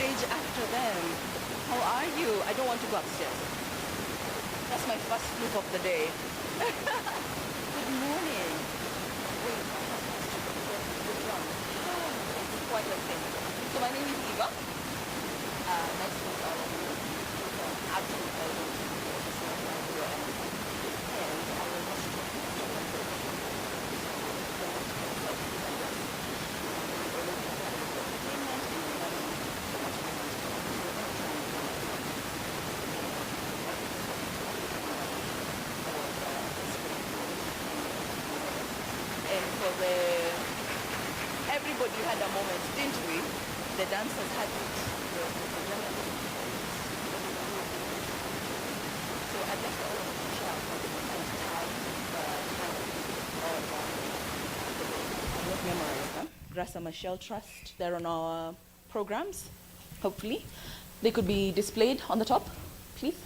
stage after them. How are you? I don't want to go upstairs. That's my first flip of the day. Good morning. Wait, I have the drum. It's quite a thing. So my name is Eva. Nice to meet all of you. Absolute pleasure to be here to serve my dear Amazon. And I will not talk to you everybody had a moment, didn't we? The dancers had it. So I'd like all of us to share I won't memorize them. Grasa Michelle Trust, they're on our programs, hopefully. They could be displayed on the top, please.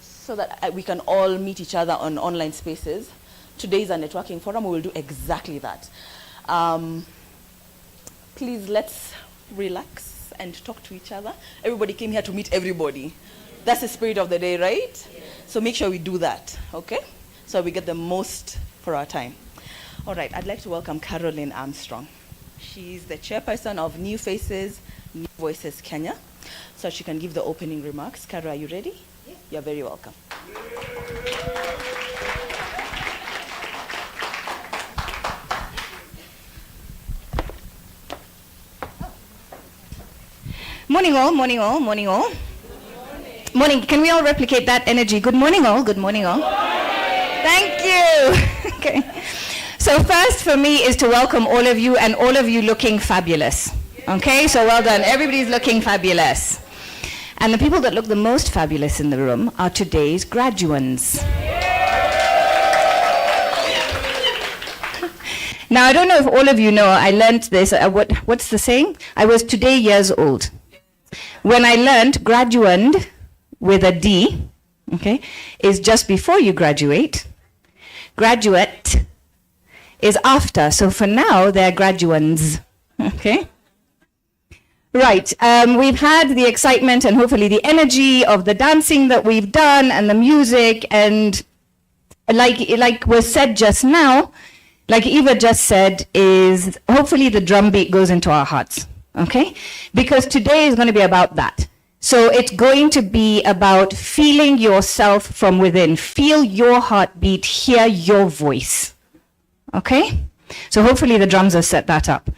So that we can all meet each other on online spaces. Today's a networking forum, we will do exactly that. Please, let's relax and talk to each other. Everybody came here to meet everybody. That's the spirit of the day, right? Yeah. So make sure we do that, okay? So we get the most for our time. All right, I'd like to welcome Caroline Armstrong. She's the chairperson of New Faces, New Voices Kenya. So she can give the opening remarks. Caro, are you ready? Yeah. You're very welcome. Morning all, morning all, morning all. Morning, can we all replicate that energy? Good morning all, good morning all. Thank you. Okay. So first for me is to welcome all of you, and all of you looking fabulous. Okay, so well done. Everybody's looking fabulous. And the people that look the most fabulous in the room are today's graduands. Now, I don't know if all of you know, I learned this, what's the saying? I was today years old. When I learned graduand with a D, okay, is just before you graduate. Graduate is after. So for now, they're graduands, okay? Right, we've had the excitement and hopefully the energy of the dancing that we've done and the music, and like was said just now, like Eva just said, is hopefully the drum beat goes into our hearts. Okay? Because today is going to be about that. So it's going to be about feeling yourself from within. Feel your heartbeat, hear your voice. Okay? So hopefully the drums have set that up.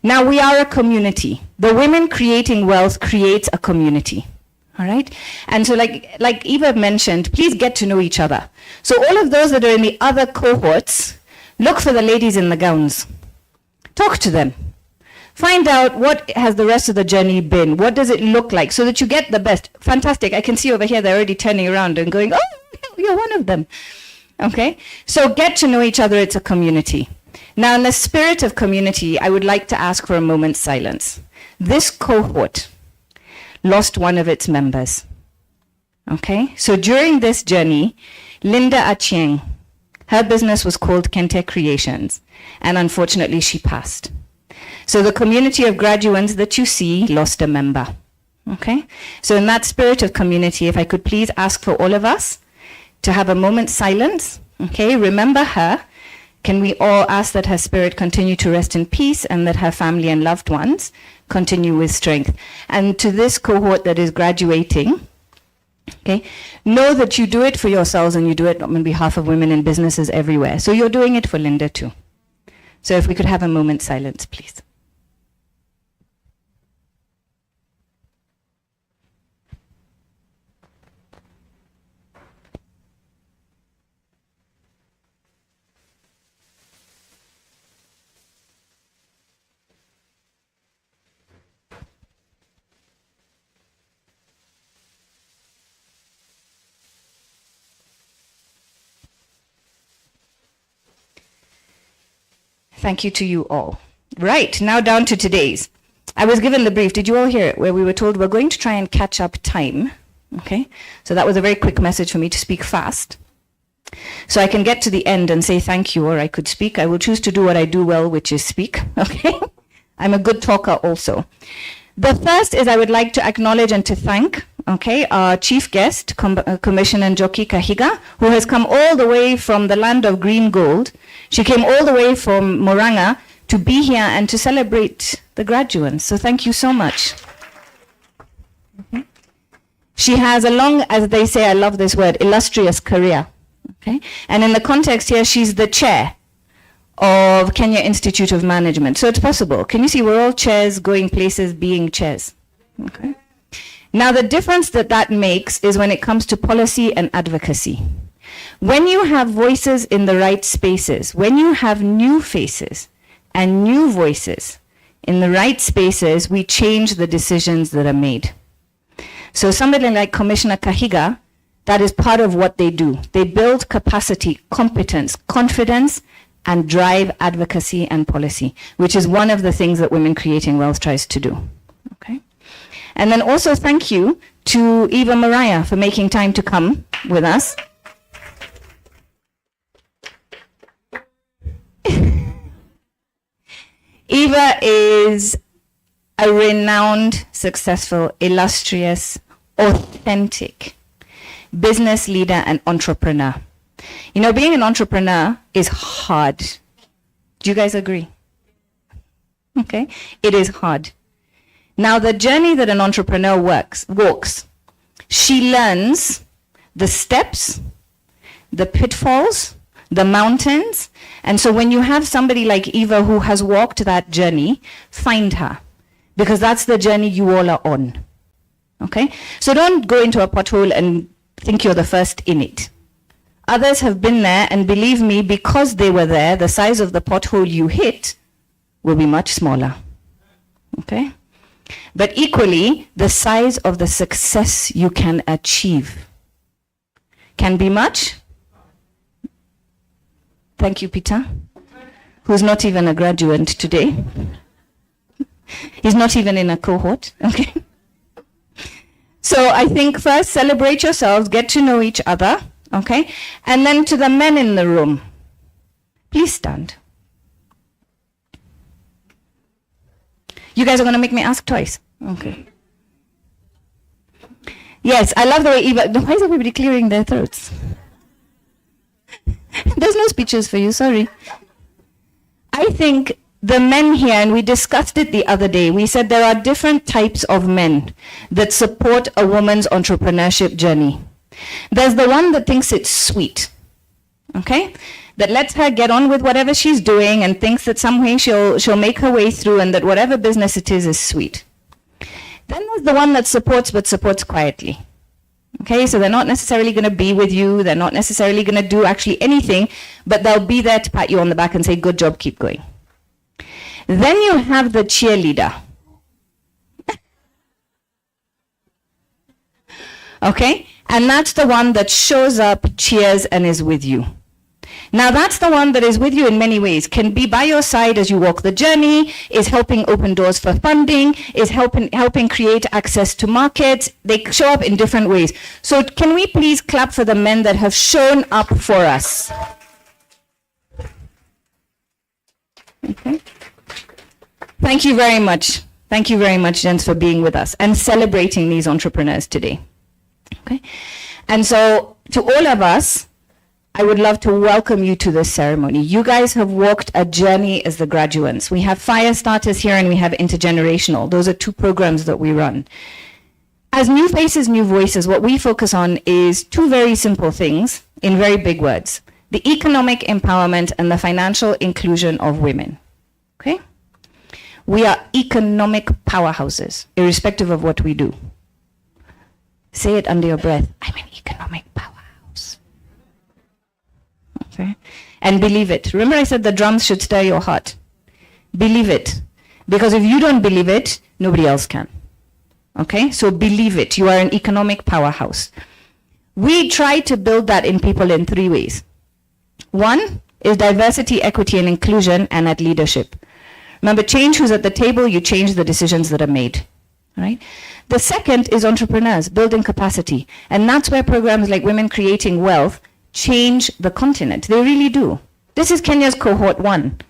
Now we are a community. The Women Creating Wealth creates a community. All right? And so like Eva mentioned, please get to know each other. So all of those that are in the other cohorts, look for the ladies in the gowns. Talk to them. Find out what has the rest of the journey been. What does it look like so that you get the best. Fantastic. I can see over here they're already turning around and going, oh, you're one of them. Okay? So get to know each other. It's a community. Now, in the spirit of community, I would like to ask for a moment's silence. This cohort lost one of its members. Okay? So during this journey, Linda Achieng, her business was called Kente Creations, and unfortunately she passed. So the community of graduands that you see lost a member. Okay? So in that spirit of community, if I could please ask for all of us to have a moment's silence. Okay? Remember her. Can we all ask that her spirit continue to rest in peace and that her family and loved ones continue with strength? And to this cohort that is graduating, okay, know that you do it for yourselves and you do it on behalf of women in businesses everywhere. So you're doing it for Linda too. So if we could have a moment's silence, please. Thank you to you all. Right, now down to today's. I was given the brief, did you all hear it, where we were told we're going to try and catch up time, okay? So that was a very quick message for me to speak fast. So I can get to the end and say thank you, or I could speak. I will choose to do what I do well, which is speak, okay? I'm a good talker also. The first is I would like to acknowledge and to thank, okay, our chief guest, Commissioner Njoki Kahiga, who has come all the way from the land of green gold. She came all the way from Moranga to be here and to celebrate the graduates. So thank you so much. Okay. She has a long, as they say, I love this word, illustrious career. Okay. And in the context here, she's the chair of Kenya Institute of Management. So it's possible. Can you see we're all chairs going places being chairs? Okay. Now the difference that makes is when it comes to policy and advocacy. When you have voices in the right spaces, when you have new faces and new voices in the right spaces, we change the decisions that are made. So somebody like Commissioner Kahiga, that is part of what they do. They build capacity, competence, confidence, and drive advocacy and policy, which is one of the things that Women Creating Wealth tries to do. Okay. And then also thank you to Eva Mariah for making time to come with us. Eva is a renowned, successful, illustrious, authentic business leader and entrepreneur. You know, being an entrepreneur is hard. Do you guys agree? Okay, it is hard. Now, the journey that an entrepreneur walks, she learns the steps, the pitfalls, the mountains. And so when you have somebody like Eva who has walked that journey, find her, because that's the journey you all are on. Okay? So don't go into a pothole and think you're the first in it. Others have been there, and believe me, because they were there, the size of the pothole you hit will be much smaller. Okay? But equally, the size of the success you can achieve can be much. Thank you, Peter, who's not even a graduate today. He's not even in a cohort, okay? So I think first, celebrate yourselves, get to know each other, okay? And then to the men in the room, please stand. You guys are going to make me ask twice. Okay. Yes, I love the way Eva, why is everybody clearing their throats? There's no speeches for you, sorry. I think the men here, and we discussed it the other day, we said there are different types of men that support a woman's entrepreneurship journey. There's the one that thinks it's sweet, okay? That lets her get on with whatever she's doing and thinks that some way she'll make her way through, and that whatever business it is sweet. Then there's the one that supports, but supports quietly. Okay, so they're not necessarily going to be with you, they're not necessarily going to do actually anything, but they'll be there to pat you on the back and say, good job, keep going. Then you have the cheerleader. Okay, and that's the one that shows up, cheers, and is with you. Now that's the one that is with you in many ways, can be by your side as you walk the journey, is helping open doors for funding, is helping create access to markets. They show up in different ways. So can we please clap for the men that have shown up for us? Okay. Thank you very much. Thank you very much, gents, for being with us and celebrating these entrepreneurs today. Okay. And so to all of us, I would love to welcome you to this ceremony. You guys have walked a journey as the graduates. We have fire starters here and we have intergenerational. Those are two programs that we run. As new faces, new voices, what we focus on is two very simple things in very big words: the economic empowerment and the financial inclusion of women. Okay? We are economic powerhouses, irrespective of what we do. Say it under your breath. I'm an economic powerhouse. Okay? And believe it. Remember I said the drums should stir your heart. Believe it. Because if you don't believe it, nobody else can. Okay? So believe it. You are an economic powerhouse. We try to build that in people in three ways. One is diversity, equity, and inclusion, and at leadership. Remember, change who's at the table, you change the decisions that are made. Right? The second is entrepreneurs, building capacity. And that's where programs like Women Creating Wealth change the continent. They really do. This is Kenya's cohort 1.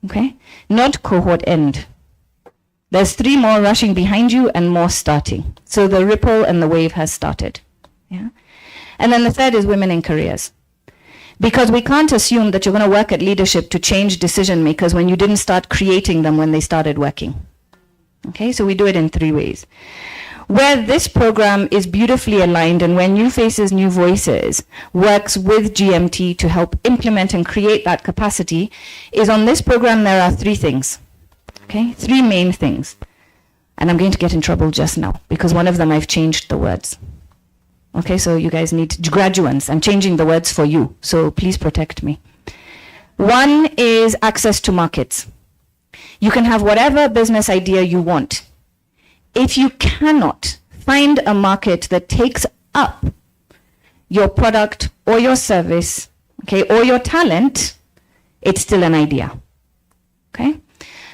Okay? Not cohort end. There's 3 more rushing behind you and more starting. So the ripple and the wave has started. Yeah. And then the third is women in careers. Because we can't assume that you're going to work at leadership to change decision makers when you didn't start creating them when they started working. Okay, so we do it in 3 ways. Where this program is beautifully aligned and where New Faces, New Voices works with GMT to help implement and create that capacity is on this program there are 3 things. Okay, 3 main things. And I'm going to get in trouble just now because one of them I've changed the words. Okay, so you guys need graduates. I'm changing the words for you, so please protect me. 1 is access to markets. You can have whatever business idea you want. If you cannot find a market that takes up your product or your service, okay, or your talent, it's still an idea. Okay?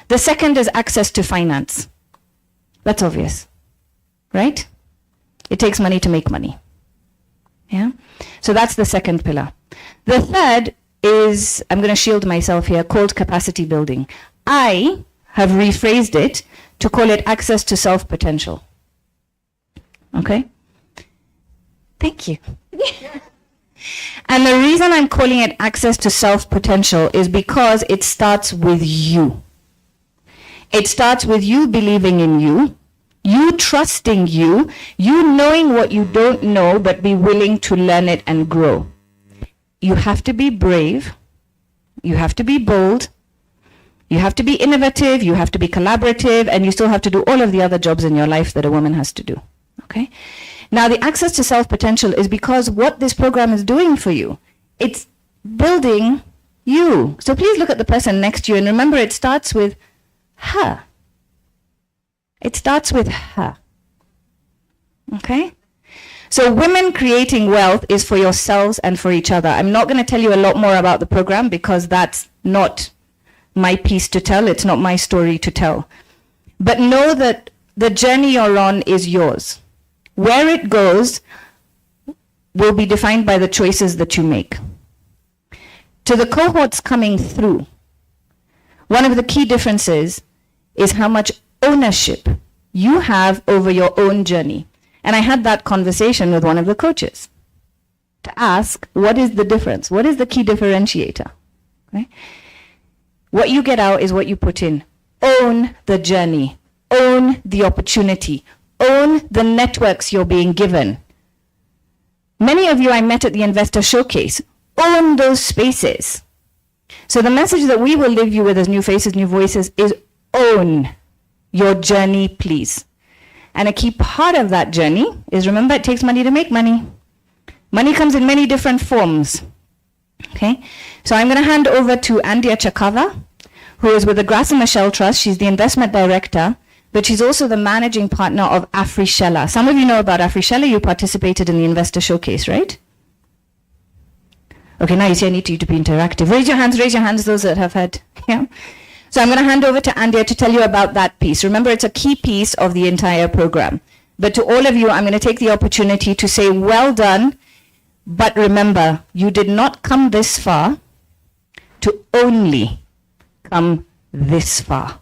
The second is access to finance. That's obvious, right? It takes money to make money. Yeah? So that's the second pillar. The third is, I'm going to shield myself here, called capacity building. I have rephrased it to call it access to self-potential. Okay? Thank you. And the reason I'm calling it access to self-potential is because it starts with you. It starts with you believing in you, you trusting you, you knowing what you don't know, but be willing to learn it and grow. You have to be brave. You have to be bold. You have to be innovative, you have to be collaborative, and you still have to do all of the other jobs in your life that a woman has to do. Okay? Now, the access to self-potential is because what this program is doing for you, it's building you. So please look at the person next to you and remember it starts with her. It starts with her. Okay? So women creating wealth is for yourselves and for each other. I'm not going to tell you a lot more about the program because that's not my piece to tell. It's not my story to tell. But know that the journey you're on is yours. Where it goes will be defined by the choices that you make. To the cohorts coming through, one of the key differences is how much ownership you have over your own journey. And I had that conversation with one of the coaches to ask, what is the difference? What is the key differentiator? Okay? What you get out is what you put in. Own the journey. Own the opportunity. Own the networks you're being given. Many of you I met at the Investor Showcase. Own those spaces. So the message that we will leave you with as New Faces, New Voices is own your journey, please. And a key part of that journey is, remember, it takes money to make money. Money comes in many different forms. Okay? So I'm going to hand over to Andia Chakava, who is with the Graça Machel Trust. She's the investment director, but she's also the managing partner of Afrishella. Some of you know about Afrishella. You participated in the Investor Showcase, right? Okay, now you see I need you to be interactive. Raise your hands, those that have had. Yeah. So I'm going to hand over to Andia to tell you about that piece. Remember, it's a key piece of the entire program. But to all of you, I'm going to take the opportunity to say, well done. But remember, you did not come this far to only come this far.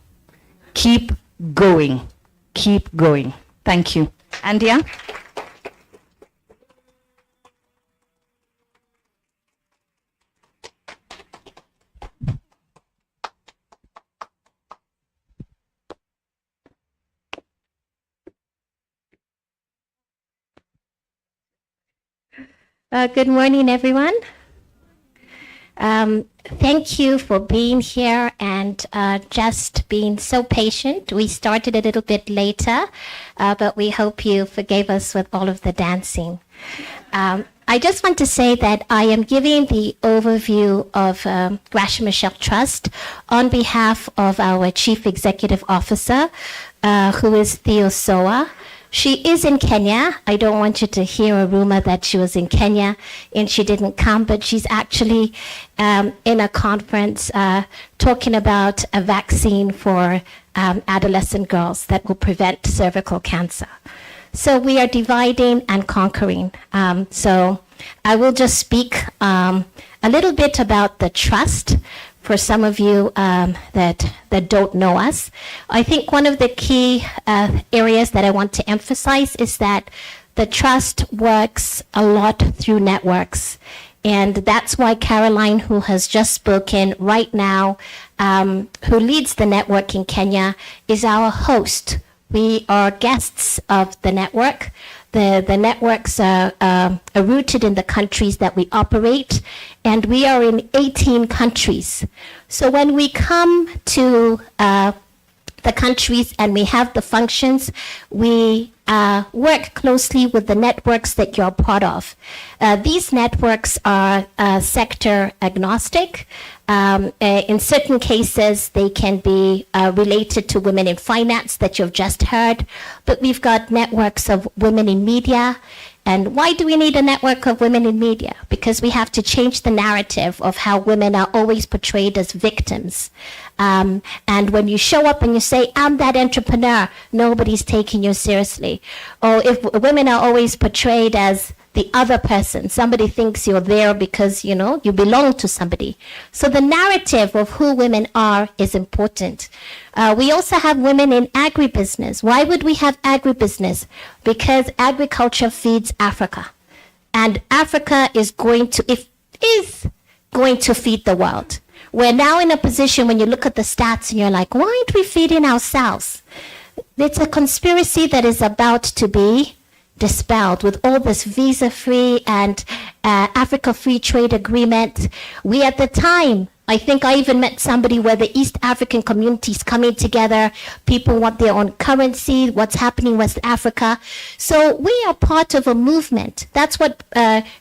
Keep going. Keep going. Thank you. Andia? Good morning, everyone. Thank you for being here and just being so patient. We started a little bit later, but we hope you forgave us with all of the dancing. I just want to say that I am giving the overview of Graça Machel Trust on behalf of our Chief Executive Officer, who is Theo Soa. She is in Kenya. I don't want you to hear a rumor that she was in Kenya and she didn't come, but she's actually in a conference talking about a vaccine for adolescent girls that will prevent cervical cancer. So we are dividing and conquering. So I will just speak a little bit about the trust for some of you that don't know us. I think one of the key areas that I want to emphasize is that the trust works a lot through networks. And that's why Caroline, who has just spoken right now, who leads the network in Kenya, is our host. We are guests of the network. The networks are rooted in the countries that we operate, and we are in 18 countries. So when we come to the countries and we have the functions, we work closely with the networks that you're part of. These networks are sector agnostic. In certain cases, they can be related to women in finance that you've just heard, but we've got networks of women in media. And why do we need a network of women in media? Because we have to change the narrative of how women are always portrayed as victims. And when you show up and you say, I'm that entrepreneur, nobody's taking you seriously. Or if women are always portrayed as the other person, somebody thinks you're there because, you belong to somebody. So the narrative of who women are is important. We also have women in agribusiness. Why would we have agribusiness? Because agriculture feeds Africa. And Africa is going to feed the world. We're now in a position when you look at the stats and you're like, why aren't we feeding ourselves? It's a conspiracy that is about to be dispelled with all this visa-free and Africa Free Trade Agreement. We at the time, I think I even met somebody where the East African communities coming together, people want their own currency, what's happening in West Africa. So we are part of a movement. That's what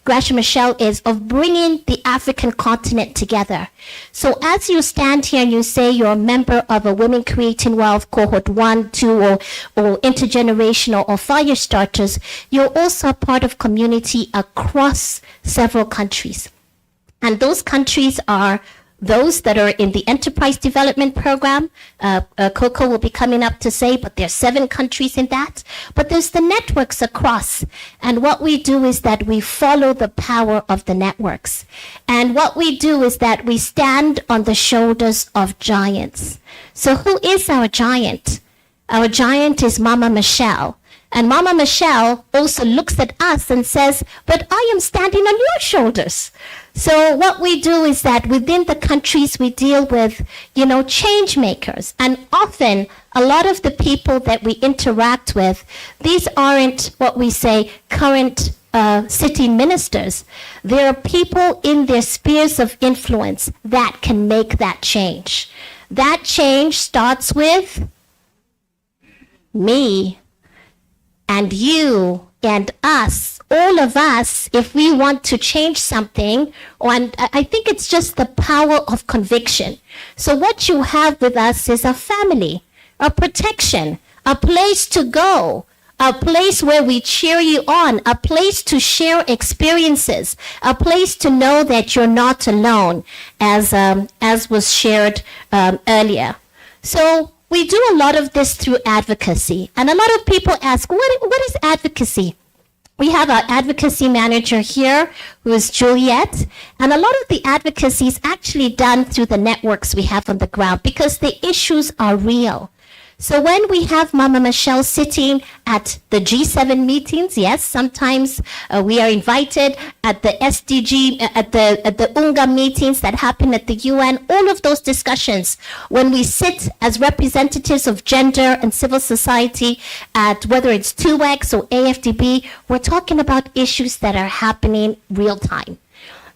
Gracia Michelle is, of bringing the African continent together. So as you stand here and you say you're a member of a Women Creating Wealth Cohort 1, 2, or intergenerational or fire starters, you're also a part of community across several countries. And those countries are those that are in the Enterprise Development Program. Coco will be coming up to say, but there's 7 countries in that. But there's the networks across. And what we do is that we follow the power of the networks. And what we do is that we stand on the shoulders of giants. So who is our giant? Our giant is Mama Michelle. And Mama Michelle also looks at us and says, but I am standing on your shoulders. So what we do is that within the countries we deal with, change makers. And often a lot of the people that we interact with, these aren't what we say current sitting ministers. There are people in their spheres of influence that can make that change. That change starts with me and you and us, all of us, if we want to change something. And I think it's just the power of conviction. So what you have with us is a family, a protection, a place to go, a place where we cheer you on, a place to share experiences, a place to know that you're not alone, as was shared earlier. So we do a lot of this through advocacy. And a lot of people ask, what is advocacy? We have our advocacy manager here, who is Juliet. And a lot of the advocacy is actually done through the networks we have on the ground because the issues are real. So when we have Mama Michelle sitting at the G7 meetings, yes, sometimes we are invited at the SDG, at the UNGA meetings that happen at the UN, all of those discussions, when we sit as representatives of gender and civil society at whether it's 2X or AFDB, we're talking about issues that are happening real time.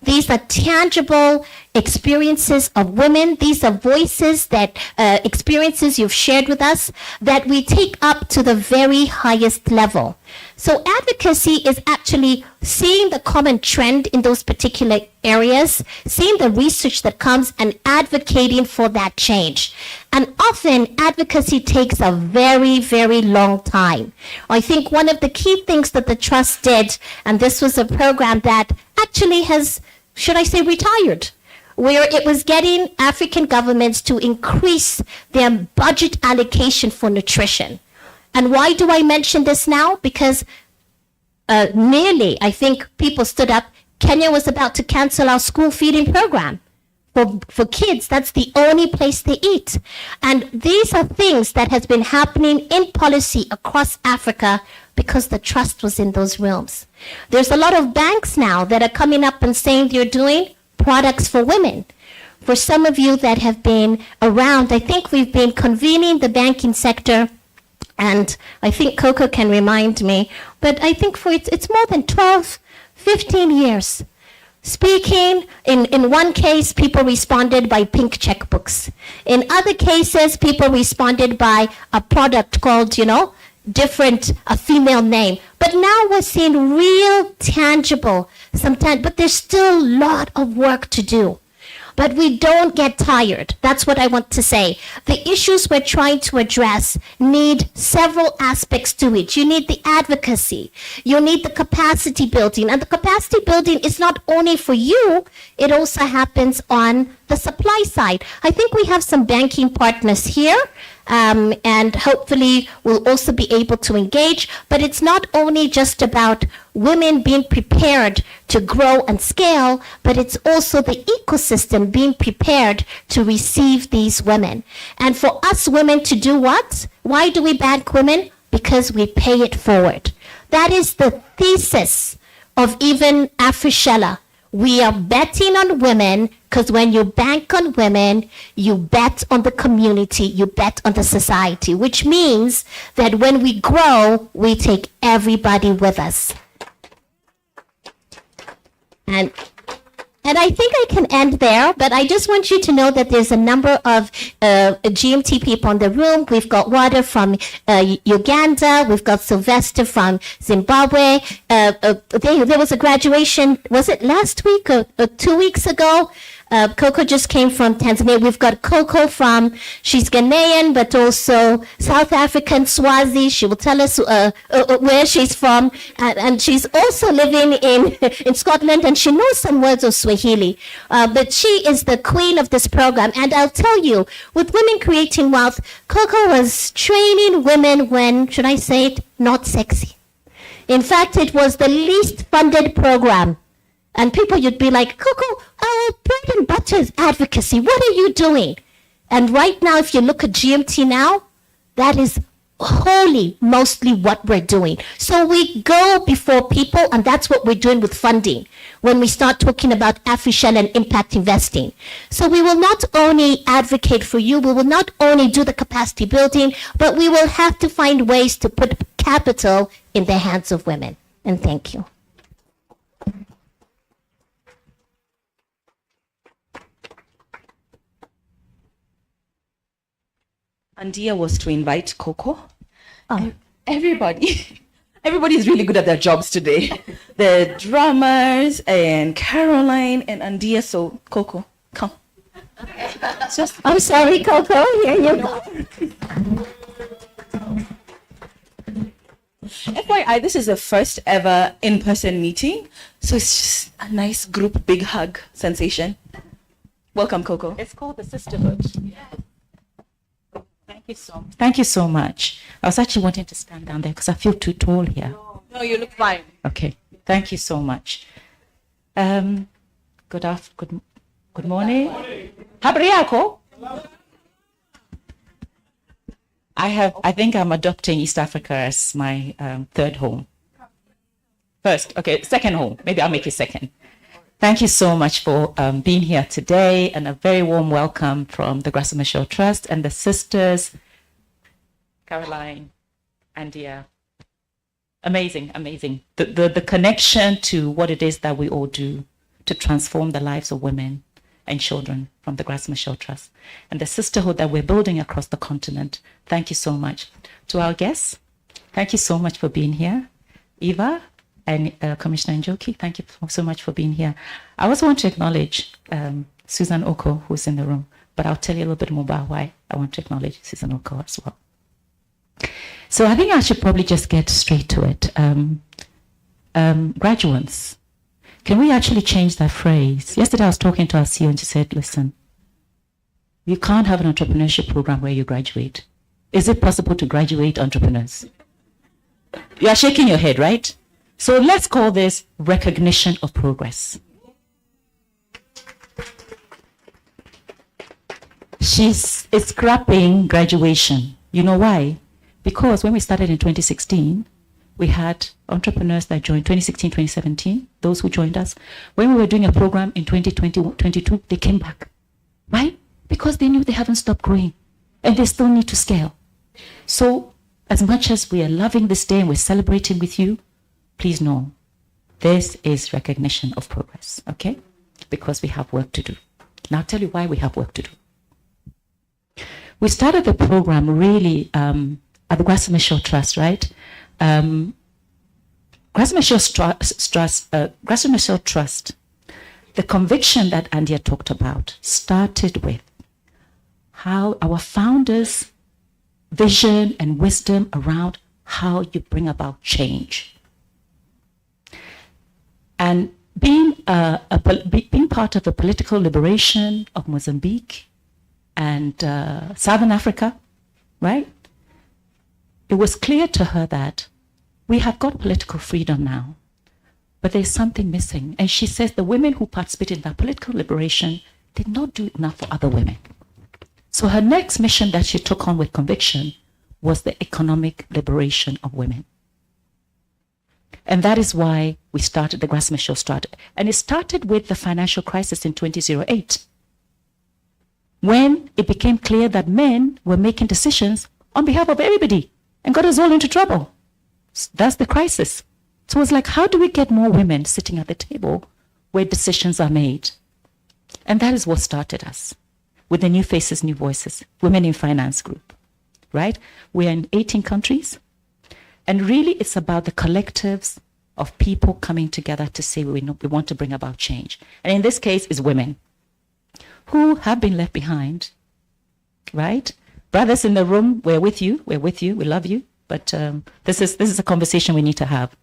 These are tangible experiences of women. These are voices that, experiences you've shared with us that we take up to the very highest level. So advocacy is actually seeing the common trend in those particular areas, seeing the research that comes and advocating for that change. And often advocacy takes a very, very long time. I think one of the key things that the Trust did, and this was a program that actually has, should I say, retired, where it was getting African governments to increase their budget allocation for nutrition. And why do I mention this now? Because nearly, I think people stood up, Kenya was about to cancel our school feeding program. For kids, that's the only place they eat. And these are things that has been happening in policy across Africa because the trust was in those rooms. There's a lot of banks now that are coming up and saying they're doing products for women. For some of you that have been around, I think we've been convening the banking sector, and I think Coco can remind me, but I think it's more than 12, 15 years. Speaking, in one case, people responded by pink checkbooks. In other cases, people responded by a product called, a female name. But now we're seeing real, tangible, sometimes, but there's still a lot of work to do. But we don't get tired. That's what I want to say. The issues we're trying to address need several aspects to it. You need the advocacy. You need the capacity building. And the capacity building is not only for you, it also happens on the supply side. I think we have some banking partners here, and hopefully we'll also be able to engage. But it's not only just about women being prepared to grow and scale, but it's also the ecosystem being prepared to receive these women. And for us women to do what? Why do we bank women? Because we pay it forward. That is the thesis of even Afrishella. We are betting on women because when you bank on women, you bet on the community, you bet on the society, which means that when we grow, we take everybody with us. And I think I can end there, but I just want you to know that there's a number of GMT people in the room. We've got Wada from Uganda. We've got Sylvester from Zimbabwe. There was a graduation, was it last week or 2 weeks ago? Coco just came from Tanzania. We've got Coco she's Ghanaian, but also South African, Swazi. She will tell us where she's from. And she's also living in Scotland, and she knows some words of Swahili. But she is the queen of this program. And I'll tell you, with Women Creating Wealth, Coco was training women when, should I say it, not sexy. In fact, it was the least funded program. And people, you'd be like, Coco, bread and butter is advocacy. What are you doing? And right now, if you look at GMT now, that is wholly mostly what we're doing. So we go before people, and that's what we're doing with funding when we start talking about Afrishell and impact investing. So we will not only advocate for you, we will not only do the capacity building, but we will have to find ways to put capital in the hands of women. And thank you. Andia was to invite Coco. Oh. Everybody is really good at their jobs today. The drummers and Caroline and Andia. So Coco, come. I'm sorry, Coco. Here you go. FYI, this is the first ever in-person meeting. So it's just a nice group, big hug sensation. Welcome, Coco. It's called the sisterhood. Thank you so much. I was actually wanting to stand down there because I feel too tall here. No, you look fine. Okay. Thank you so much. Good morning. Habari yako? I think I'm adopting East Africa as my third home. Second home. Maybe I'll make it second. Thank you so much for being here today, and a very warm welcome from the Graça Machel Trust and the sisters, Caroline, Andia. Amazing. The connection to what it is that we all do to transform the lives of women and children from the Graça Machel Trust and the sisterhood that we're building across the continent. Thank you so much. To our guests, thank you so much for being here. Eva and Commissioner Njoki, thank you so much for being here. I also want to acknowledge Susan Oko, who's in the room, but I'll tell you a little bit more about why I want to acknowledge Susan Oko as well. So I think I should probably just get straight to it. Graduates, can we actually change that phrase? Yesterday I was talking to our CEO and she said, listen, you can't have an entrepreneurship program where you graduate. Is it possible to graduate entrepreneurs? You are shaking your head, right? So let's call this recognition of progress. she's scrapping graduation. You know why? Because when we started in 2016, we had entrepreneurs that joined 2016, 2017, those who joined us. When we were doing a program in 2020, 2022, they came back. Why? Because they knew they haven't stopped growing and they still need to scale. So as much as we are loving this day and we're celebrating with you, please know this is recognition of progress, okay? Because we have work to do. Now I'll tell you why we have work to do. We started the program really at the Grassroots Shore Trust, right? Grassroots Shore Trust, the conviction that Andia talked about started with how our founders' vision and wisdom around how you bring about change. And being part of the political liberation of Mozambique and Southern Africa, right? It was clear to her that we have got political freedom now, but there's something missing. And she says the women who participated in that political liberation did not do enough for other women. So her next mission that she took on with conviction was the economic liberation of women. And that is why we started, the Grassroots Show started. And it started with the financial crisis in 2008, when it became clear that men were making decisions on behalf of everybody and got us all into trouble. That's the crisis. So it's like, how do we get more women sitting at the table where decisions are made? And that is what started us with the New Faces, New Voices, Women in Finance group, right? We're in 18 countries. And really, it's about the collectives of people coming together to say we want to bring about change. And in this case, it's women who have been left behind, right? Brothers in the room, we're with you, we love you. But this is a conversation we need to have.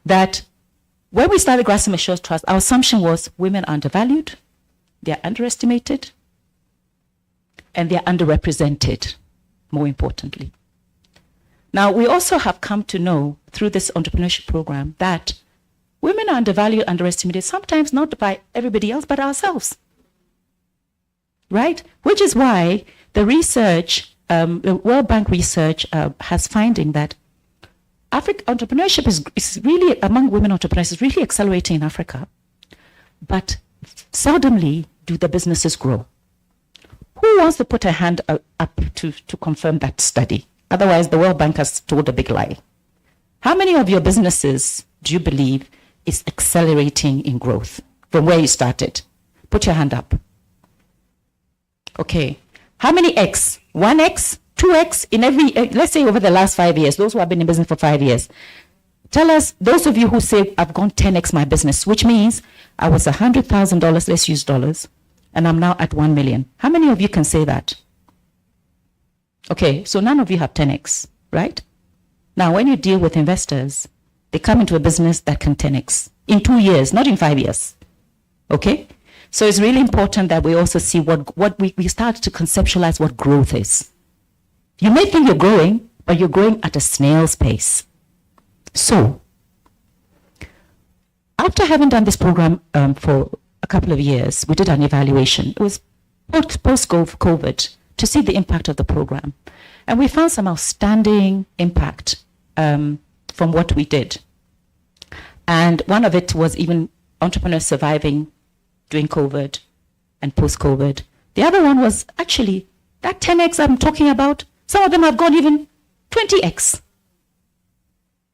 That when we started Grassroots Shore Trust, our assumption was women are undervalued, they're underestimated, and they're underrepresented, more importantly. Now, we also have come to know through this entrepreneurship program that women are undervalued, underestimated, sometimes not by everybody else, but ourselves, right? Which is why the research, the World Bank research has finding that entrepreneurship is really, among women entrepreneurs, is really accelerating in Africa, but seldomly do the businesses grow. Who wants to put a hand up to confirm that study? Otherwise, the World Bank has told a big lie. How many of your businesses do you believe is accelerating in growth from where you started? Put your hand up. Okay. How many X? 1X? 2X? In every, let's say over the last 5 years, those who have been in business for 5 years. Tell us, those of you who say, I've gone 10X my business, which means I was $100,000, let's use dollars, and I'm now at 1 million. How many of you can say that? Okay, so none of you have 10X, right? Now, when you deal with investors, they come into a business that can 10X in 2 years, not in 5 years. Okay? So it's really important that we also see what we start to conceptualize what growth is. You may think you're growing, but you're growing at a snail's pace. So, after having done this program for a couple of years, we did an evaluation. It was post-COVID to see the impact of the program. And we found some outstanding impact from what we did. And one of it was even entrepreneurs surviving during COVID and post-COVID. The other one was actually that 10X I'm talking about, some of them have gone even 20X.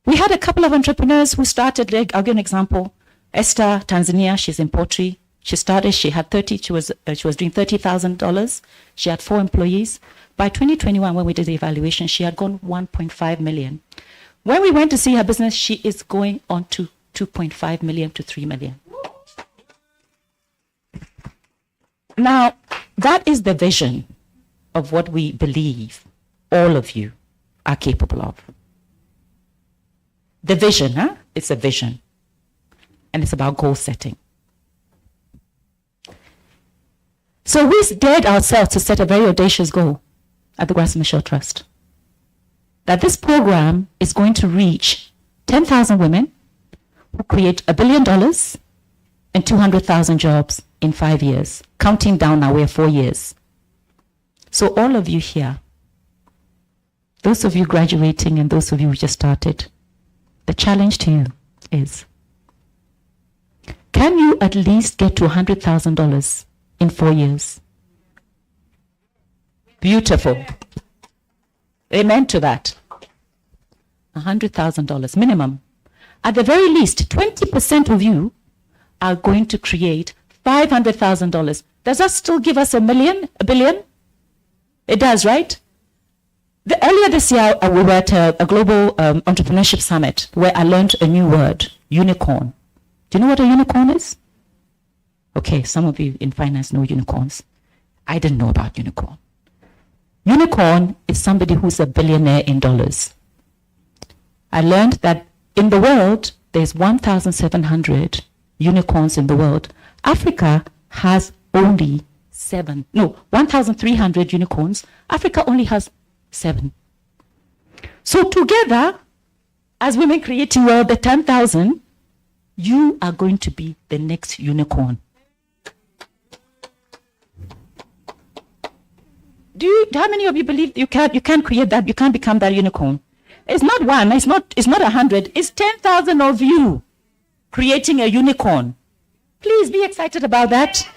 We had a couple of entrepreneurs who started, like, I'll give an example. Esther, Tanzania, she's in pottery. She started, she was doing $30,000. She had 4 employees. By 2021, when we did the evaluation, she had gone 1.5 million. When we went to see her business, she is going on to 2.5 million to 3 million. Now, that is the vision of what we believe all of you are capable of. The vision, huh? It's a vision. And it's about goal setting. So we dared ourselves to set a very audacious goal at the Grassroots Shore Trust. That this program is going to reach 10,000 women who create $1 billion and 200,000 jobs in 5 years. Counting down now, we're 4 years. So all of you here, those of you graduating and those of you who just started, the challenge to you is, can you at least get to $100,000 in 4 years? Beautiful. Amen to that. $100,000 minimum. At the very least, 20% of you are going to create $500,000. Does that still give us a billion? It does, right? Earlier this year, we were at a global entrepreneurship summit where I learned a new word, unicorn. Do you know what a unicorn is? Okay, some of you in finance know unicorns. I didn't know about unicorn. Unicorn is somebody who's a billionaire in dollars. I learned that in the world, there's 1,700 unicorns in the world. Africa has only 1,300 unicorns. Africa only has 7. So together, as Women Creating World, the 10,000, you are going to be the next unicorn. How many of you believe you can't create that, you can't become that unicorn? It's not one, it's not 100, it's 10,000 of you creating a unicorn. Please be excited about that.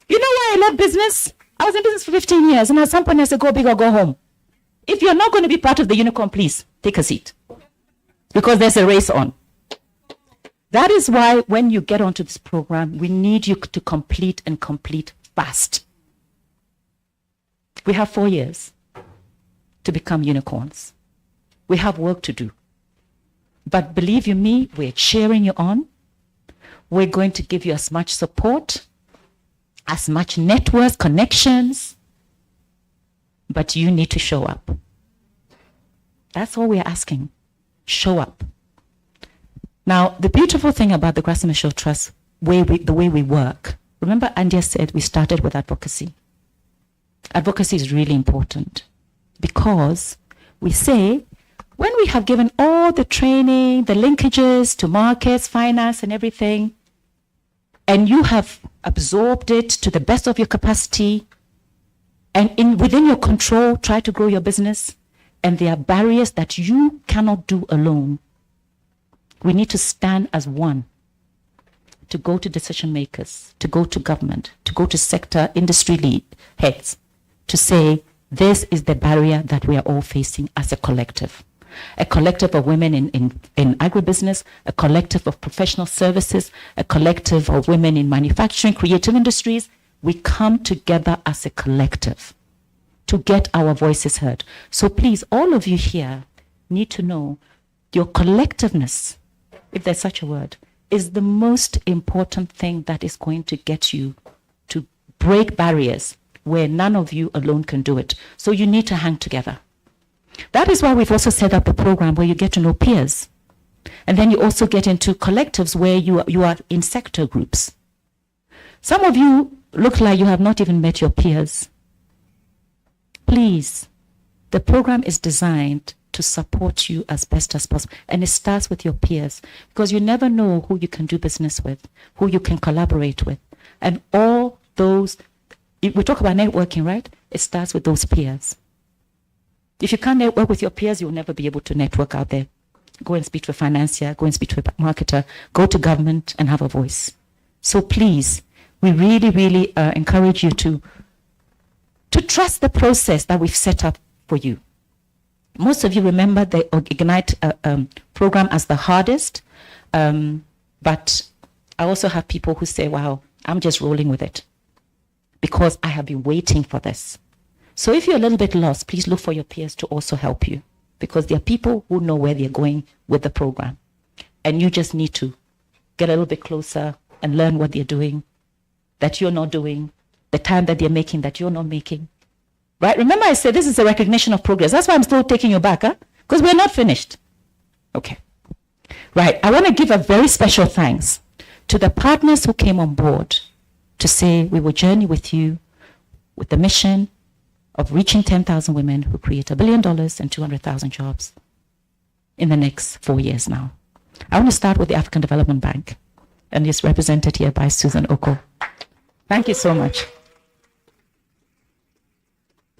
You know why I love business? I was in business for 15 years, and at some point I said, go big or go home. If you're not going to be part of the unicorn, please take a seat. Because there's a race on. That is why when you get onto this program, we need you to complete fast. We have 4 years to become unicorns. We have work to do. But believe you me, we're cheering you on. We're going to give you as much support, as much networks, connections, but you need to show up. That's all we're asking. Show up. Now, the beautiful thing about the Grassy Michelle Trust, the way we work, remember Andia said we started with advocacy. Advocacy is really important because we say, when we have given all the training, the linkages to markets, finance, and everything, and you have absorbed it to the best of your capacity, and within your control, try to grow your business, and there are barriers that you cannot do alone, we need to stand as one to go to decision makers, to go to government, to go to sector industry heads, to say, this is the barrier that we are all facing as a collective of women in agribusiness, a collective of professional services, a collective of women in manufacturing, creative industries. We come together as a collective to get our voices heard. So please, all of you here need to know your collectiveness, if there's such a word, is the most important thing that is going to get you to break barriers where none of you alone can do it. So you need to hang together. That is why we've also set up a program where you get to know peers. And then you also get into collectives where you are in sector groups. Some of you look like you have not even met your peers. Please, the program is designed to support you as best as possible. And it starts with your peers, because you never know who you can do business with, who you can collaborate with. And all those, we talk about networking, right? It starts with those peers. If you can't network with your peers, you'll never be able to network out there. Go and speak to a financier, go and speak to a marketer, go to government and have a voice. So please, we really, really encourage you to trust the process that we've set up for you. Most of you remember the Ignite program as the hardest, but I also have people who say, wow, I'm just rolling with it because I have been waiting for this. So if you're a little bit lost, please look for your peers to also help you, because there are people who know where they're going with the program. And you just need to get a little bit closer and learn what they're doing, that you're not doing, the time that they're making that you're not making. Right? Remember I said this is a recognition of progress. That's why I'm still taking you back, because we're not finished. Okay. Right. I want to give a very special thanks to the partners who came on board to say we will journey with you with the mission of reaching 10,000 women who create $1 billion and 200,000 jobs in the next 4 years now. I want to start with the African Development Bank, and it's represented here by Susan Oko. Thank you so much.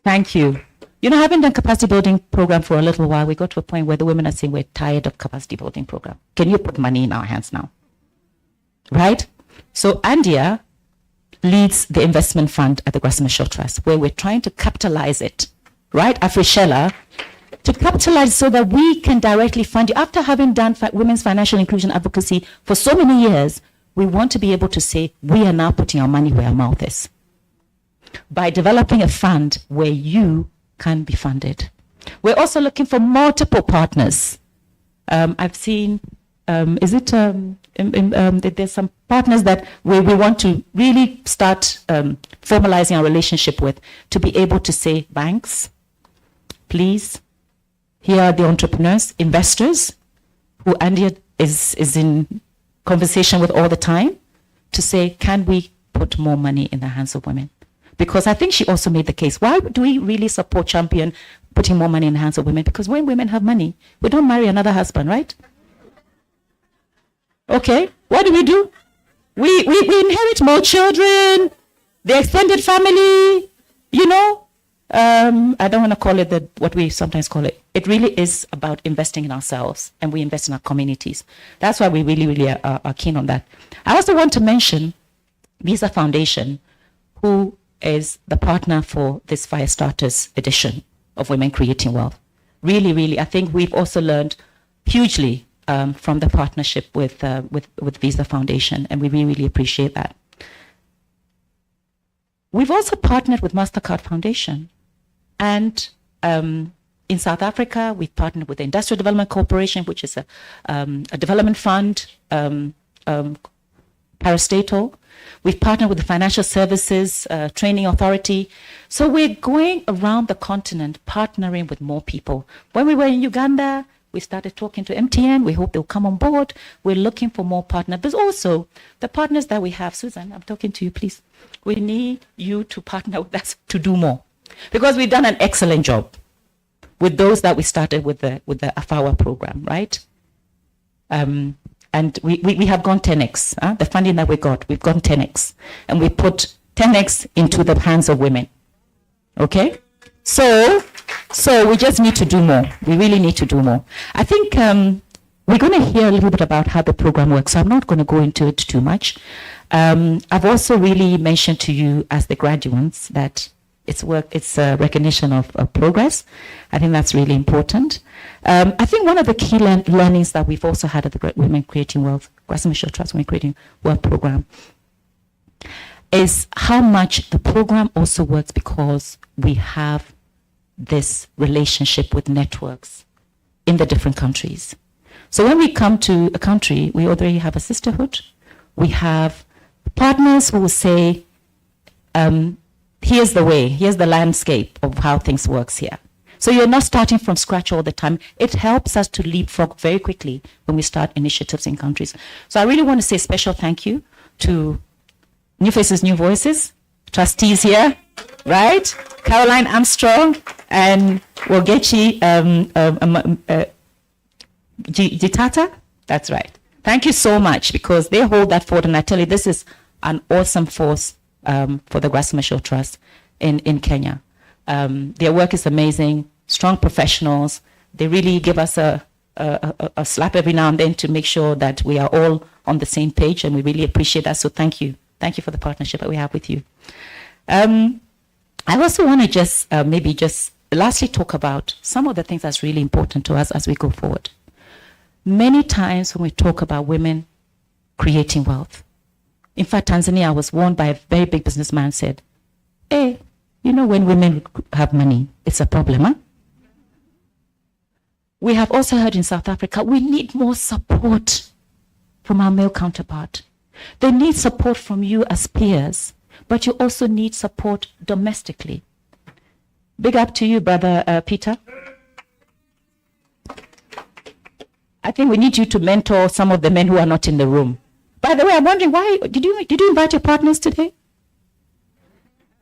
Thank you. You know, having done capacity building program for a little while, we got to a point where the women are saying we're tired of capacity building program. Can you put money in our hands now? Right? So Andia leads the investment fund at the Grassama Shore Trust, where we're trying to capitalize it, right? Afrishella, to capitalize so that we can directly fund you. After having done women's financial inclusion advocacy for so many years, we want to be able to say, we are now putting our money where our mouth is, by developing a fund where you can be funded. We're also looking for multiple partners. I've seen, there's some partners that we want to really start formalizing our relationship with, to be able to say, banks, please, here are the entrepreneurs, investors, who Andia is in conversation with all the time, to say, can we put more money in the hands of women? Because I think she also made the case, why do we really support champion putting more money in the hands of women? Because when women have money, we don't marry another husband, right? Okay, what do? We inherit more children, the extended family, you know. I don't want to call it what we sometimes call it. It really is about investing in ourselves, and we invest in our communities. That's why we really are keen on that. I also want to mention Visa Foundation, who is the partner for this Fire Starters edition of Women Creating Wealth. Really, I think we've also learned hugely from the partnership with Visa Foundation, and we really appreciate that. We've also partnered with MasterCard Foundation, and in South Africa, we've partnered with the Industrial Development Corporation, which is a development fund, parastatal. We've partnered with the Financial Services Training Authority. So we're going around the continent, partnering with more people. When we were in Uganda, we started talking to MTN. We hope they'll come on board. We're looking for more partners. But also, the partners that we have, Susan, I'm talking to you, please. We need you to partner with us to do more. Because we've done an excellent job with those that we started with the AFAWA program, right? And we have gone 10x. The funding that we've gone 10x. And we put 10x into the hands of women. Okay? So we just need to do more. We really need to do more. I think we're going to hear a little bit about how the program works. So I'm not going to go into it too much. I've also really mentioned to you as the graduates that it's a recognition of progress. I think that's really important. I think one of the key learnings that we've also had at the Women Creating Wealth, Grassama Shore Trust Women Creating Wealth program, is how much the program also works because we have this relationship with networks in the different countries. So when we come to a country, we already have a sisterhood. We have partners who will say, here's the way, here's the landscape of how things works here. So you're not starting from scratch all the time. It helps us to leapfrog very quickly when we start initiatives in countries. So I really want to say a special thank you to New Faces, New Voices, trustees here, right? Caroline Armstrong and Wogechi Gitata. That's right. Thank you so much, because they hold that fort, and I tell you, this is an awesome force for the Grassama Shore Trust in Kenya. Their work is amazing, strong professionals. They really give us a slap every now and then to make sure that we are all on the same page, and we really appreciate that. So thank you. Thank you for the partnership that we have with you. I also want to just maybe just lastly talk about some of the things that's really important to us as we go forward. Many times when we talk about women creating wealth, in fact, Tanzania, I was warned by a very big businessman, said, hey, you know, when women have money, it's a problem, huh? We have also heard in South Africa, we need more support from our male counterpart. They need support from you as peers, but you also need support domestically. Big up to you, Brother Peter. I think we need you to mentor some of the men who are not in the room. By the way, I'm wondering, why did you invite your partners today?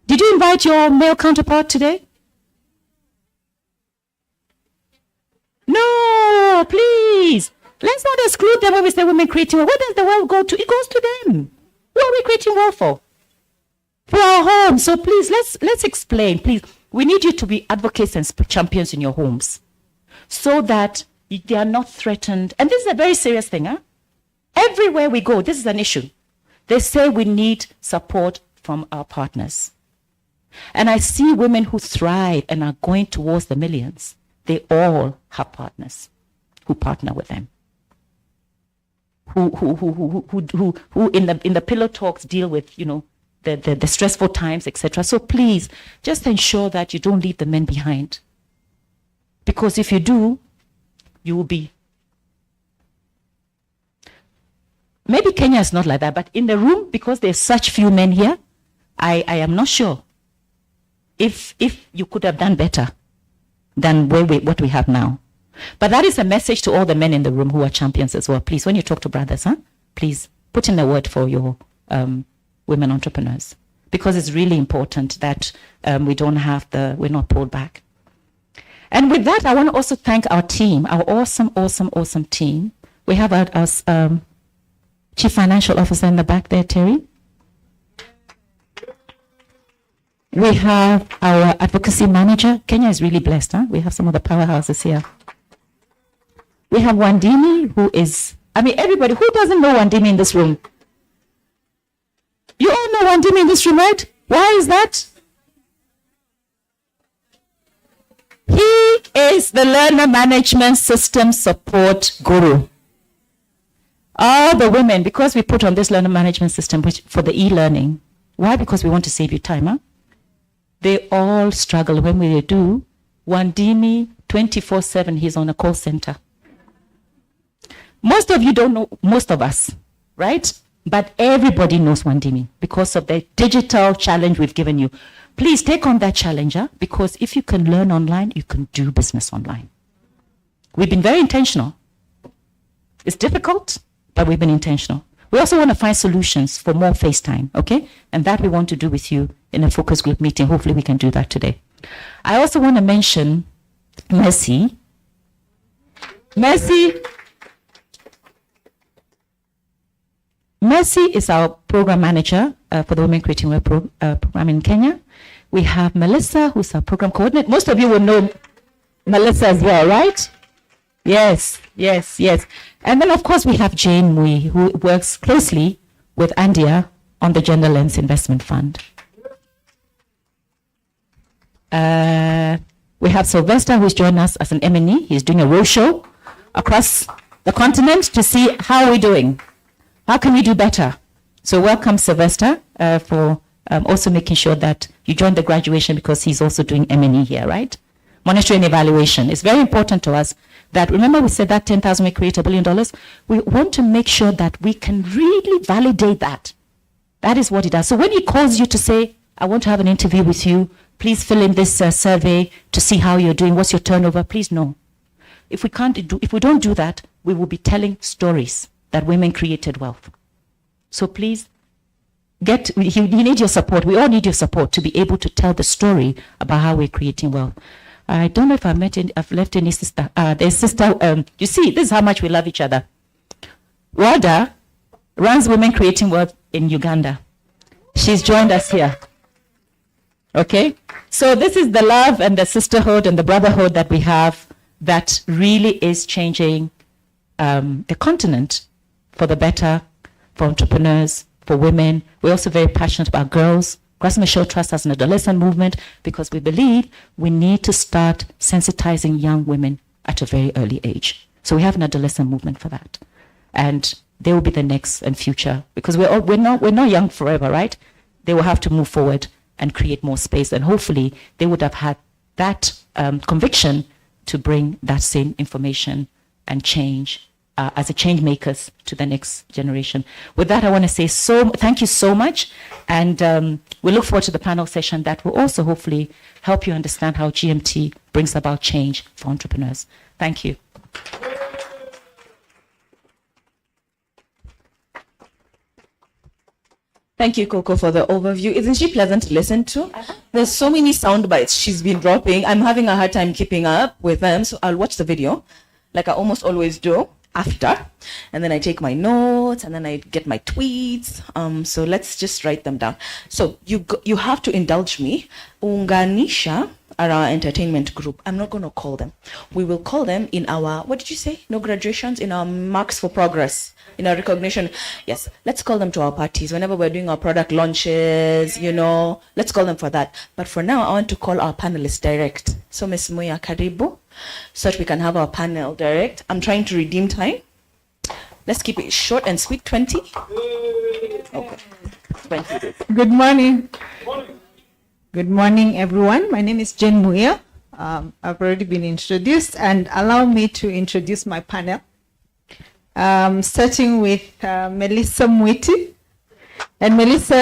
Did you invite your male counterpart today? No, please. Let's not exclude them when we say women creating wealth. Where does the wealth go to? It goes to them. What are we creating wealth for? For our home. So please, let's explain, please. We need you to be advocates and champions in your homes so that they are not threatened. And this is a very serious thing. Huh? Everywhere we go, this is an issue. They say we need support from our partners. And I see women who thrive and are going towards the millions. They all have partners who partner with them. Who in the pillow talks deal with, the stressful times, etc. So please, just ensure that you don't leave the men behind. Because if you do, you will be. Maybe Kenya is not like that, but in the room, because there's such few men here, I am not sure if you could have done better than what we have now. But that is a message to all the men in the room who are champions as well. Please, when you talk to brothers, please put in a word for your women entrepreneurs, because it's really important that we're not pulled back. And with that, I want to also thank our team, our awesome team. We have our Chief Financial Officer in the back there, Terry. We have our advocacy manager. Kenya is really blessed. We have some of the powerhouses here. We have Wandini, who is, everybody, who doesn't know Wandini in this room? You all know Wandini in this room, right? Why is that? He is the learner management system support guru. All the women, because we put on this learner management system for the e-learning. Why? Because we want to save you time, They all struggle when we do. Wandini, 24/7, he's on a call center. Most of you don't know, most of us, right? But everybody knows Wandini because of the digital challenge we've given you. Please take on that challenge, because if you can learn online, you can do business online. We've been very intentional. It's difficult, but we've been intentional. We also want to find solutions for more FaceTime, okay? And that we want to do with you in a focus group meeting. Hopefully we can do that today. I also want to mention Mercy. Mercy is our program manager for the Women Creating Web program in Kenya. We have Melissa, who's our program coordinator. Most of you will know Melissa as well, right? Yes. And then, of course, we have Jane Mui, who works closely with Andia on the Gender Lens Investment Fund. We have Sylvester, who's joined us as an M&E. He's doing a roadshow across the continent to see how we're doing. How can we do better? So welcome, Sylvester, for also making sure that you join the graduation, because he's also doing M&E here, right? Monitoring and evaluation. It's very important to us that, remember we said that 10,000 may create $1 billion. We want to make sure that we can really validate that. That is what it does. So when he calls you to say, I want to have an interview with you, please fill in this survey to see how you're doing, what's your turnover, please no. If we don't do that, we will be telling stories that women created wealth. So please, you need your support. We all need your support to be able to tell the story about how we're creating wealth. I don't know if I've left any sister. There's sister, you see, this is how much we love each other. Wada runs Women Creating Wealth in Uganda. She's joined us here. Okay? So this is the love and the sisterhood and the brotherhood that we have that really is changing the continent for the better, for entrepreneurs, for women. We're also very passionate about girls. Grassroots Show Trust has an adolescent movement because we believe we need to start sensitizing young women at a very early age. So we have an adolescent movement for that. And they will be the next and future, because we're not young forever, right? They will have to move forward and create more space. And hopefully they would have had that conviction to bring that same information and change as a change makers to the next generation. With that, I want to say thank you so much. And we look forward to the panel session that will also hopefully help you understand how GMT brings about change for entrepreneurs. Thank you. Thank you, Coco, for the overview. Isn't she pleasant to listen to? There's so many sound bites she's been dropping. I'm having a hard time keeping up with them, so I'll watch the video, like I almost always do, after. And then I take my notes, and then I get my tweets. So let's just write them down. So you have to indulge me. Unganisha are our entertainment group. I'm not going to call them. We will call them in our, what did you say? No graduations, in our marks for progress, in our recognition. Yes, let's call them to our parties. Whenever we're doing our product launches, let's call them for that. But for now, I want to call our panelists direct. So Ms. Muya Karibu, so that we can have our panel direct. I'm trying to redeem time. Let's keep it short and sweet, 20. Okay. 20. Good morning. Good morning, everyone. My name is Jane Muya. I've already been introduced, and allow me to introduce my panel. Starting with Melissa Mwiti. And Melissa,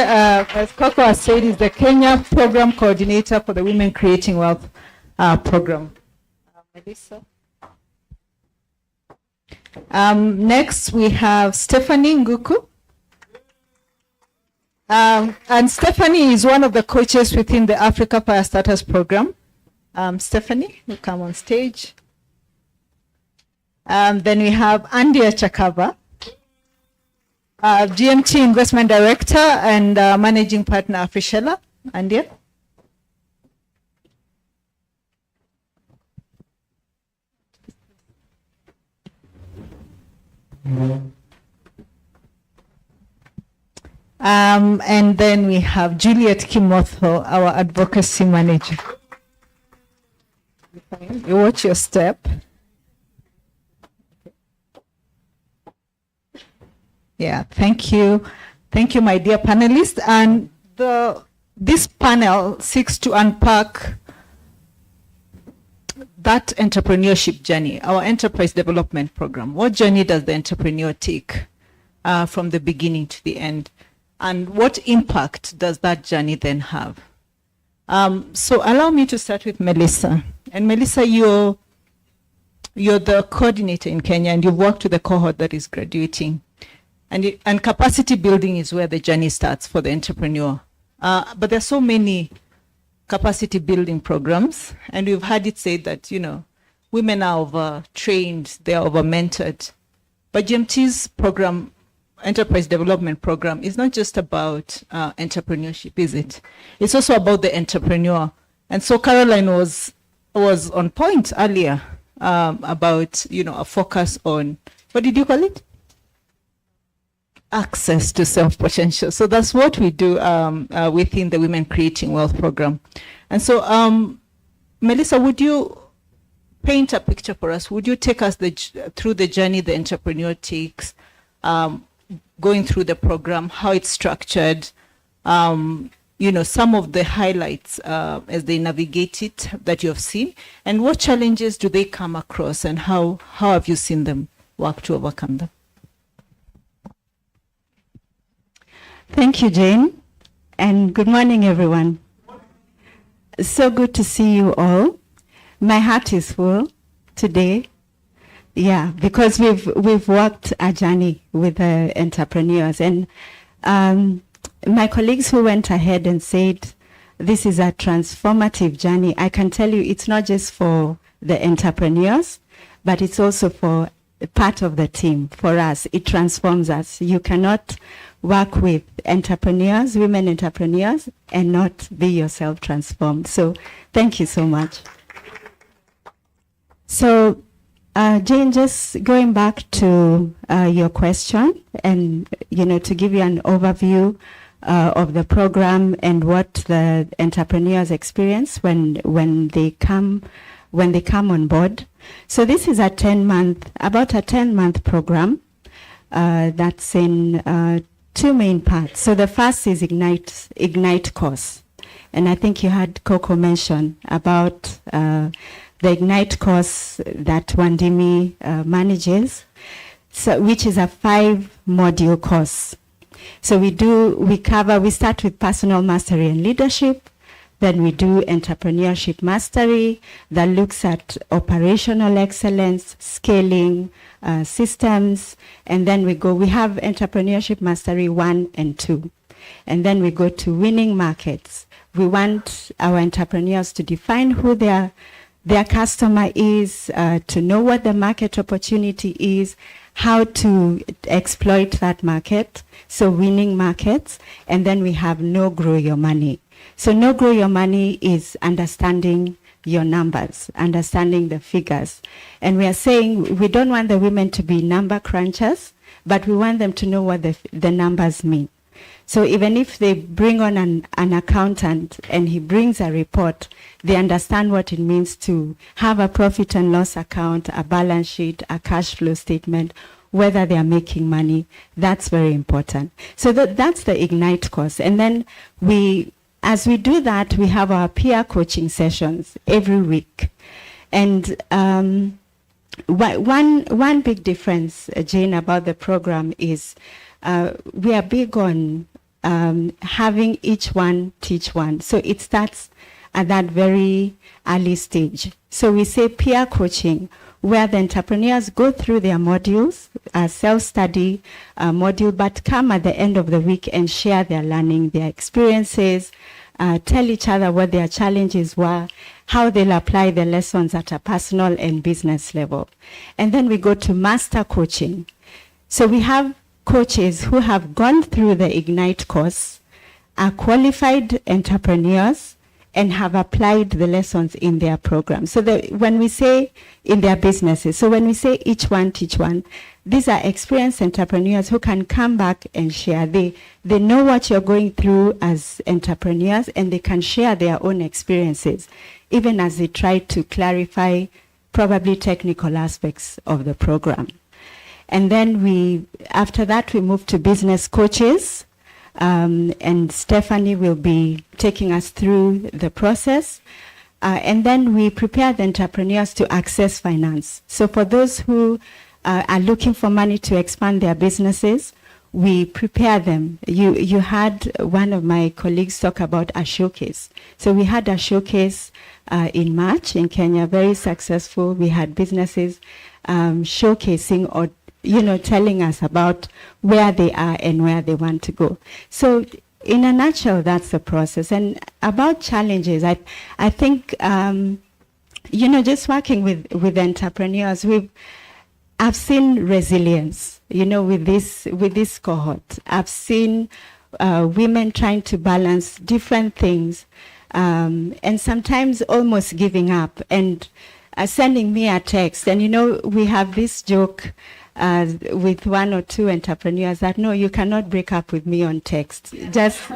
as Coco has said, is the Kenya Program Coordinator for the Women Creating Wealth program. Melissa. Next, we have Stephanie Nguku. And Stephanie is one of the coaches within the Africa Fire Starters program. Stephanie, you come on stage. Then we have Andia Chakava, GMT Investment Director and Managing Partner Afrishella. Andia. And then we have Juliet Kimotho, our advocacy manager. You watch your step. Yeah, thank you. Thank you, my dear panelists. And this panel seeks to unpack that entrepreneurship journey, our enterprise development program. What journey does the entrepreneur take from the beginning to the end? And what impact does that journey then have? So allow me to start with Melissa. And Melissa, you're the coordinator in Kenya, and you've worked with the cohort that is graduating. And capacity building is where the journey starts for the entrepreneur. But there's so many capacity building programs, and we've had it said that, women are over-trained, they're over-mentored. But GMT's program, Enterprise Development Program, is not just about entrepreneurship, is it? It's also about the entrepreneur. And so Caroline was on point earlier about, a focus on, what did you call it? Access to self-potential. So that's what we do within the Women Creating Wealth program. And so, Melissa, would you paint a picture for us? Would you take us through the journey the entrepreneur takes, going through the program, how it's structured, some of the highlights as they navigate it that you have seen, and what challenges do they come across, and how have you seen them work to overcome them? Thank you, Jane, and good morning, everyone. So good to see you all. My heart is full today. Yeah, because we've worked a journey with the entrepreneurs, and my colleagues who went ahead and said this is a transformative journey, I can tell you it's not just for the entrepreneurs, but it's also for part of the team. For us, it transforms us. You cannot work with entrepreneurs, women entrepreneurs, and not be yourself transformed. So thank you so much. So Jane, just going back to your question, and to give you an overview of the program and what the entrepreneurs experience when they come on board. So this is about a 10-month program that's in two main parts. So the first is Ignite course, and I think you had Coco mention about the Ignite course that Wandimi manages, so which is a 5-module course. So we start with personal mastery and leadership, then we do entrepreneurship mastery that looks at operational excellence, scaling, systems, and then we have entrepreneurship mastery 1 and 2. And then we go to winning markets. We want our entrepreneurs to define who their customer is, to know what the market opportunity is, how to exploit that market, so winning markets. And then we have Know Grow Your Money. So Know Grow Your Money is understanding your numbers, understanding the figures. And we are saying we don't want the women to be number crunchers, but we want them to know what the numbers mean. So even if they bring on an accountant and he brings a report, they understand what it means to have a profit and loss account, a balance sheet, a cash flow statement, whether they are making money. That's very important. So that's the Ignite course. And then as we do that, we have our peer coaching sessions every week. And one big difference, Jane, about the program is we are big on having each one teach one. So it starts at that very early stage. So we say peer coaching, where the entrepreneurs go through their modules, self-study module, but come at the end of the week and share their learning, their experiences, tell each other what their challenges were, how they'll apply the lessons at a personal and business level. And then we go to master coaching. So we have coaches who have gone through the Ignite course, are qualified entrepreneurs, and have applied the lessons in their program. So when we say in their businesses, so when we say each one teach one, these are experienced entrepreneurs who can come back and share. They know what you're going through as entrepreneurs, and they can share their own experiences, even as they try to clarify probably technical aspects of the program. And then after that, we move to business coaches. And Stephanie will be taking us through the process. And then we prepare the entrepreneurs to access finance. So for those who are looking for money to expand their businesses, we prepare them. You had one of my colleagues talk about a showcase. So we had a showcase in March in Kenya, very successful. We had businesses showcasing or telling us about where they are and where they want to go. So in a nutshell, that's the process. And about challenges, I think, just working with entrepreneurs, I've seen resilience, with this cohort. I've seen women trying to balance different things, and sometimes almost giving up and sending me a text. And, we have this joke with one or two entrepreneurs that, no, you cannot break up with me on text. Just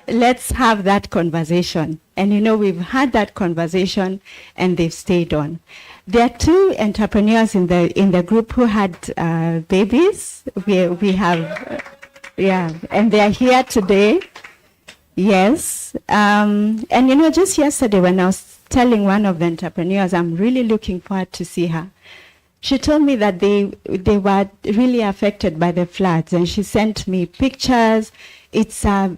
let's have that conversation. And, we've had that conversation and they've stayed on. There are two entrepreneurs in the group who had babies. We have, and they are here today. Yes. And, just yesterday when I was telling one of the entrepreneurs, I'm really looking forward to see her. She told me that they were really affected by the floods, and she sent me pictures. It's a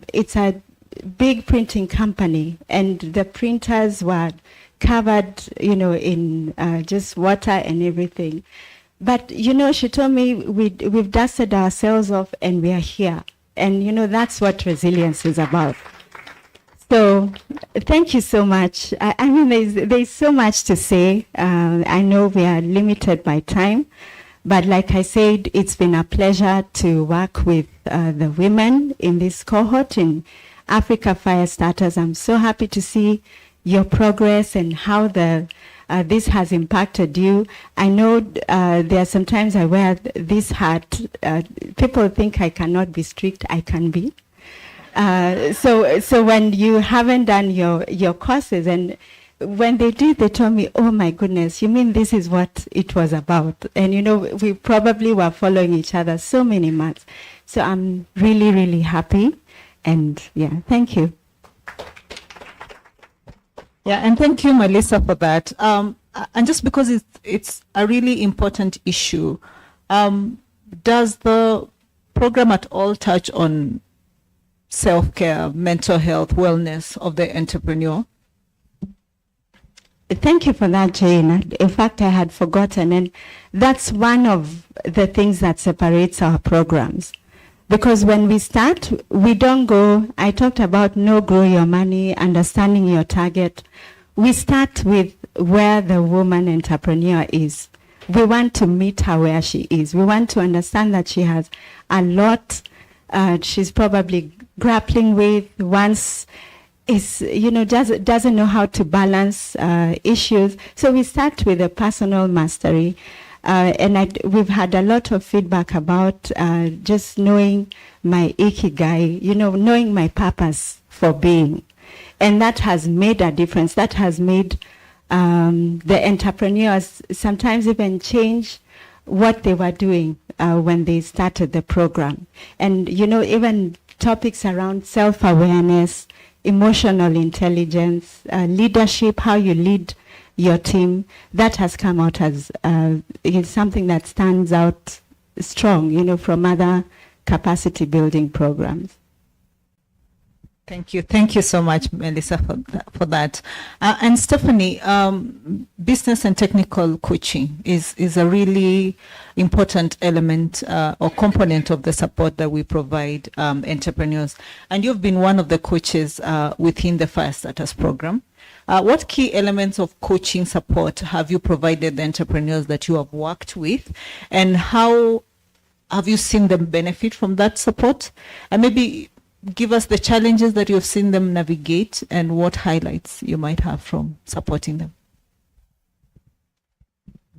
big printing company, and the printers were covered, in just water and everything. But she told me we've dusted ourselves off and we are here, and that's what resilience is about. So thank you so much. I mean, there's so much to say. I know we are limited by time, but like I said, it's been a pleasure to work with the women in this cohort in Africa Fire Starters. I'm so happy to see your progress and how this has impacted you. I know there are sometimes I wear this hat. People think I cannot be strict. I can be. So when you haven't done your courses, and when they did, they told me, oh my goodness, you mean this is what it was about? And we probably were following each other so many months. So I'm really, really happy. And thank you. Yeah, and thank you, Melissa, for that. And just because it's a really important issue, does the program at all touch on self-care, mental health, wellness of the entrepreneur? Thank you for that, Jane. In fact, I had forgotten, and that's one of the things that separates our programs. Because when we start, we don't go, I talked about grow your money, understanding your target. We start with where the woman entrepreneur is. We want to meet her where she is. We want to understand that she has a lot she's probably grappling with. Once doesn't know how to balance issues. So we start with the personal mastery. We've had a lot of feedback about just knowing my ikigai, knowing my purpose for being. And that has made a difference. That has made the entrepreneurs sometimes even change what they were doing when they started the program. And, even topics around self-awareness, emotional intelligence, leadership, how you lead your team, that has come out as something that stands out strong, from other capacity building programs. Thank you. Thank you so much, Melissa, for that. And Stephanie, business and technical coaching is a really important element or component of the support that we provide entrepreneurs. And you've been one of the coaches within the Fire Starters program. What key elements of coaching support have you provided the entrepreneurs that you have worked with, and how have you seen them benefit from that support? And maybe give us the challenges that you've seen them navigate and what highlights you might have from supporting them.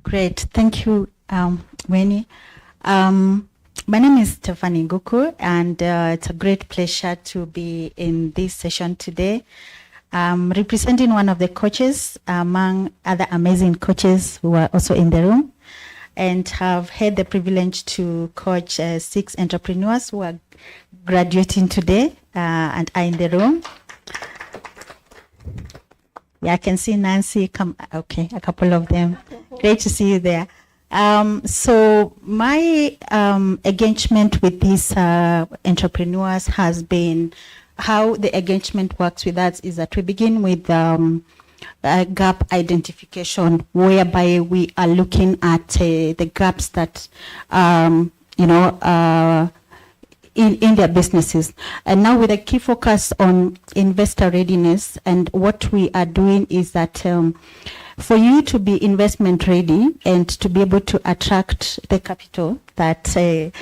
Great. Thank you, Winnie. My name is Stephanie Nguku, and it's a great pleasure to be in this session today. Representing one of the coaches among other amazing coaches who are also in the room, and have had the privilege to coach 6 entrepreneurs who are graduating today and are in the room. Yeah, I can see Nancy come. Okay, a couple of them. Great to see you there. So my engagement with these entrepreneurs has been, how the engagement works with us is that we begin with gap identification, whereby we are looking at the gaps that in their businesses. And now with a key focus on investor readiness, and what we are doing is that for you to be investment ready and to be able to attract the capital that the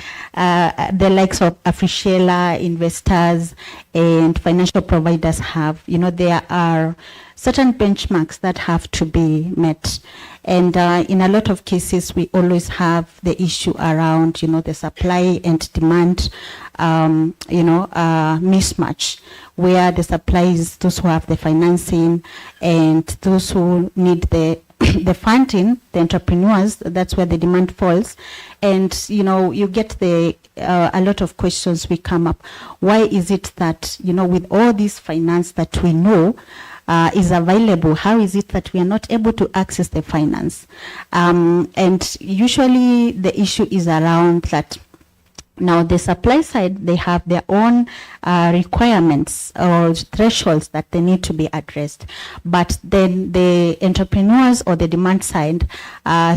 likes of Afrishela investors and financial providers have, there are certain benchmarks that have to be met. And in a lot of cases, we always have the issue around, the supply and demand, mismatch, where the supply is those who have the financing and those who need the funding, the entrepreneurs, that's where the demand falls. And, you get a lot of questions we come up. Why is it that, with all this finance that we know is available, how is it that we are not able to access the finance? And usually the issue is around that. Now, the supply side, they have their own requirements or thresholds that they need to be addressed. But then the entrepreneurs or the demand side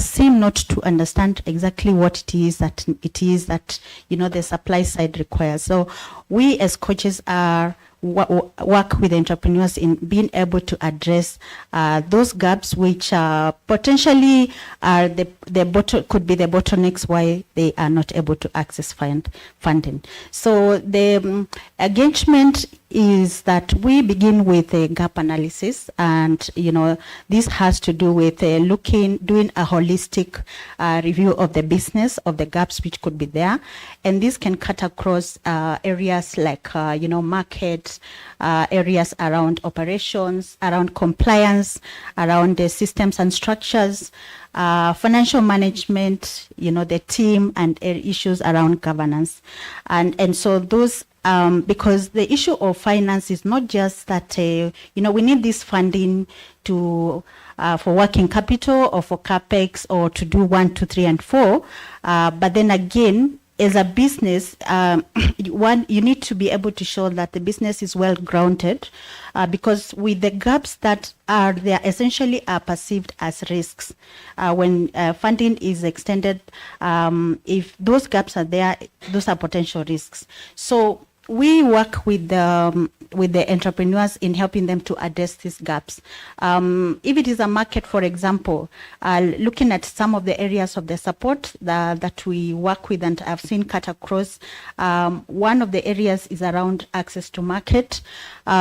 seem not to understand exactly what it is that the supply side requires. So we as coaches are work with entrepreneurs in being able to address those gaps, which potentially are could be the bottlenecks why they are not able to access funding. So the engagement is that we begin with a gap analysis, and this has to do with doing a holistic review of the business, of the gaps which could be there, and this can cut across areas like market, areas around operations, around compliance, around the systems and structures, financial management, the team, and issues around governance, and so those. Because the issue of finance is not just that, we need this funding to for working capital or for capex or to do 1, 2, 3, and 4. But then again, as a business, you need to be able to show that the business is well grounded, because with the gaps that are there, essentially are perceived as risks. When funding is extended, if those gaps are there, those are potential risks. So we work with the entrepreneurs in helping them to address these gaps. If it is a market, for example, looking at some of the areas of the support that we work with and I've seen cut across, one of the areas is around access to market,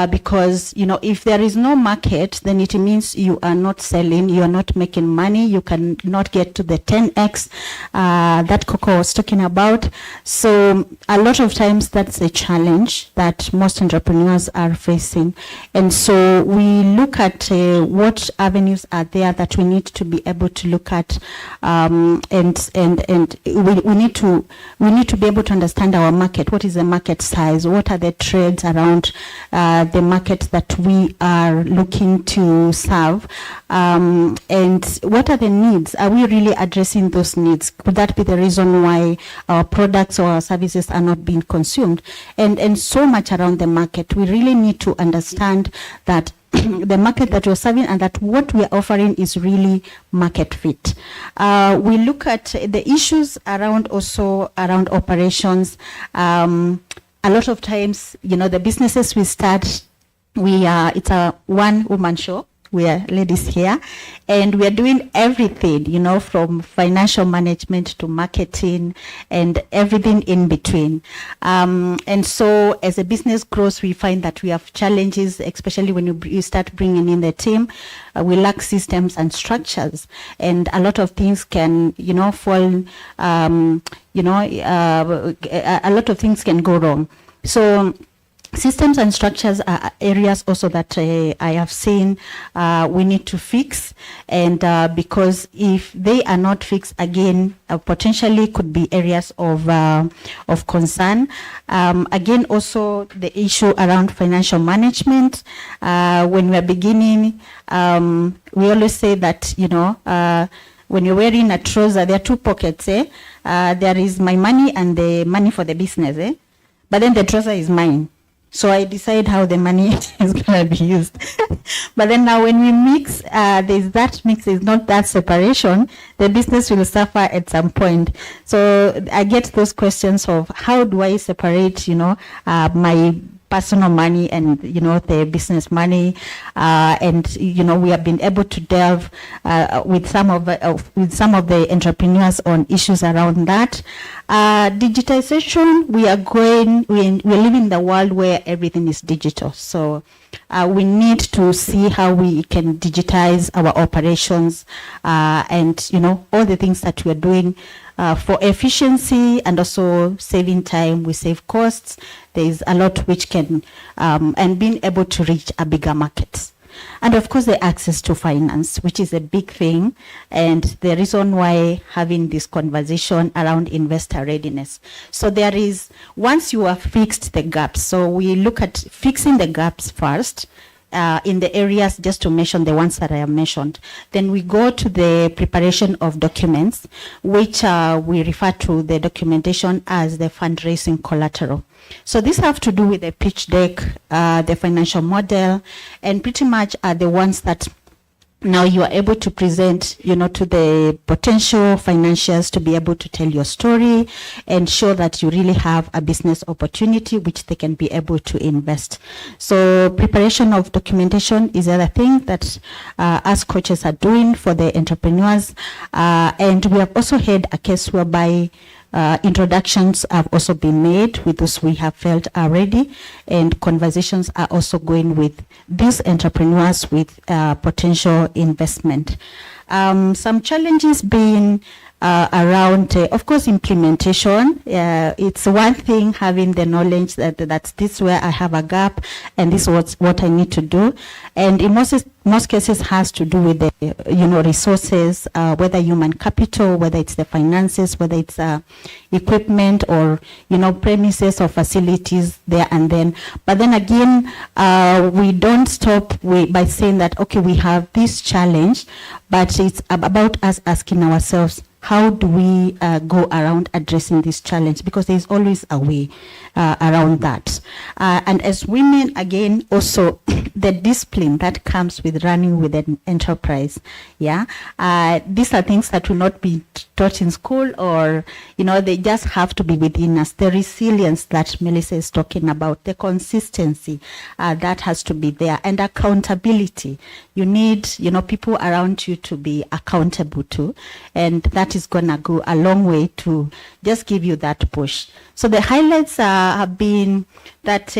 because, if there is no market, then it means you are not selling, you are not making money, you cannot get to the 10x that Coco was talking about. So a lot of times that's a challenge that most entrepreneurs are facing. And so we look at what avenues are there that we need to be able to look at, and we need to be able to understand our market. What is the market size? What are the trades around the market that we are looking to serve? And what are the needs? Are we really addressing those needs? Could that be the reason why our products or our services are not being consumed? And so much around the market. We really need to understand that the market that we're serving and that what we are offering is really market fit. We look at the issues around operations. A lot of times, the businesses we start, it's a one-woman show. We are ladies here, and we are doing everything, from financial management to marketing and everything in between. And so as a business grows, we find that we have challenges, especially when you start bringing in the team. We lack systems and structures, and a lot of things can, fall, a lot of things can go wrong. So systems and structures are areas also that I have seen we need to fix, and because if they are not fixed, again, potentially could be areas of concern. Again, also the issue around financial management. When we are beginning, we always say that, when you're wearing a trouser, there are two pockets. There is my money and the money for the business. But then the trouser is mine. So I decide how the money is going to be used. But then now when we mix, there's not that separation, the business will suffer at some point. So I get those questions of how do I separate, my personal money and, the business money. And, we have been able to delve with some of the entrepreneurs on issues around that. Digitization, we're living in the world where everything is digital. So we need to see how we can digitize our operations, and, all the things that we're doing for efficiency and also saving time. We save costs. There's a lot which can, and being able to reach a bigger market. And of course, the access to finance, which is a big thing, and the reason why having this conversation around investor readiness. So there is, once you have fixed the gaps, so we look at fixing the gaps first, in the areas, just to mention the ones that I have mentioned. Then we go to the preparation of documents, which we refer to the documentation as the fundraising collateral. So these have to do with the pitch deck, the financial model, and pretty much are the ones that now you are able to present, to the potential financiers to be able to tell your story and show that you really have a business opportunity which they can be able to invest. So preparation of documentation is the other thing that us coaches are doing for the entrepreneurs. And we have also had a case whereby introductions have also been made with those we have felt are ready, and conversations are also going with these entrepreneurs with potential investment. Some challenges being around, of course, implementation. It's one thing having the knowledge that this where I have a gap and this is what I need to do. And in most cases has to do with the, resources, whether human capital, whether it's the finances, whether it's equipment or, premises or facilities there and then. But then again, we don't stop by saying that, okay, we have this challenge, but it's about us asking ourselves, how do we go around addressing this challenge? Because there's always a way around that. And as women, again, also the discipline that comes with running with an enterprise. Yeah, these are things that will not be taught in school, or they just have to be within us. The resilience that Melissa is talking about, the consistency that has to be there, and accountability. You need people around you to be accountable to, and that is gonna go a long way to just give you that push. So the highlights have been that,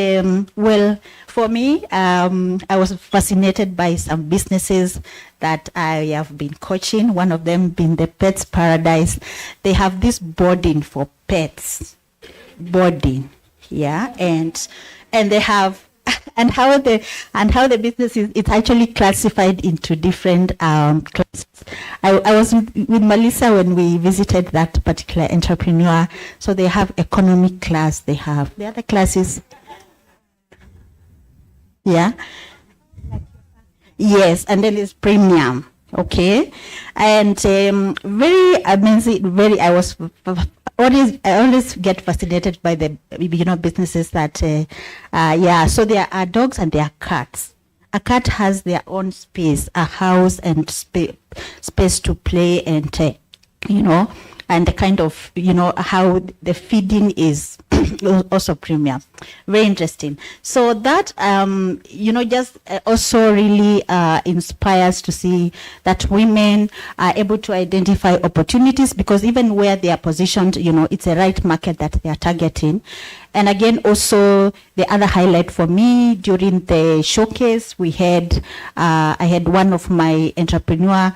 for me, I was fascinated by some businesses that I have been coaching. One of them being the Pets Paradise. They have this boarding for pets, boarding, yeah, and they have. And how the business is, it's actually classified into different classes. I was with Melissa when we visited that particular entrepreneur. So they have economic class. They have the other classes. Yeah. Yes, and then it's premium. Okay, and very amazing. I always get fascinated by the businesses that so there are dogs and there are cats. A cat has their own space, a house and space to play, and and the kind of how the feeding is also premium. Very interesting. So that just also really inspires to see that women are able to identify opportunities, because even where they are positioned, it's a right market that they are targeting. And again, also the other highlight for me during the showcase, we had I had one of my entrepreneur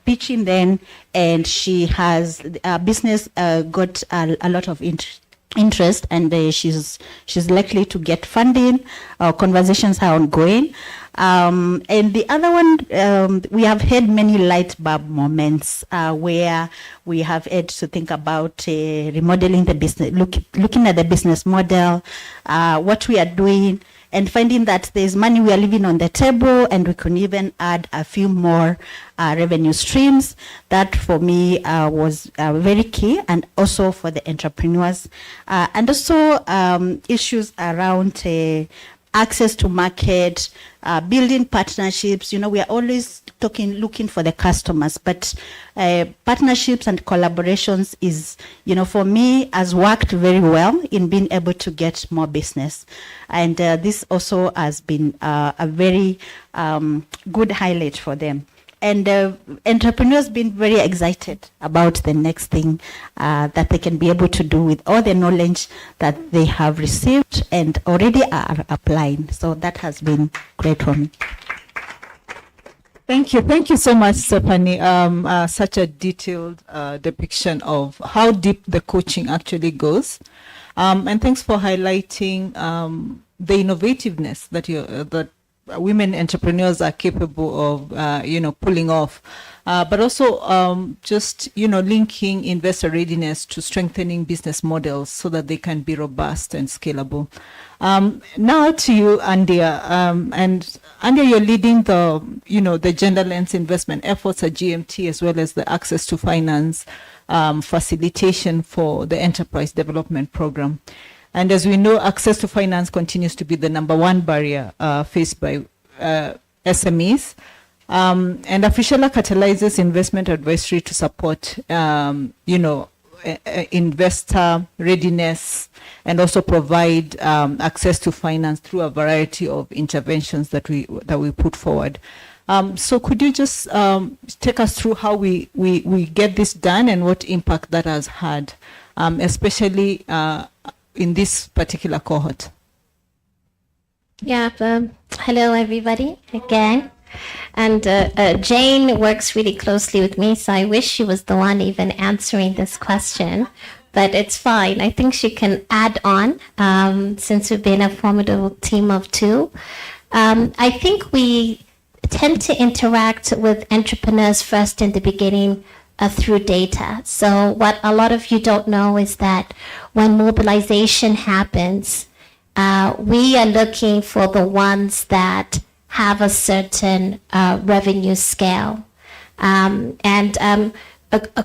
pitching then, and she has a business got a lot of interest, and she's likely to get funding. Conversations are ongoing. And the other one, we have had many light bulb moments where we have had to think about remodeling the business, looking at the business model, what we are doing, and finding that there's money we are leaving on the table, and we can even add a few more revenue streams. That for me was very key, and also for the entrepreneurs, and also issues around access to market, building partnerships. We are always looking for the customers, but partnerships and collaborations is, for me, has worked very well in being able to get more business. And this also has been a very good highlight for them. And entrepreneurs been very excited about the next thing that they can be able to do with all the knowledge that they have received and already are applying. So that has been great for me. Thank you so much, Stephanie. Such a detailed depiction of how deep the coaching actually goes, and thanks for highlighting the innovativeness that women entrepreneurs are capable of, pulling off, but also just linking investor readiness to strengthening business models so that they can be robust and scalable. Now to you, Andia, and Andia, you're leading the gender lens investment efforts at GMT, as well as the access to finance facilitation for the enterprise development program. And as we know, access to finance continues to be the number one barrier faced by SMEs. And Afrishala catalyzes investment advisory to support, investor readiness, and also provide access to finance through a variety of interventions that we put forward. So could you just take us through how we get this done and what impact that has had, especially in this particular cohort? Yeah, hello everybody again. And Jane works really closely with me, so I wish she was the one even answering this question, but it's fine. I think she can add on, since we've been a formidable team of two. I think we tend to interact with entrepreneurs first in the beginning through data. So what a lot of you don't know is that when mobilization happens, we are looking for the ones that have a certain revenue scale. A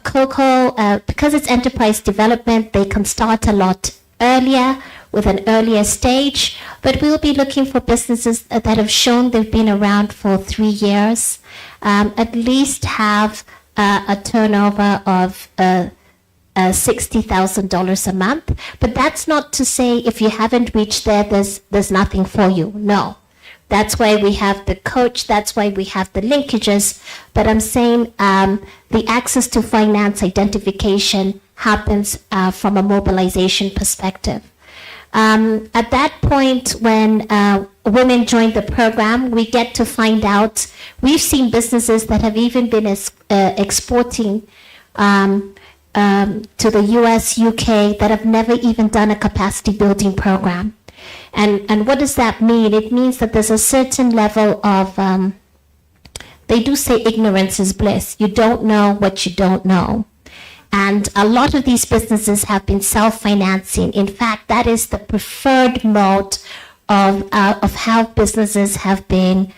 COCO, because it's enterprise development, they can start a lot earlier with an earlier stage, but we'll be looking for businesses that have shown they've been around for 3 years, at least have a turnover of $60,000 a month. But that's not to say if you haven't reached there, there's nothing for you. No. That's why we have the coach. That's why we have the linkages. But I'm saying the access to finance identification happens from a mobilization perspective. At that point, when women join the program, we get to find out, we've seen businesses that have even been exporting to the US, UK, that have never even done a capacity building program. And what does that mean? It means that there's a certain level of, they do say ignorance is bliss. You don't know what you don't know. And a lot of these businesses have been self-financing. In fact, that is the preferred mode of how businesses have been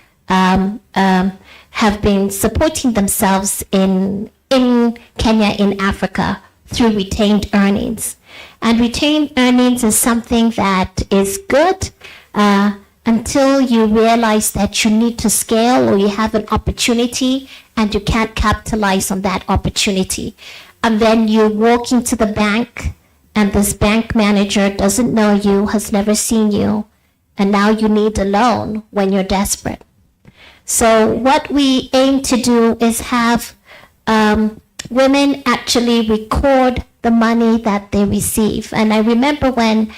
supporting themselves in Kenya, in Africa, through retained earnings. And retained earnings is something that is good until you realize that you need to scale, or you have an opportunity and you can't capitalize on that opportunity. And then you walk into the bank and this bank manager doesn't know you, has never seen you, and now you need a loan when you're desperate. So what we aim to do is have women actually record the money that they receive. And I remember when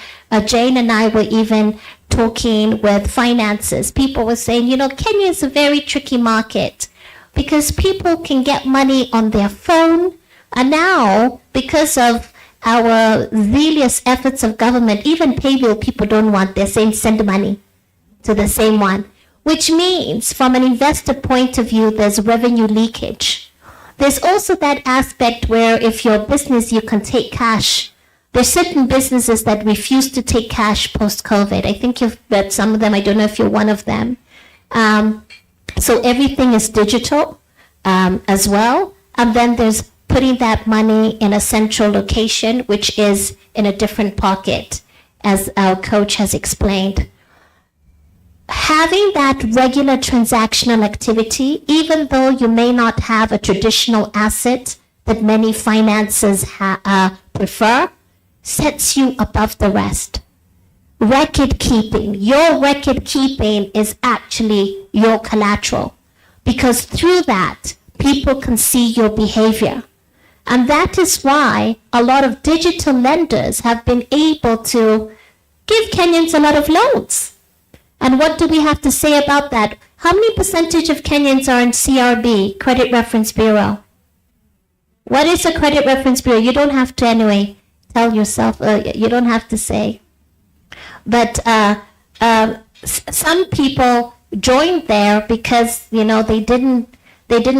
Jane and I were even talking with finances, people were saying, Kenya is a very tricky market because people can get money on their phone. And now, because of our zealous efforts of government, even paybill people don't want, they're saying send money to the same one, which means from an investor point of view, there's revenue leakage. There's also that aspect where if you're a business, you can take cash. There's certain businesses that refuse to take cash post-COVID. I think you've read some of them. I don't know if you're one of them. So everything is digital as well. And then there's putting that money in a central location, which is in a different pocket, as our coach has explained. Having that regular transactional activity, even though you may not have a traditional asset that many finances prefer, sets you above the rest. Record keeping. Your record keeping is actually your collateral, because through that, people can see your behavior. And that is why a lot of digital lenders have been able to give Kenyans a lot of loans. And what do we have to say about that? How many percentage of Kenyans are in CRB, Credit Reference Bureau? What is a Credit Reference Bureau? You don't have to anyway tell yourself, you don't have to say. But some people joined there because, they didn't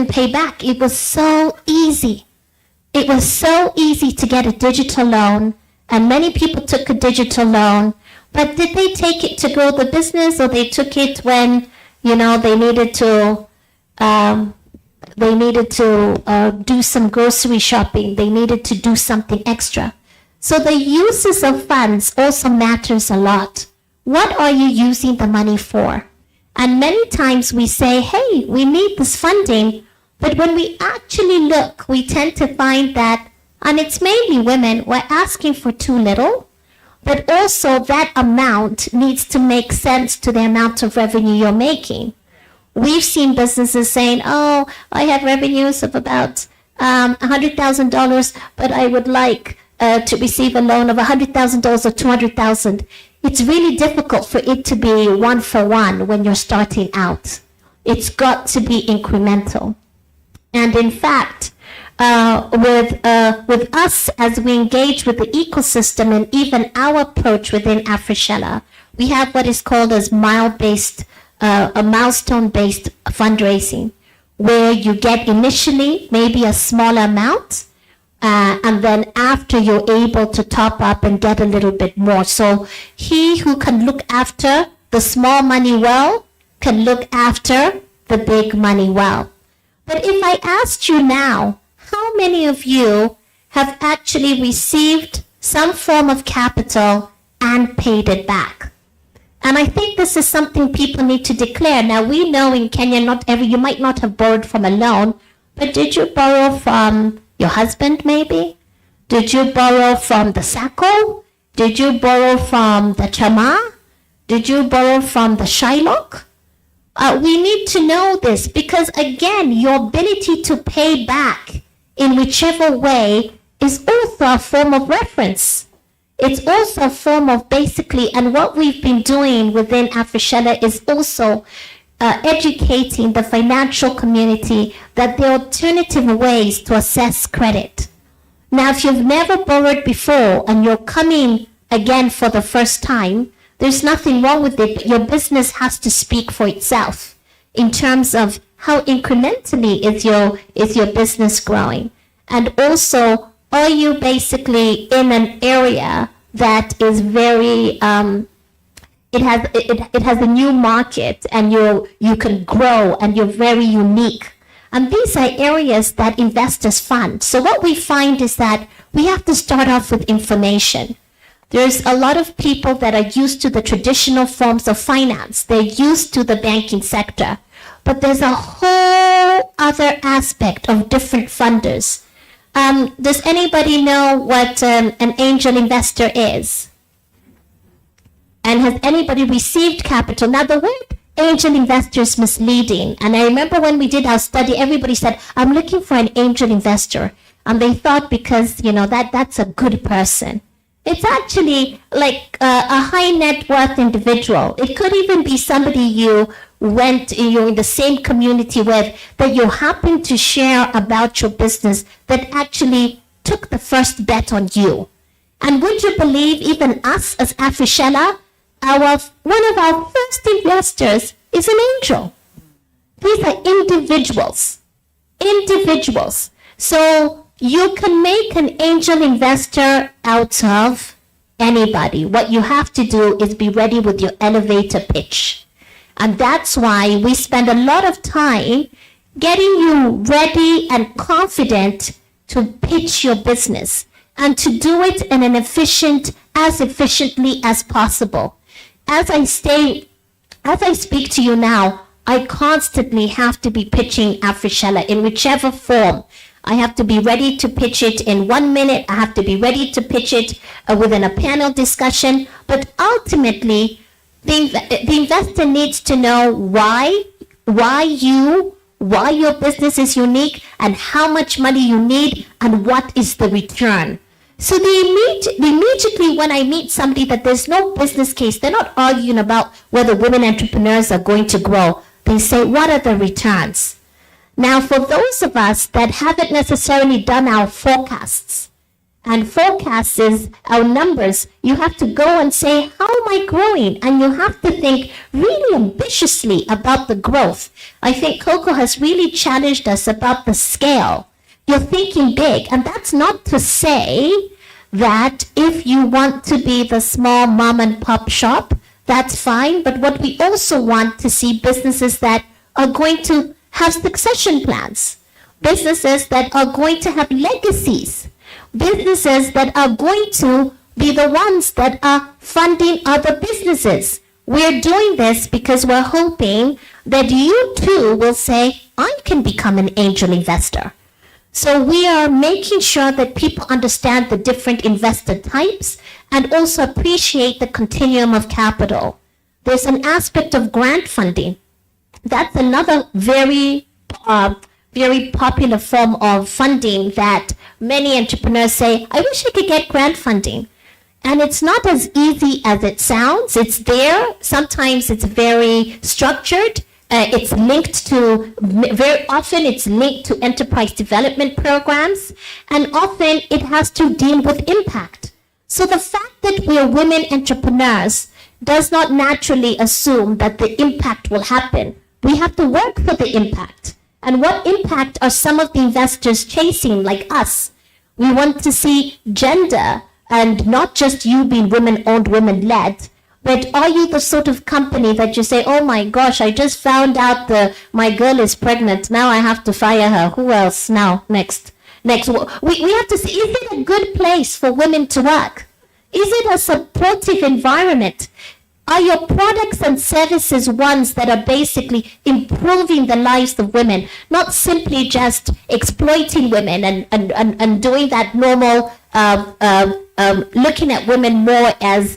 pay back. It was so easy. It was so easy to get a digital loan, and many people took a digital loan. But did they take it to grow the business, or they took it when, they needed to do some grocery shopping, they needed to do something extra? So the uses of funds also matters a lot. What are you using the money for? And many times we say, hey, we need this funding, but when we actually look, we tend to find that, and it's mainly women, we're asking for too little. But also that amount needs to make sense to the amount of revenue you're making. We've seen businesses saying, I have revenues of about $100,000, but I would like to receive a loan of $100,000 or $200,000. It's really difficult for it to be one for one when you're starting out. It's got to be incremental. And in fact, with us, as we engage with the ecosystem and even our approach within Afrishella, we have what is called as milestone-based fundraising, where you get initially maybe a small amount, and then after you're able to top up and get a little bit more. So he who can look after the small money well can look after the big money well. But if I asked you now, how many of you have actually received some form of capital and paid it back? And I think this is something people need to declare. Now, we know in Kenya, you might not have borrowed from a loan, but did you borrow from your husband maybe? Did you borrow from the SACCO? Did you borrow from the Chama? Did you borrow from the Shylock? We need to know this because, again, your ability to pay back in whichever way is also a form of reference. It's also a form of basically, and what we've been doing within Afrishella is also educating the financial community that there are alternative ways to assess credit. Now, if you've never borrowed before and you're coming again for the first time, there's nothing wrong with it, but your business has to speak for itself in terms of how incrementally is your business growing. And also, are you basically in an area that is very, it has a new market and you can grow and you're very unique. And these are areas that investors fund. So what we find is that we have to start off with information. There's a lot of people that are used to the traditional forms of finance. They're used to the banking sector. But there's a whole other aspect of different funders. Does anybody know what an angel investor is? And has anybody received capital? Now, the word angel investor is misleading. And I remember when we did our study, everybody said, I'm looking for an angel investor. And they thought because, that's a good person. It's actually like a high net worth individual. It could even be somebody you're in the same community with, that you happen to share about your business, that actually took the first bet on you. And would you believe even us as Afrishella, one of our first investors is an angel. These are individuals. So you can make an angel investor out of anybody. What you have to do is be ready with your elevator pitch. And that's why we spend a lot of time getting you ready and confident to pitch your business and to do it in an as efficiently as possible. As I speak to you now, I constantly have to be pitching Afrishella in whichever form. I have to be ready to pitch it in 1 minute. I have to be ready to pitch it within a panel discussion. But ultimately, the investor needs to know why your business is unique and how much money you need and what is the return. So immediately when I meet somebody that there's no business case, they're not arguing about whether women entrepreneurs are going to grow. They say, what are the returns? Now, for those of us that haven't necessarily done our forecasts, and forecasts is our numbers, you have to go and say, how am I growing? And you have to think really ambitiously about the growth. I think Coco has really challenged us about the scale. You're thinking big, and that's not to say that if you want to be the small mom and pop shop, that's fine. But what we also want to see businesses that are going to have succession plans, businesses that are going to have legacies, businesses that are going to be the ones that are funding other businesses. We're doing this because we're hoping that you too will say, I can become an angel investor. So we are making sure that people understand the different investor types and also appreciate the continuum of capital. There's an aspect of grant funding. That's another very popular form of funding that many entrepreneurs say, I wish I could get grant funding. And it's not as easy as it sounds. It's there. Sometimes it's very structured. It's linked to, very often it's linked to enterprise development programs, and often it has to deal with impact. So the fact that we are women entrepreneurs does not naturally assume that the impact will happen. We have to work for the impact. And what impact are some of the investors chasing, like us? We want to see gender, and not just you being women-owned, women-led, but are you the sort of company that you say, oh my gosh, I just found out my girl is pregnant, now I have to fire her, who else now, next. We have to see, is it a good place for women to work? Is it a supportive environment? Are your products and services ones that are basically improving the lives of women, not simply just exploiting women and doing that normal, looking at women more as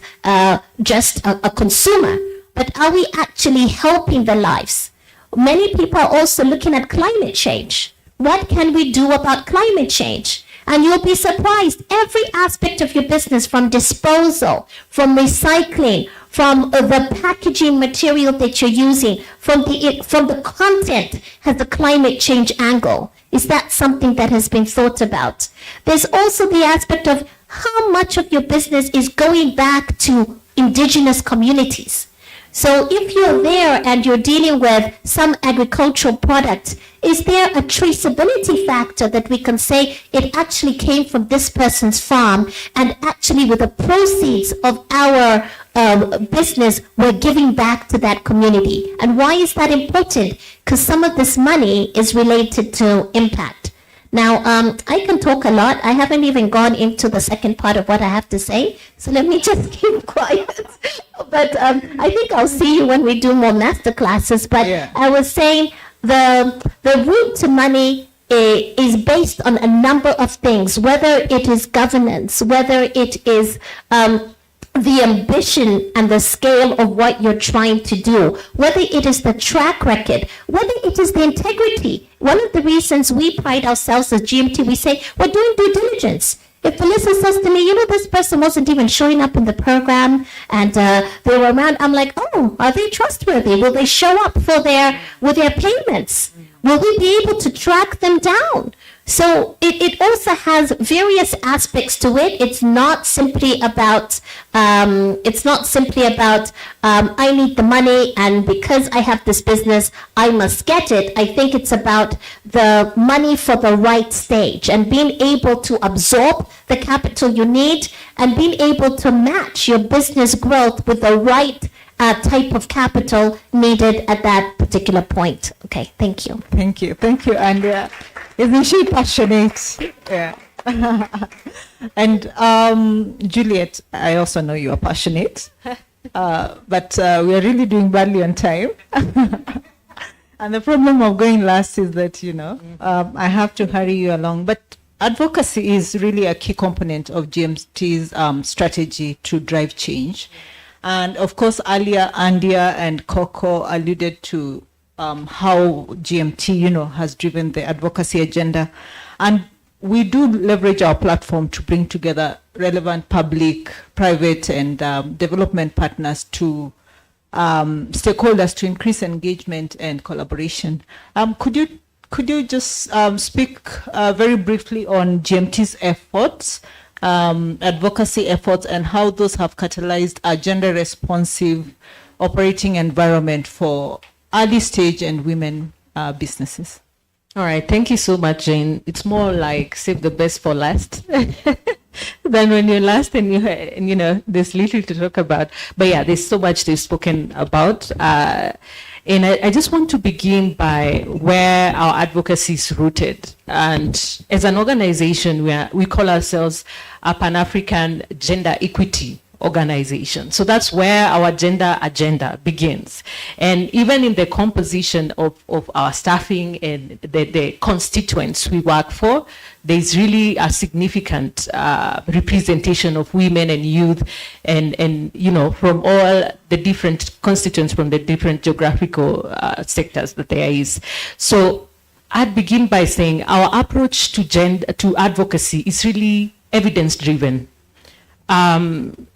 just a consumer, but are we actually helping the lives? Many people are also looking at climate change. What can we do about climate change? And you'll be surprised, every aspect of your business, from disposal, from recycling, from the packaging material that you're using, from the content, has the climate change angle. Is that something that has been thought about? There's also the aspect of how much of your business is going back to indigenous communities. So if you're there and you're dealing with some agricultural product, is there a traceability factor that we can say it actually came from this person's farm, and actually with the proceeds of our business, we're giving back to that community? And why is that important? Because some of this money is related to impact. Now, I can talk a lot. I haven't even gone into the second part of what I have to say, so let me just keep quiet. But I think I'll see you when we do more master classes. But yeah. I was saying the route to money is based on a number of things, whether it is governance, whether it is the ambition and the scale of what you're trying to do, whether it is the track record, whether it is the integrity. One of the reasons we pride ourselves as GMT, we say we're doing due diligence. If Melissa says to me, this person wasn't even showing up in the program and they were around, I'm like, oh, are they trustworthy? Will they show up with their payments? Will we be able to track them down? So it also has various aspects to it. It's not simply about I need the money, and because I have this business, I must get it. I think it's about the money for the right stage and being able to absorb the capital you need and being able to match your business growth with the right type of capital needed at that particular point. Okay, thank you. Thank you. And isn't she passionate? Yeah. And Juliet, I also know you are passionate, but we are really doing badly on time. And the problem of going last is that, I have to hurry you along. But advocacy is really a key component of GMT's strategy to drive change. And of course, earlier, Andia and Coco alluded to how GMT, has driven the advocacy agenda. And we do leverage our platform to bring together relevant public, private, and development partners to stakeholders to increase engagement and collaboration. Could you just speak very briefly on GMT's efforts, advocacy efforts, and how those have catalyzed a gender-responsive operating environment for early stage and women businesses? All right, thank you so much, Jane. It's more like save the best for last than when you're last and there's little to talk about. But yeah, there's so much they've spoken about. And I just want to begin by where our advocacy is rooted. And as an organization, we call ourselves a Pan-African Gender Equity Organization. So that's where our gender agenda begins. And even in the composition of our staffing and the constituents we work for, there's really a significant representation of women and youth and from all the different constituents from the different geographical sectors that there is. So I'd begin by saying our approach to advocacy is really evidence-driven.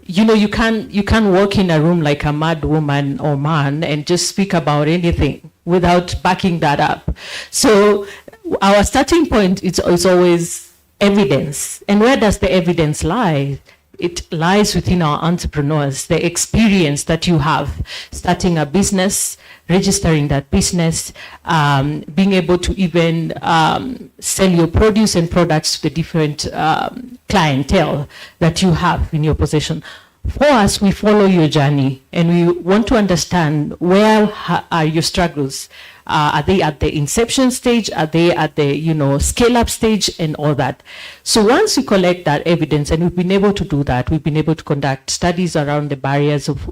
You can't walk in a room like a mad woman or man and just speak about anything without backing that up. So our starting point is always evidence. And where does the evidence lie? It lies within our entrepreneurs, the experience that you have starting a business, registering that business, being able to even sell your produce and products to the different clientele that you have in your possession. For us, we follow your journey and we want to understand where are your struggles. Are they at the inception stage? Are they at the, scale up stage and all that? So once we collect that evidence, and we've been able to do that, we've been able to conduct studies around the barriers of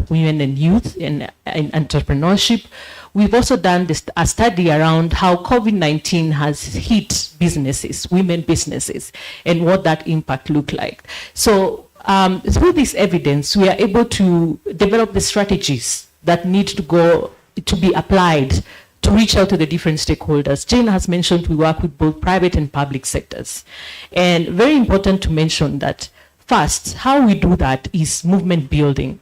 women and youth in entrepreneurship. We've also done a study around how COVID-19 has hit businesses, women businesses, and what that impact looked like. So through this evidence, we are able to develop the strategies that need to be applied to reach out to the different stakeholders. Jane has mentioned we work with both private and public sectors. And very important to mention that first, how we do that is movement building.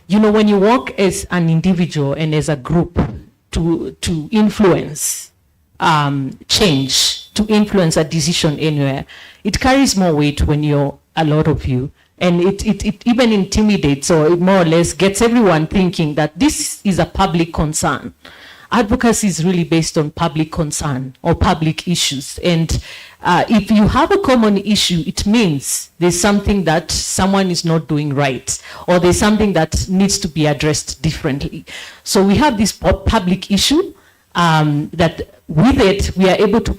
When you work as an individual and as a group to influence change, to influence a decision anywhere, it carries more weight when you're a lot of you. And it even intimidates, or it more or less gets everyone thinking that this is a public concern. Advocacy is really based on public concern or public issues. And if you have a common issue, it means there's something that someone is not doing right, or there's something that needs to be addressed differently. So we have this public issue that with it, we are able to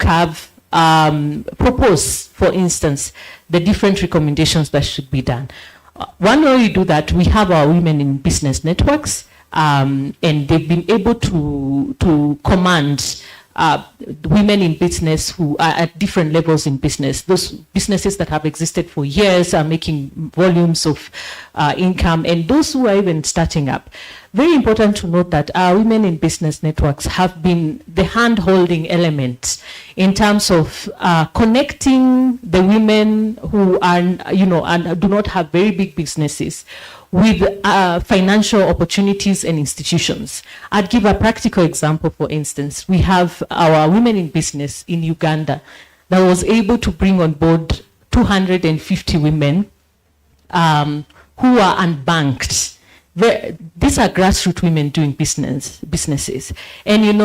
propose, for instance, the different recommendations that should be done. One way we do that, we have our women in business networks, and they've been able to command women in business who are at different levels in business. Those businesses that have existed for years are making volumes of income, and those who are even starting up. Very important to note that our women in business networks have been the hand-holding element in terms of connecting the women who are, and do not have very big businesses with financial opportunities and institutions. I'd give a practical example. For instance, we have our women in business in Uganda that was able to bring on board 250 women who are unbanked. These are grassroots women doing businesses. And,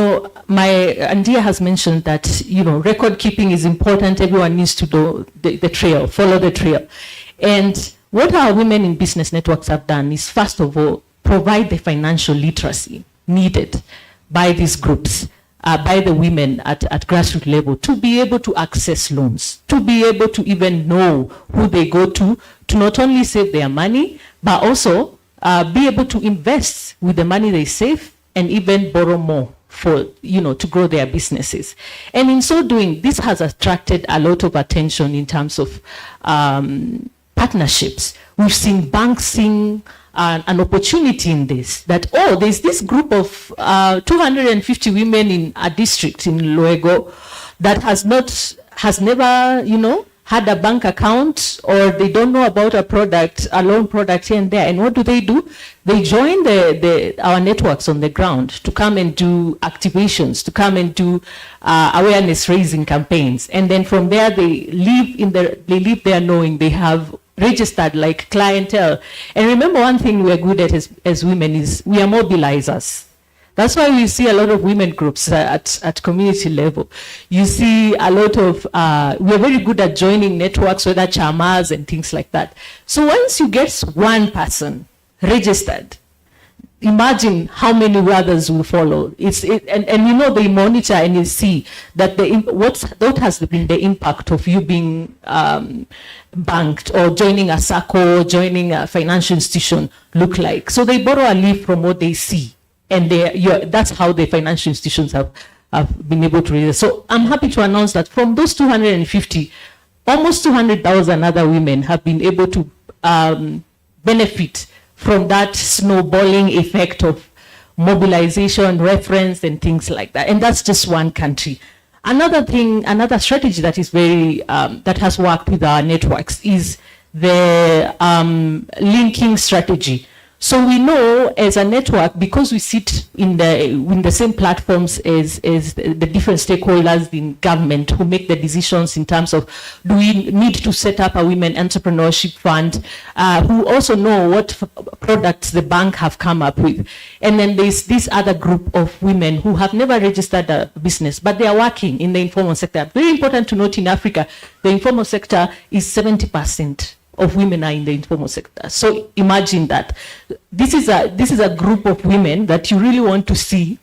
my Andia has mentioned that, record keeping is important. Everyone needs to do the trail, follow the trail. And what our women in business networks have done is, first of all, provide the financial literacy needed by these groups, by the women at grassroots level, to be able to access loans, to be able to even know who they go to not only save their money, but also be able to invest with the money they save and even borrow more for, to grow their businesses. And in so doing, this has attracted a lot of attention in terms of partnerships. We've seen banks seeing an opportunity in this, that, there's this group of 250 women in a district in Luego that has never, had a bank account, or they don't know about a loan product here and there. And what do? They join our networks on the ground to come and do activations, to come and do awareness raising campaigns. And then from there, they live there knowing they have registered like clientele. And remember, one thing we're good at as women is we are mobilizers. That's why we see a lot of women groups at community level. You see a lot of, we're very good at joining networks, whether chamas and things like that. So once you get one person registered, imagine how many others will follow. And they monitor and you see that what has been the impact of you being banked or joining a circle, joining a financial institution look like. So they borrow a leaf from what they see. And that's how the financial institutions have been able to raise. So I'm happy to announce that from those 250, almost 200,000 other women have been able to benefit from that snowballing effect of mobilization, reference, and things like that. And that's just one country. Another strategy that is that has worked with our networks is the linking strategy. So we know as a network, because we sit in the same platforms as the different stakeholders in government who make the decisions in terms of, do we need to set up a women entrepreneurship fund, who also know what products the bank have come up with. And then there's this other group of women who have never registered a business, but they are working in the informal sector. Very important to note, in Africa, the informal sector is 70% of women are in the informal sector. So imagine that this is a group of women that you really want to see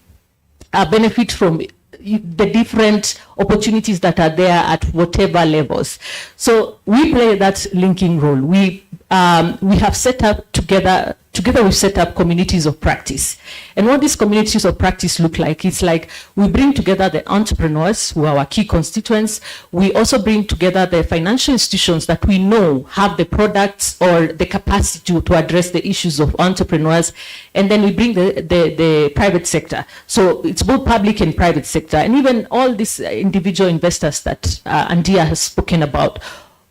benefit from the different opportunities that are there at whatever levels. So we play that linking role. We have set up together we've set up communities of practice. And what these communities of practice look like, it's like we bring together the entrepreneurs who are our key constituents. We also bring together the financial institutions that we know have the products or the capacity to address the issues of entrepreneurs. And then we bring the private sector. So it's both public and private sector. And even all these individual investors that Andia has spoken about.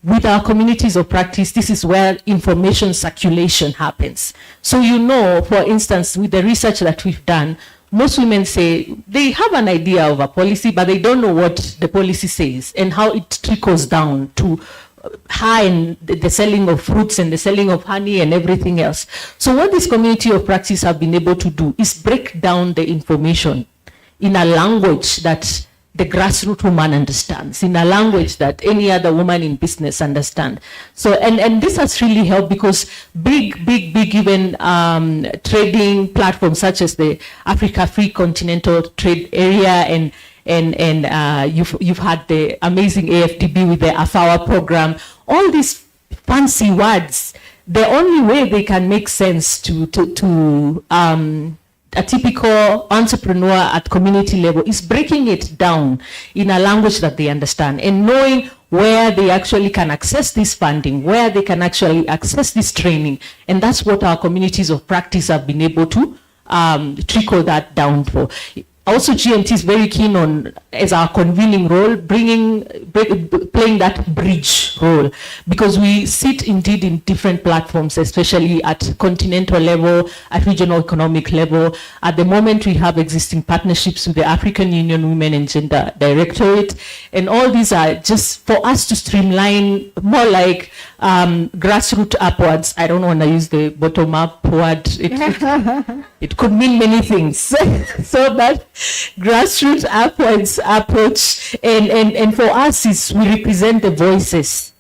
With our communities of practice, this is where information circulation happens. So you know, for instance, with the research that we've done, most women say they have an idea of a policy, but they don't know what the policy says and how it trickles down to her and the selling of fruits and the selling of honey and everything else. So what this community of practice have been able to do is break down the information in a language that the grassroots woman understands, in a language that any other woman in business understands. So, and this has really helped because big even trading platforms such as the Africa Free Continental Trade Area and you've had the amazing AFDB with the AFAWA program, all these fancy words, the only way they can make sense to a typical entrepreneur at community level is breaking it down in a language that they understand and knowing where they actually can access this funding, where they can actually access this training. And that's what our communities of practice have been able to trickle that down for. Also, GMT is very keen on, as our convening role, playing that bridge role, because we sit indeed in different platforms, especially at continental level, at regional economic level. At the moment, we have existing partnerships with the African Union Women and Gender Directorate, and all these are just for us to streamline more like grassroots upwards. I don't want to use the bottom-up word. It could mean many things. So that grassroots upwards approach, and for us is we represent the voices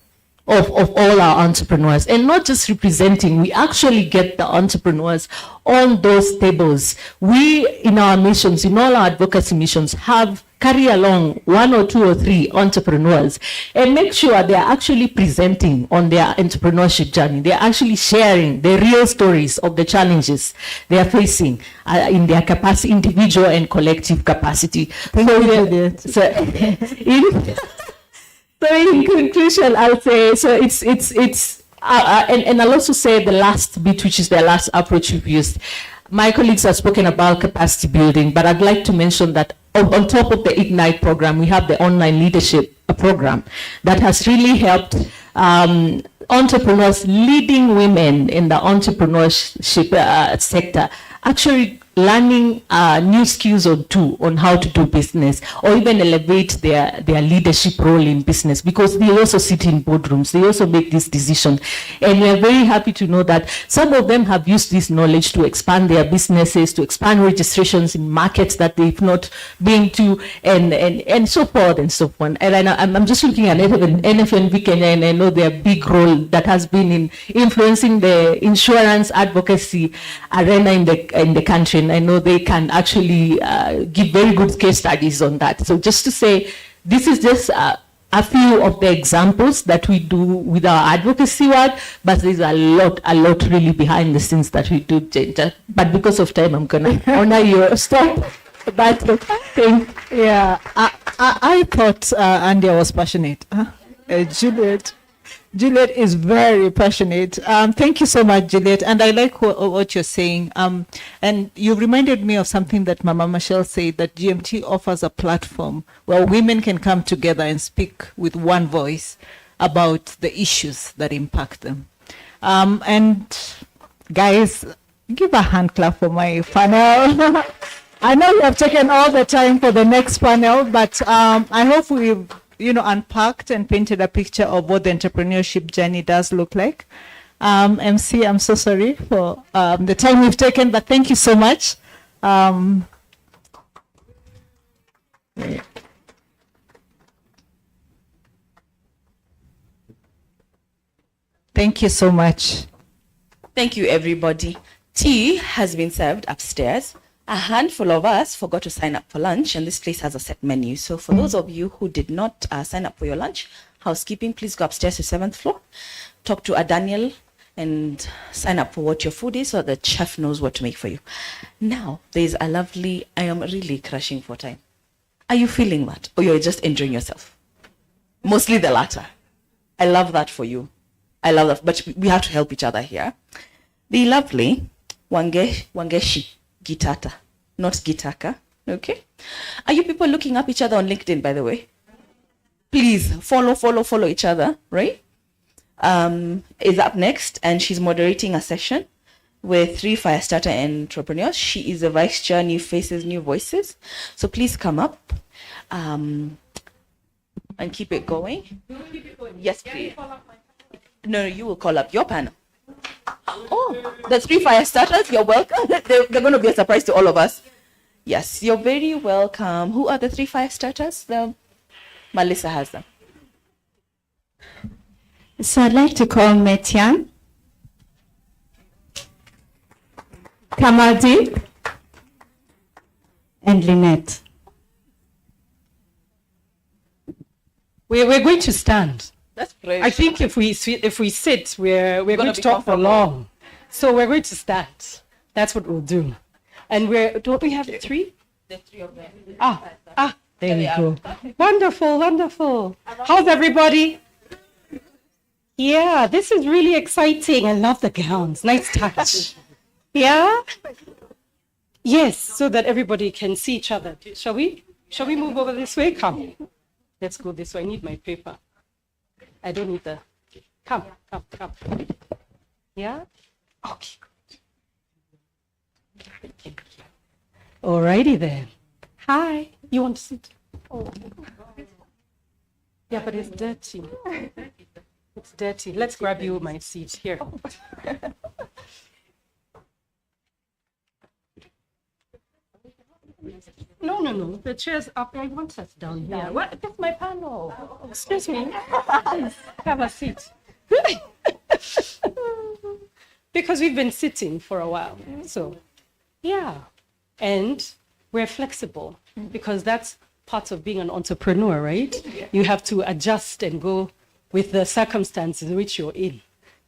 of all our entrepreneurs, and not just representing, we actually get the entrepreneurs on those tables. We, in our missions, in all our advocacy missions, carry along 1 or 2 or 3 entrepreneurs and make sure they are actually presenting on their entrepreneurship journey. They are actually sharing the real stories of the challenges they are facing in their capacity, individual and collective capacity. So in conclusion, I'll say, so and I'll also say the last bit, which is the last approach we've used. My colleagues have spoken about capacity building, but I'd like to mention that on top of the Ignite program, we have the online leadership program that has really helped entrepreneurs, leading women in the entrepreneurship sector, actually learning new skills or two on how to do business, or even elevate their leadership role in business, because they also sit in boardrooms, they also make this decision. And we're very happy to know that some of them have used this knowledge to expand their businesses, to expand registrations in markets that they've not been to, and so forth and so on. And I'm just looking at NFNV Kenya, and I know their big role that has been in influencing the insurance advocacy arena in the country. I know they can actually give very good case studies on that. So just to say, this is just a few of the examples that we do with our advocacy work, but there's a lot really behind the scenes that we do. But because of time, I'm gonna honor your stop. But yeah, I thought Andia was passionate. Juliet is very passionate. Thank you so much, Juliet. And I like what you're saying. And you reminded me of something that Mama Michelle said, that GMT offers a platform where women can come together and speak with one voice about the issues that impact them. And guys, give a hand clap for my panel. I know we have taken all the time for the next panel, but I hope we've unpacked and painted a picture of what the entrepreneurship journey does look like. MC, I'm so sorry for the time we've taken, but thank you so much. Thank you so much. Thank you, everybody. Tea has been served upstairs. A handful of us forgot to sign up for lunch, and this place has a set menu. So for those of you who did not sign up for your lunch, housekeeping, please go upstairs to 7th floor, talk to Daniel, and sign up for what your food is so the chef knows what to make for you. Now, there's a lovely, I am really crushing for time. Are you feeling that? Or you're just enjoying yourself? Mostly the latter. I love that for you. I love that, but we have to help each other here. The lovely Wangeshi Gitata, not Gitaka, okay? Are you people looking up each other on LinkedIn, by the way? Please follow each other, right? Is up next, and she's moderating a session with 3 fire starter entrepreneurs. She is the vice chair, New Faces, New Voices. So please come up and keep it going. Yes, please. No, you will call up your panel. Oh, the 3 fire starters, you're welcome. They're going to be a surprise to all of us. Yes, you're very welcome. Who are the 3 fire starters? Melissa has them. So I'd like to call Metian, Kamadi, and Lynette. We're going to stand. That's great. I think if we sit, we're going to talk for long. So we're going to stand. That's what we'll do. And don't we have 3? The 3 of them. There we go. Wonderful. How's everybody? Yeah, this is really exciting. I love the gowns. Nice touch. Yeah? Yes, so that everybody can see each other. Shall we move over this way? Come. Let's go this way. I need my paper. I don't need the... Come. Yeah? Okay. Alrighty then. Hi. You want to sit? Oh. Yeah, but it's dirty. It's dirty. Let's grab you my seat here. No. The chair's up. I want us down here. What? That's my panel. Excuse me. Have a seat. Because we've been sitting for a while. So, yeah. And we're flexible because that's part of being an entrepreneur, right? You have to adjust and go with the circumstances in which you're in,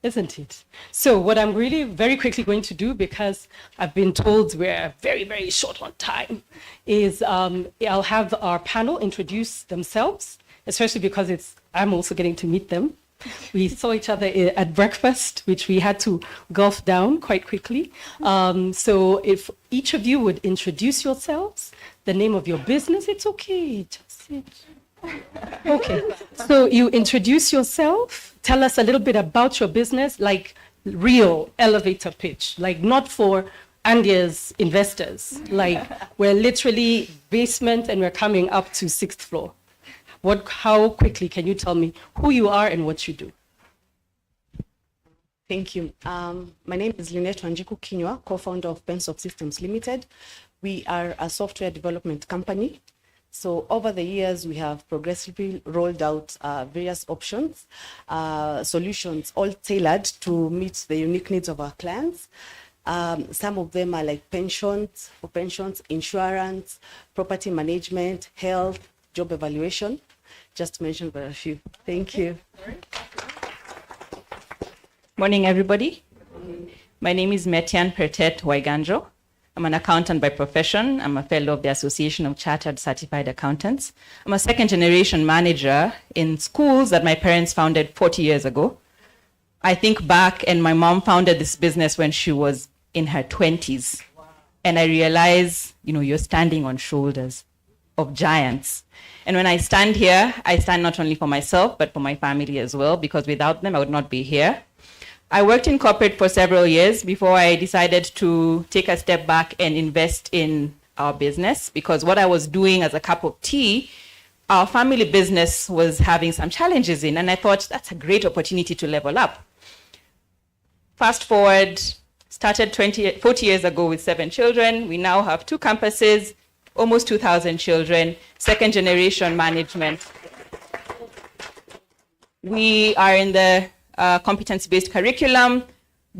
isn't it? So what I'm really very quickly going to do, because I've been told we're very, very short on time, is I'll have our panel introduce themselves, especially because I'm also getting to meet them. We saw each other at breakfast, which we had to gulf down quite quickly. So if each of you would introduce yourselves, the name of your business, it's okay, just sit. Okay, so you introduce yourself, tell us a little bit about your business, like real elevator pitch, like not for Andia's investors, like we're literally basement and we're coming up to 6th floor. How quickly can you tell me who you are and what you do? Thank you. My name is Lynette Wanjiku Kinywa, co-founder of Pensop Systems Limited. We are a software development company. So over the years, we have progressively rolled out various options, solutions, all tailored to meet the unique needs of our clients. Some of them are like pensions, insurance, property management, health, job evaluation, just to mention but a few. Thank you. Morning, everybody. My name is Metian Pertet Waiganjo. I'm an accountant by profession. I'm a fellow of the Association of Chartered Certified Accountants. I'm a second-generation manager in schools that my parents founded 40 years ago. I think back, and my mom founded this business when she was in her 20s. And I realize, you're standing on shoulders of giants. And when I stand here, I stand not only for myself, but for my family as well, because without them, I would not be here. I worked in corporate for several years before I decided to take a step back and invest in our business, because what I was doing as a cup of tea, our family business was having some challenges in, and I thought that's a great opportunity to level up. Fast forward, started 40 years ago with 7 children. We now have 2 campuses, almost 2,000 children, second generation management. We are in the competency-based curriculum.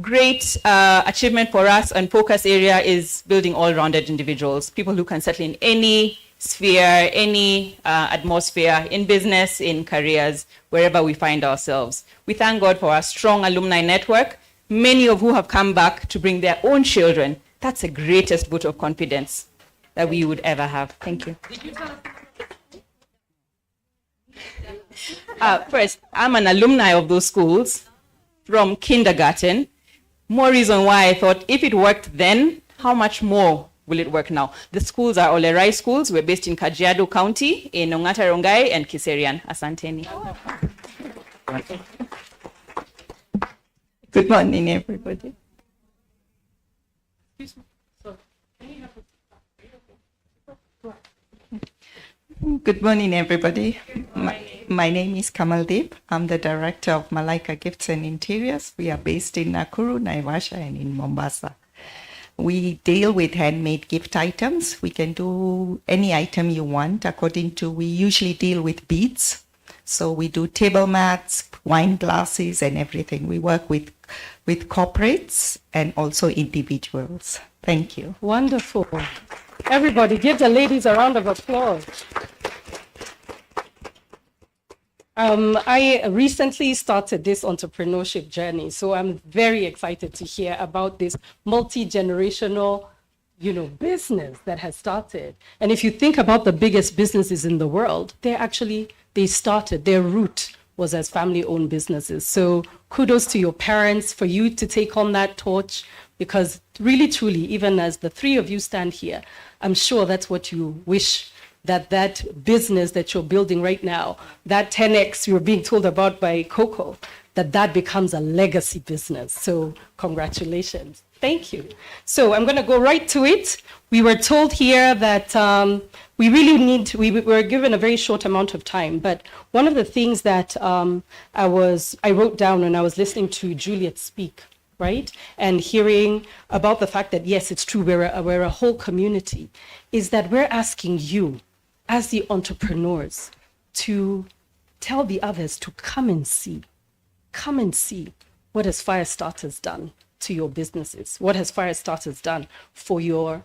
Great achievement for us and focus area is building all-rounded individuals, people who can settle in any sphere, any atmosphere, in business, in careers, wherever we find ourselves. We thank God for our strong alumni network, many of who have come back to bring their own children. That's the greatest vote of confidence that we would ever have. Thank you. First, I'm an alumni of those schools from kindergarten. More reason why I thought if it worked then, how much more will it work now? The schools are Olerai schools. We're based in Kajiado County, in Ongata Rongai and Kiserian. Asanteni. Good morning, everybody. Good morning, everybody. My name is Kamaldeep. I'm the director of Malaika Gifts and Interiors. We are based in Nakuru, Naivasha, and in Mombasa. We deal with handmade gift items. We can do any item you want we usually deal with beads. So we do table mats, wine glasses, and everything. We work with corporates and also individuals. Thank you. Wonderful. Everybody, give the ladies a round of applause. I recently started this entrepreneurship journey, so I'm very excited to hear about this multi-generational, business that has started. And if you think about the biggest businesses in the world, their root was as family-owned businesses. So kudos to your parents for you to take on that torch, because really, truly, even as the three of you stand here, I'm sure that's what you wish, that business that you're building right now, that 10X you're being told about by Coco, that becomes a legacy business. So congratulations. Thank you. So I'm going to go right to it. We were told here that we were given a very short amount of time, but one of the things that I wrote down when I was listening to Juliet speak, right? And hearing about the fact that, yes, it's true, we're a whole community, is that we're asking you, as the entrepreneurs, to tell the others to come and see what has Firestarters done to your businesses? What has Firestarters done for you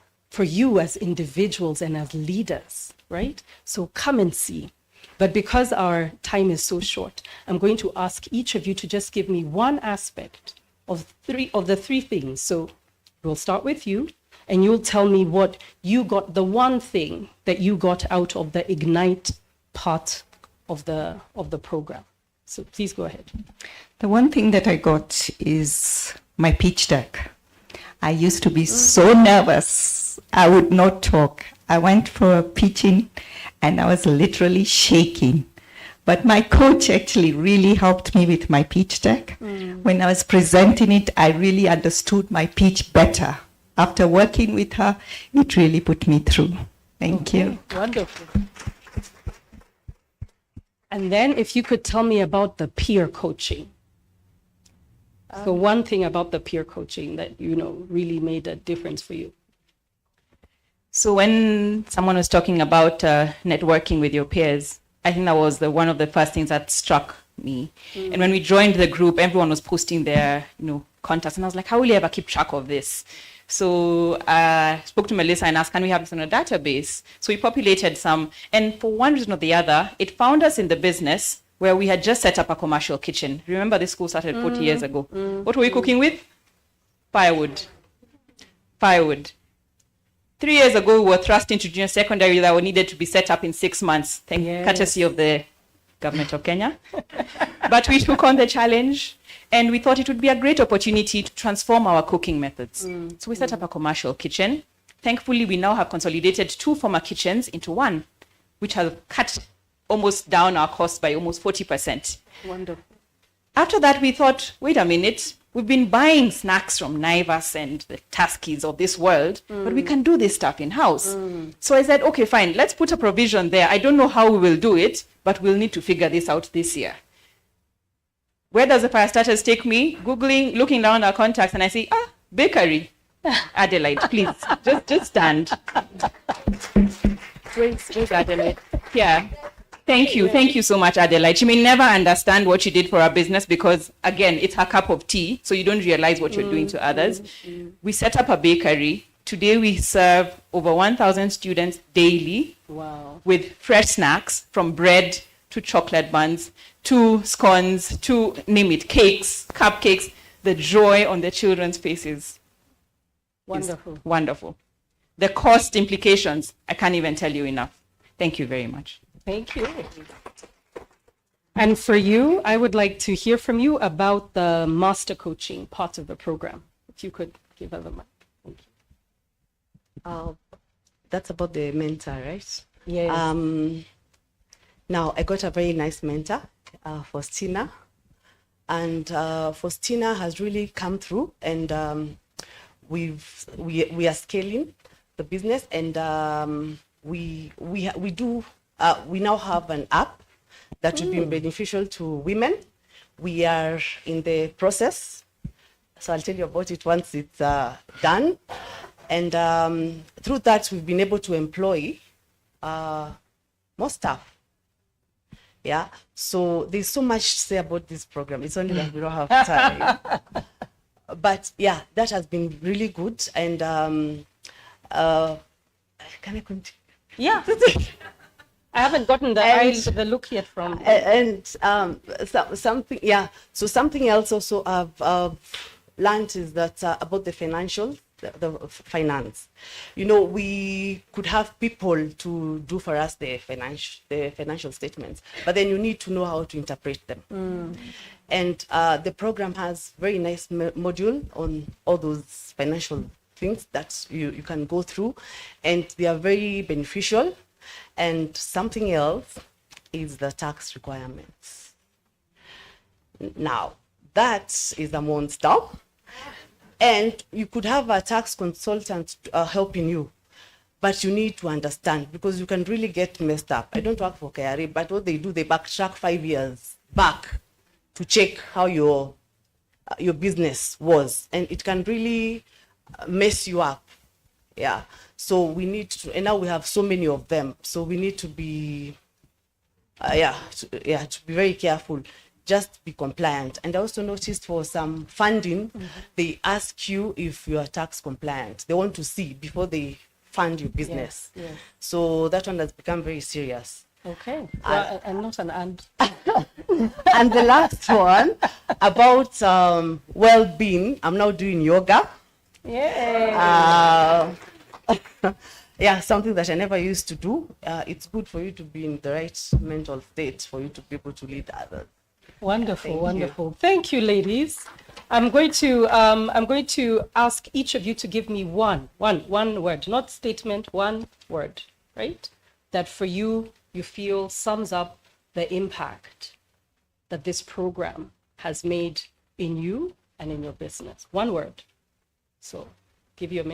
as individuals and as leaders, right? So come and see. But because our time is so short, I'm going to ask each of you to just give me one aspect of the three things. So we'll start with you, and you'll tell me what you got, the one thing that you got out of the Ignite part of the program. So please go ahead. The one thing that I got is my pitch deck. I used to be so nervous. I would not talk. I went for a pitching and I was literally shaking. But my coach actually really helped me with my pitch deck. When I was presenting it, I really understood my pitch better. After working with her, it really put me through. Thank you. Wonderful. And then if you could tell me about the peer coaching. So one thing about the peer coaching that, really made a difference for you. So when someone was talking about networking with your peers, I think that was one of the first things that struck me. And when we joined the group, everyone was posting their, contacts. And I was like, how will you ever keep track of this? So I spoke to Melissa and asked, can we have this on a database? So we populated some. And for one reason or the other, it found us in the business where we had just set up a commercial kitchen. Remember, this school started 40 years ago. What were we cooking with? Firewood. 3 years ago, we were thrust into junior secondary that needed to be set up in 6 months, courtesy of the government of Kenya. But we took on the challenge, and we thought it would be a great opportunity to transform our cooking methods. So we set up a commercial kitchen. Thankfully, we now have consolidated 2 former kitchens into one, which has cut almost down our costs by almost 40%. Wonderful. After that, we thought, wait a minute, we've been buying snacks from Naivas and the Tuskies of this world, but we can do this stuff in-house. So I said, okay, fine, let's put a provision there. I don't know how we will do it, but we'll need to figure this out this year. Where does the Firestarters take me? Googling, looking down our contacts, and I say, bakery. Adelaide, please, just stand. Where's Adelaide? Yeah. Thank you. Thank you so much, Adelaide. She may never understand what she did for her business because, again, it's her cup of tea, so you don't realize what you're doing to others. We set up a bakery. Today, we serve over 1,000 students daily. Wow. With fresh snacks, from bread to chocolate buns to scones to, name it, cakes, cupcakes. The joy on the children's faces. Wonderful. Wonderful. The cost implications, I can't even tell you enough. Thank you very much. Thank you. And for you, I would like to hear from you about the master coaching part of the program. If you could give her the mic. Thank you. That's about the mentor, right? Yes. Now, I got a very nice mentor, Faustina. And Faustina has really come through, and we are scaling the business, and we now have an app that will be beneficial to women. We are in the process, so I'll tell you about it once it's done. And through that, we've been able to employ more staff. Yeah, so there's so much to say about this program. It's only that we don't have time. But yeah, that has been really good. And can I continue? Yeah. I haven't gotten the look yet from. Something, yeah. So something else also I've learned is that about the financial. The finance, we could have people to do for us the financial statements, but then you need to know how to interpret them. And the program has very nice module on all those financial things that you can go through, and they are very beneficial. And something else is the tax requirements. Now, that is a monster. And you could have a tax consultant helping you, but you need to understand, because you can really get messed up. I don't work for KRA, but what they do, they backtrack 5 years back to check how your business was, and it can really mess you up. Yeah. So we need to, and now we have so many of them, so we need to be, to be very careful. Just be compliant. And I also noticed for some funding, they ask you if you are tax compliant. They want to see before they fund your business. Yes. So that one has become very serious. Okay. Well, and not an and. And the last one about well-being. I'm now doing yoga. Yeah. Yeah, something that I never used to do. It's good for you to be in the right mental state for you to be able to lead others. Wonderful, wonderful. Thank you, ladies. I'm going to ask each of you to give me one word, not statement, one word, right? That for you feel sums up the impact that this program has made in you and in your business. One word. So give you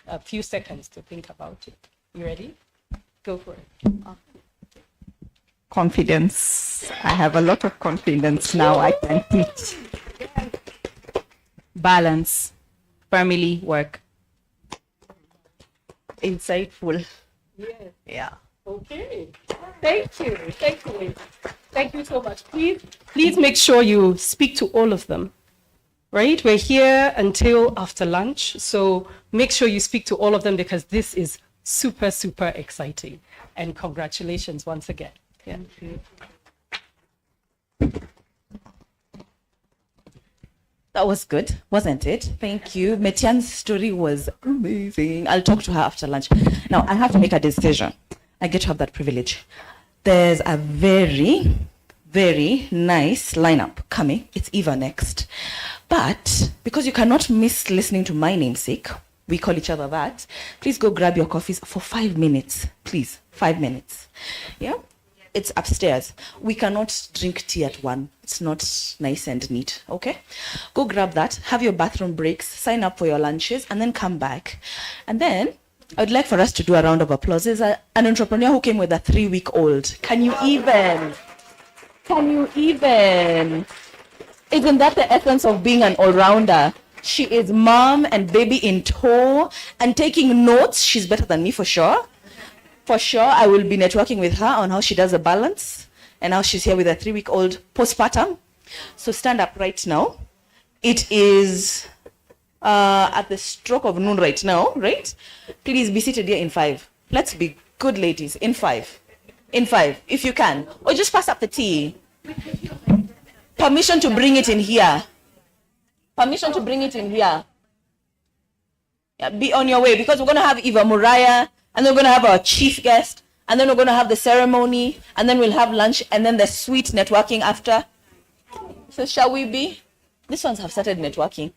a few seconds to think about it. You ready? Go for it. Confidence. I have a lot of confidence now. I can teach. Balance. Family, work. Insightful. Yes. Yeah. Okay. Thank you. Thank you. Thank you so much. Please make sure you speak to all of them. Right? We're here until after lunch, so make sure you speak to all of them, because this is super, super exciting. And congratulations once again. Yeah. That was good, wasn't it? Thank you. Metian's story was amazing. I'll talk to her after lunch. Now, I have to make a decision. I get to have that privilege. There's a very, very nice lineup coming. It's Eva next. But because you cannot miss listening to my namesake, we call each other that, please go grab your coffees for 5 minutes. Please, 5 minutes. Yeah? It's upstairs. We cannot drink tea at 1. It's not nice and neat, okay? Go grab that, have your bathroom breaks, sign up for your lunches, and then come back. And then I would like for us to do a round of applause. There's an entrepreneur who came with a 3-week-old. Can you even? Isn't that the essence of being an all-rounder? She is mom and baby in tow and taking notes. She's better than me for sure. For sure, I will be networking with her on how she does a balance and how she's here with a 3-week-old postpartum. So stand up right now. It is at the stroke of noon right now, right? Please be seated here in 5. Let's be good ladies. In 5. In 5, if you can. Or just pass up the tea. Permission to bring it in here. Permission to bring it in here. Yeah, be on your way, because we're going to have Eva Moriah, and then we're going to have our chief guest, and then we're going to have the ceremony, and then we'll have lunch, and then the sweet networking after. So shall we be? These ones have started networking.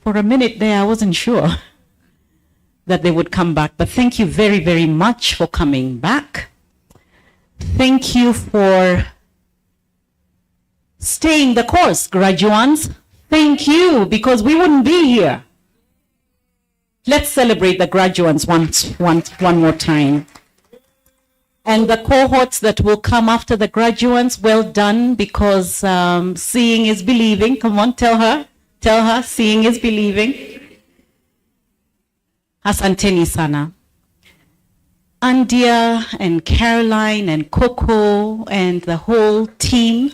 For a minute there, I wasn't sure that they would come back. But thank you very, very much for coming back. Thank you for staying the course, graduates. Thank you, because we wouldn't be here. Let's celebrate the graduates one more time. And the cohorts that will come after the graduates, well done, because seeing is believing. Come on, tell her, seeing is believing. Asanteni sana. Andia and Caroline and Coco and the whole team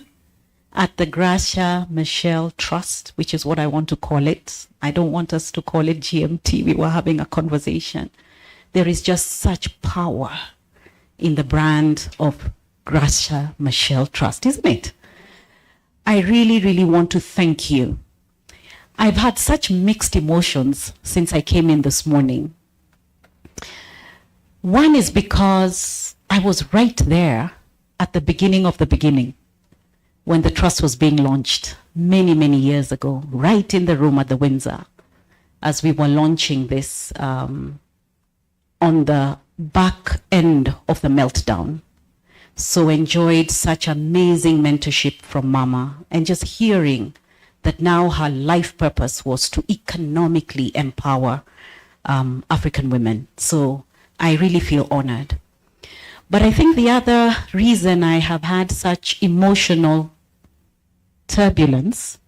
at the Gracia Michelle Trust, which is what I want to call it. I don't want us to call it GMT. We were having a conversation. There is just such power in the brand of Gracia Michelle Trust, isn't it? I really, really want to thank you. I've had such mixed emotions since I came in this morning. One is because I was right there at the beginning of the beginning when the trust was being launched many, many years ago, right in the room at the Windsor, as we were launching this on the back end of the meltdown. So enjoyed such amazing mentorship from Mama, and just hearing that now her life purpose was to economically empower African women. So I really feel honored. But I think the other reason I have had such emotional turbulence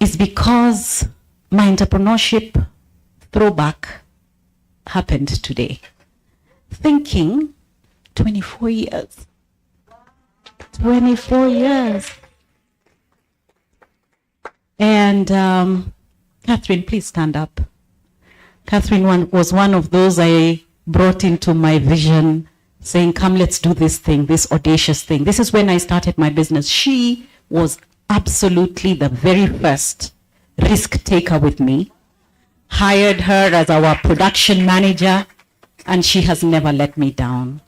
is because my entrepreneurship throwback happened today. Thinking 24 years. 24 years. And Catherine, please stand up. Catherine was one of those I brought into my vision, saying, come, let's do this thing, this audacious thing. This is when I started my business. She was absolutely the very first risk taker with me. Hired her as our production manager, and she has never let me down.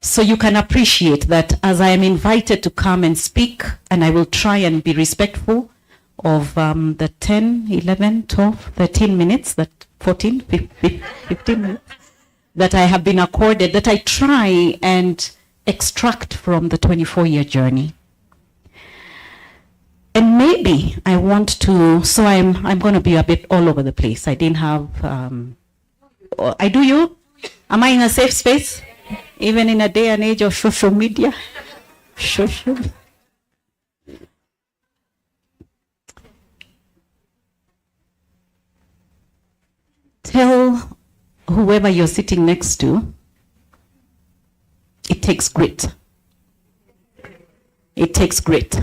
So you can appreciate that as I am invited to come and speak, and I will try and be respectful of the 10, 11, 12, 13 minutes, that 14, 15 minutes that I have been accorded, that I try and extract from the 24-year journey. And maybe I want to, so I'm going to be a bit all over the place. I didn't have, I do you? Am I in a safe space? Even in a day and age of social media? Social. Tell whoever you're sitting next to, it takes grit. It takes grit.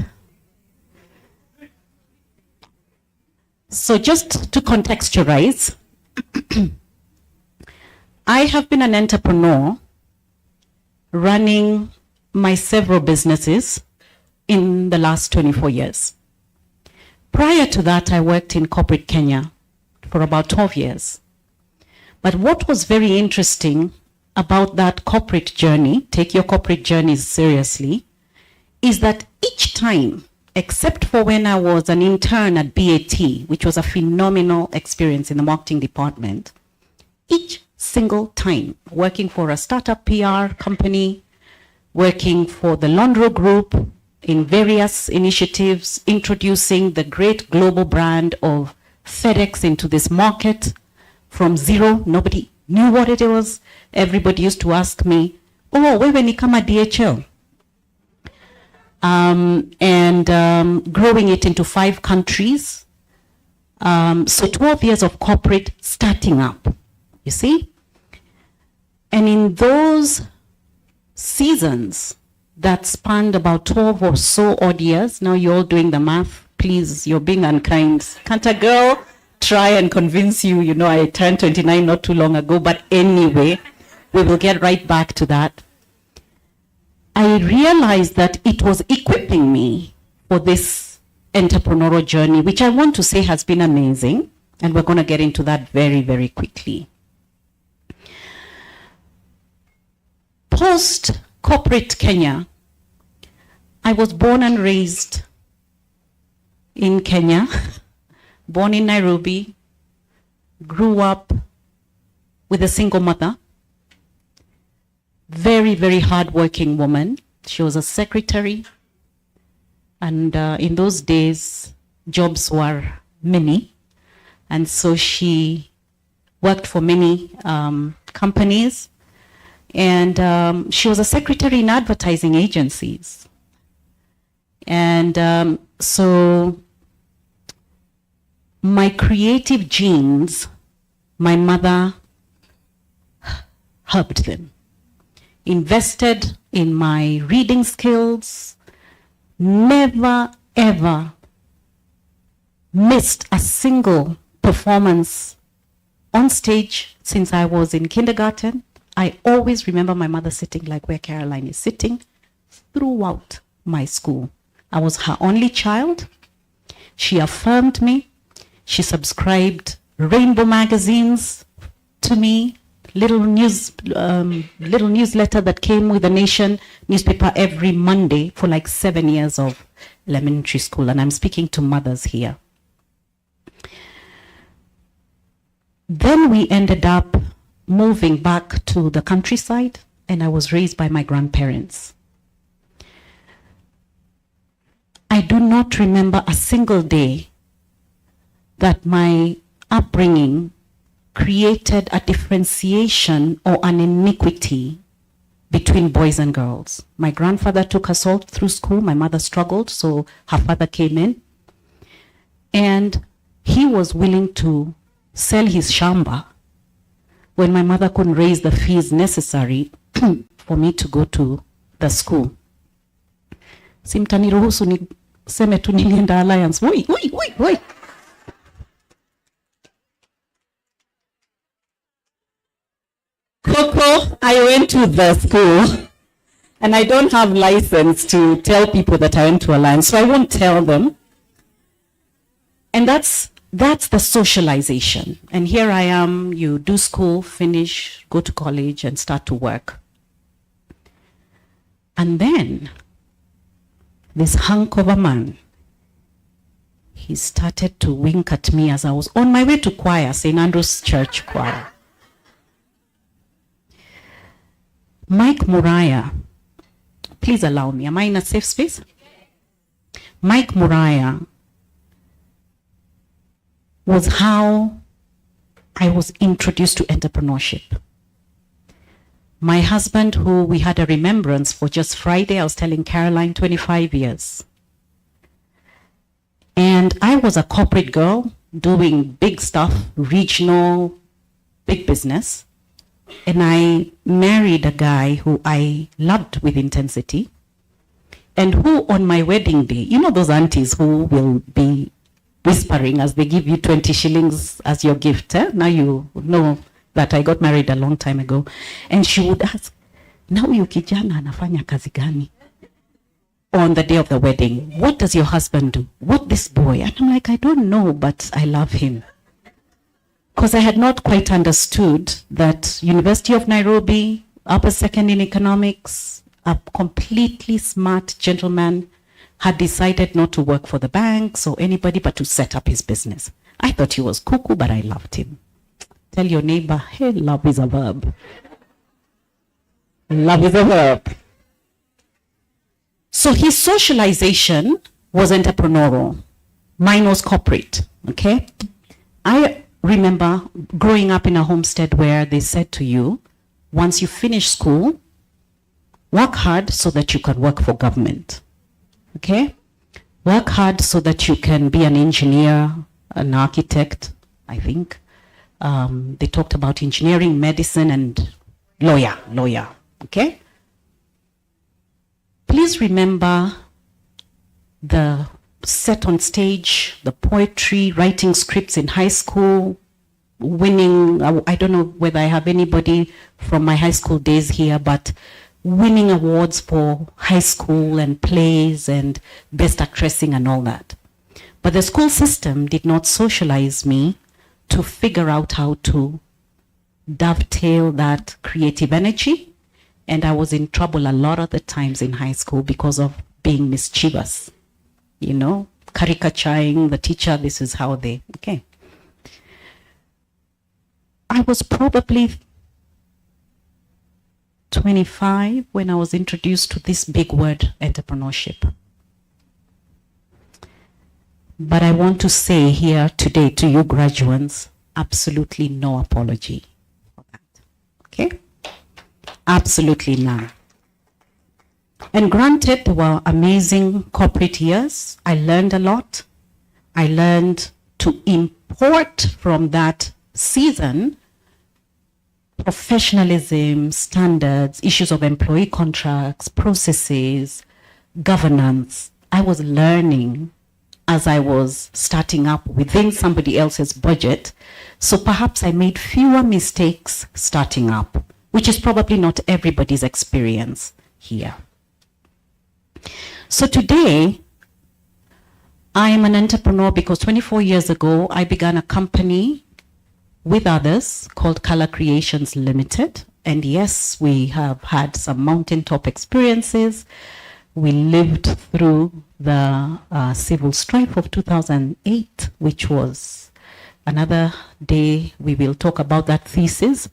So just to contextualize, I have been an entrepreneur running my several businesses in the last 24 years. Prior to that, I worked in corporate Kenya for about 12 years. But what was very interesting about that corporate journey, take your corporate journeys seriously, is that each time, except for when I was an intern at BAT, which was a phenomenal experience in the marketing department, each single time working for a startup PR company, working for the Londro Group in various initiatives, introducing the great global brand of FedEx into this market from zero. Nobody knew what it was. Everybody used to ask me, oh, wewe ni kama DHL. Growing it into 5 countries. So 12 years of corporate starting up, you see? And in those seasons that spanned about 12 or so odd years, now you're all doing the math, please, you're being unkind. Can't a girl try and convince you, you know, I turned 29 not too long ago, but anyway, we will get right back to that. I realized that it was equipping me for this entrepreneurial journey, which I want to say has been amazing, and we're going to get into that very, very quickly. Post-corporate Kenya, I was born and raised in Kenya. born in Nairobi, grew up with a single mother, very, very hardworking woman. She was a secretary, and in those days, jobs were many, and so she worked for many companies, and she was a secretary in advertising agencies. And so my creative genes, my mother helped them, invested in my reading skills, never ever missed a single performance on stage since I was in kindergarten. I always remember my mother sitting like where Caroline is sitting throughout my school. I was her only child. She affirmed me. She subscribed rainbow magazines to me, little newsletter that came with the Nation newspaper every Monday for like 7 years of elementary school. And I'm speaking to mothers here. Then we ended up moving back to the countryside, and I was raised by my grandparents. I do not remember a single day that my upbringing created a differentiation or an iniquity between boys and girls. My grandfather took us all through school. My mother struggled, so her father came in. And he was willing to sell his shamba when my mother couldn't raise the fees necessary for me to go to the school. Simtaniruhusu niseme tu nilienda Alliance. Woi. Coco, I went to the school, and I don't have license to tell people that I went to Alliance, so I won't tell them. And that's the socialization. And here I am, you do school, finish, go to college, and start to work. And then this hunk of a man, he started to wink at me as I was on my way to choir, St. Andrew's Church choir. Mike Muriah, please allow me. Am I in a safe space? Mike Muriah was how I was introduced to entrepreneurship. My husband, who we had a remembrance for just Friday, I was telling Caroline, 25 years. And I was a corporate girl doing big stuff, regional, big business. And I married a guy who I loved with intensity, and who on my wedding day, you know those aunties who will be whispering as they give you 20 shillings as your gift. Now you know that I got married a long time ago. And she would ask, na huyu kijana anafanya kazi gani? On the day of the wedding, what does your husband do? What this boy? And I'm like, I don't know, but I love him. Because I had not quite understood that University of Nairobi, upper second in economics, a completely smart gentleman had decided not to work for the banks or anybody, but to set up his business. I thought he was cuckoo, but I loved him. Tell your neighbor, hey, love is a verb. Love is a verb. So his socialization was entrepreneurial. Mine was corporate, okay? I remember growing up in a homestead where they said to you, once you finish school, work hard so that you can work for government. Okay? Work hard so that you can be an engineer, an architect, I think. They talked about engineering, medicine, and lawyer. Okay? Please remember the set on stage, the poetry, writing scripts in high school, winning, I don't know whether I have anybody from my high school days here, but winning awards for high school and plays and best actressing and all that. But the school system did not socialize me to figure out how to dovetail that creative energy. And I was in trouble a lot of the times in high school because of being mischievous. You know, caricaturing the teacher. This is how they, okay. I was probably 25 when I was introduced to this big word, entrepreneurship. But I want to say here today to you graduates, absolutely no apology for that. Okay? Absolutely none. And granted, there were amazing corporate years. I learned a lot. I learned to import from that season professionalism, standards, issues of employee contracts, processes, governance. I was learning as I was starting up within somebody else's budget. So perhaps I made fewer mistakes starting up, which is probably not everybody's experience here. So today, I am an entrepreneur because 24 years ago, I began a company with others called Color Creations Limited. And yes, we have had some mountaintop experiences. We lived through the civil strife of 2008, which was another day. We will talk about that thesis.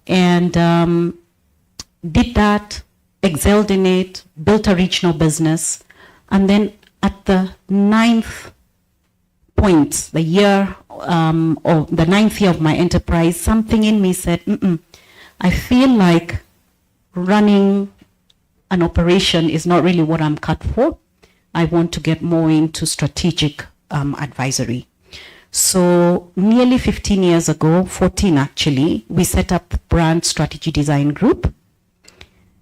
And did that, excelled in it, built a regional business. And then at the 9th point, the year, or the 9th year of my enterprise, something in me said, I feel like running an operation is not really what I'm cut for. I want to get more into strategic advisory. So nearly 15 years ago, 14 actually, we set up Brand Strategy Design Group,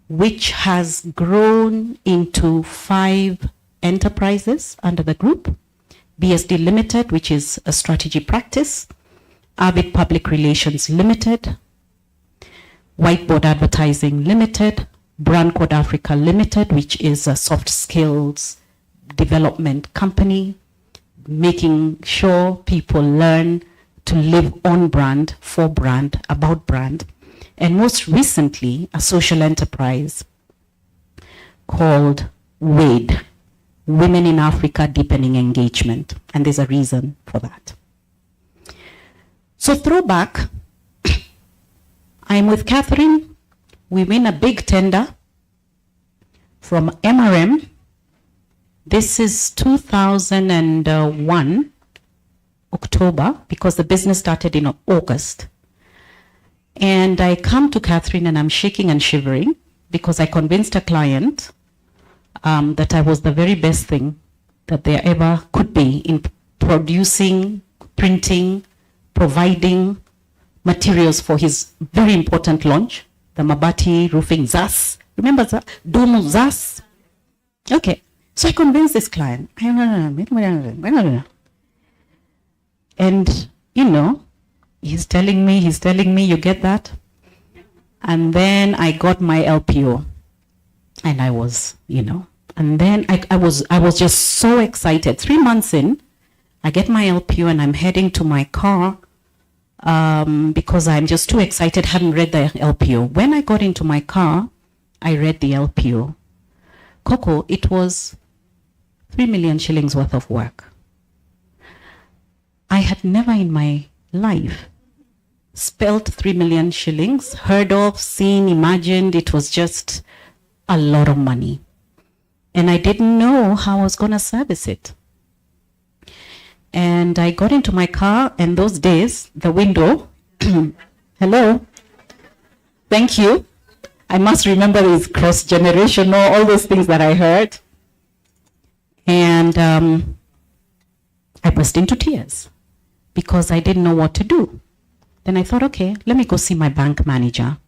which has grown into 5 enterprises under the group. BSD Limited, which is a strategy practice, Avid Public Relations Limited, Whiteboard Advertising Limited, Brand Code Africa Limited, which is a soft skills development company, making sure people learn to live on brand, for brand, about brand. And most recently, a social enterprise called WADE, Women in Africa Deepening Engagement. And there's a reason for that. So throwback, I'm with Catherine. We win a big tender from MRM. This is 2001, October, because the business started in August. And I come to Catherine and I'm shaking and shivering because I convinced a client that I was the very best thing that there ever could be in producing, printing, providing materials for his very important launch, the Mabati roofing ZAS. Remember that? Domo ZAS? Okay. So I convinced this client. And, you know, he's telling me, you get that? And then I got my LPO. And I was, you know, and then I was just so excited. 3 months in, I get my LPO and I'm heading to my car because I'm just too excited, hadn't read the LPO. When I got into my car, I read the LPO. Coco, it was 3 million shillings worth of work. I had never in my life spelt 3 million shillings, heard of, seen, imagined. It was just a lot of money. And I didn't know how I was going to service it. And I got into my car, and those days, the window, hello, thank you. I must remember this cross-generational, all those things that I heard. And I burst into tears because I didn't know what to do. Then I thought, okay, let me go see my bank manager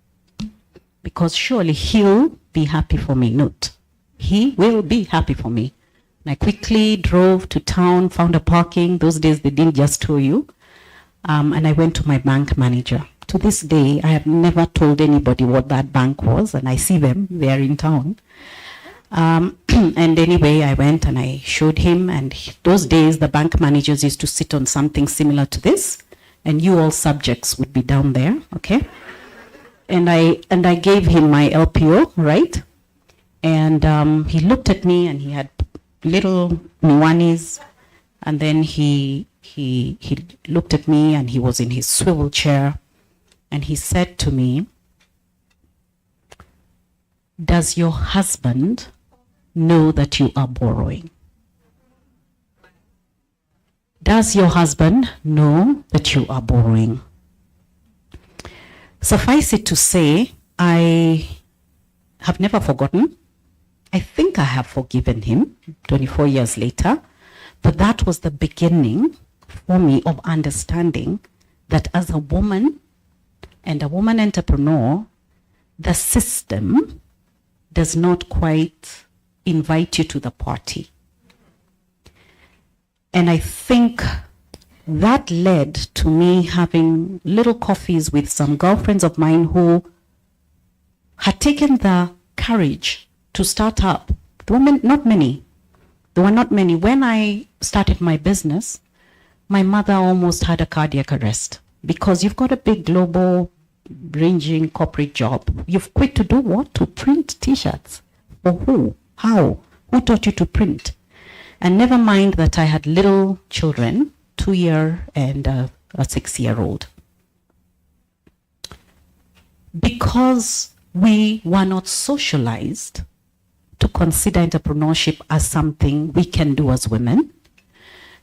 because surely he'll be happy for me. Note, he will be happy for me. And I quickly drove to town, found a parking. Those days they didn't just tow you. And I went to my bank manager. To this day, I have never told anybody what that bank was, and I see them, they're in town. And anyway, I went and I showed him, and those days the bank managers used to sit on something similar to this, and you all subjects would be down there, okay? And I gave him my LPO, right? And he looked at me and he had little miwanis, and then he looked at me, and he was in his swivel chair, and he said to me, "Does your husband know that you are borrowing? Does your husband know that you are borrowing?" Suffice it to say, I have never forgotten. I think I have forgiven him 24 years later, but that was the beginning for me of understanding that as a woman and a woman entrepreneur, the system does not quite invite you to the party. And I think that led to me having little coffees with some girlfriends of mine who had taken the courage to start up. There were not many. When I started my business, my mother almost had a cardiac arrest because you've got a big global ranging corporate job. You've quit to do what? To print t-shirts. For who? How? Who taught you to print? And never mind that I had little children, 2-year and a 6-year-old. Because we were not socialized to consider entrepreneurship as something we can do as women.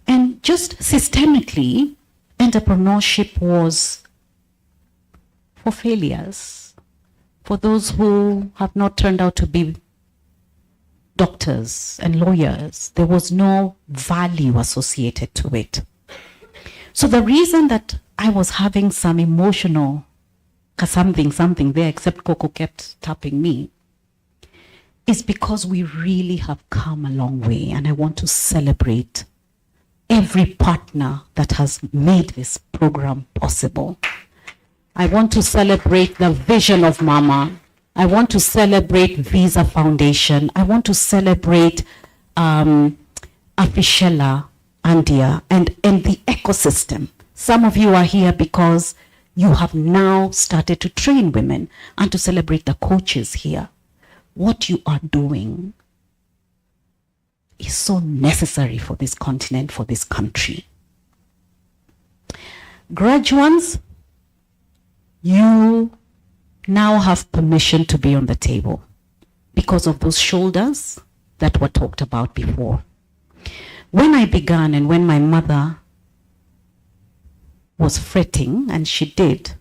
And just systemically, entrepreneurship was for failures, for those who have not turned out to be doctors and lawyers. There was no value associated to it. So the reason that I was having some emotional something there, except Coco kept tapping me, is because we really have come a long way, and I want to celebrate every partner that has made this program possible. I want to celebrate the vision of Mama. I want to celebrate Visa Foundation. I want to celebrate Afishella, Andia, and the ecosystem. Some of you are here because you have now started to train women, and to celebrate the coaches here. What you are doing is so necessary for this continent, for this country. Graduates, you now have permission to be on the table because of those shoulders that were talked about before. When I began and when my mother was fretting, and she did,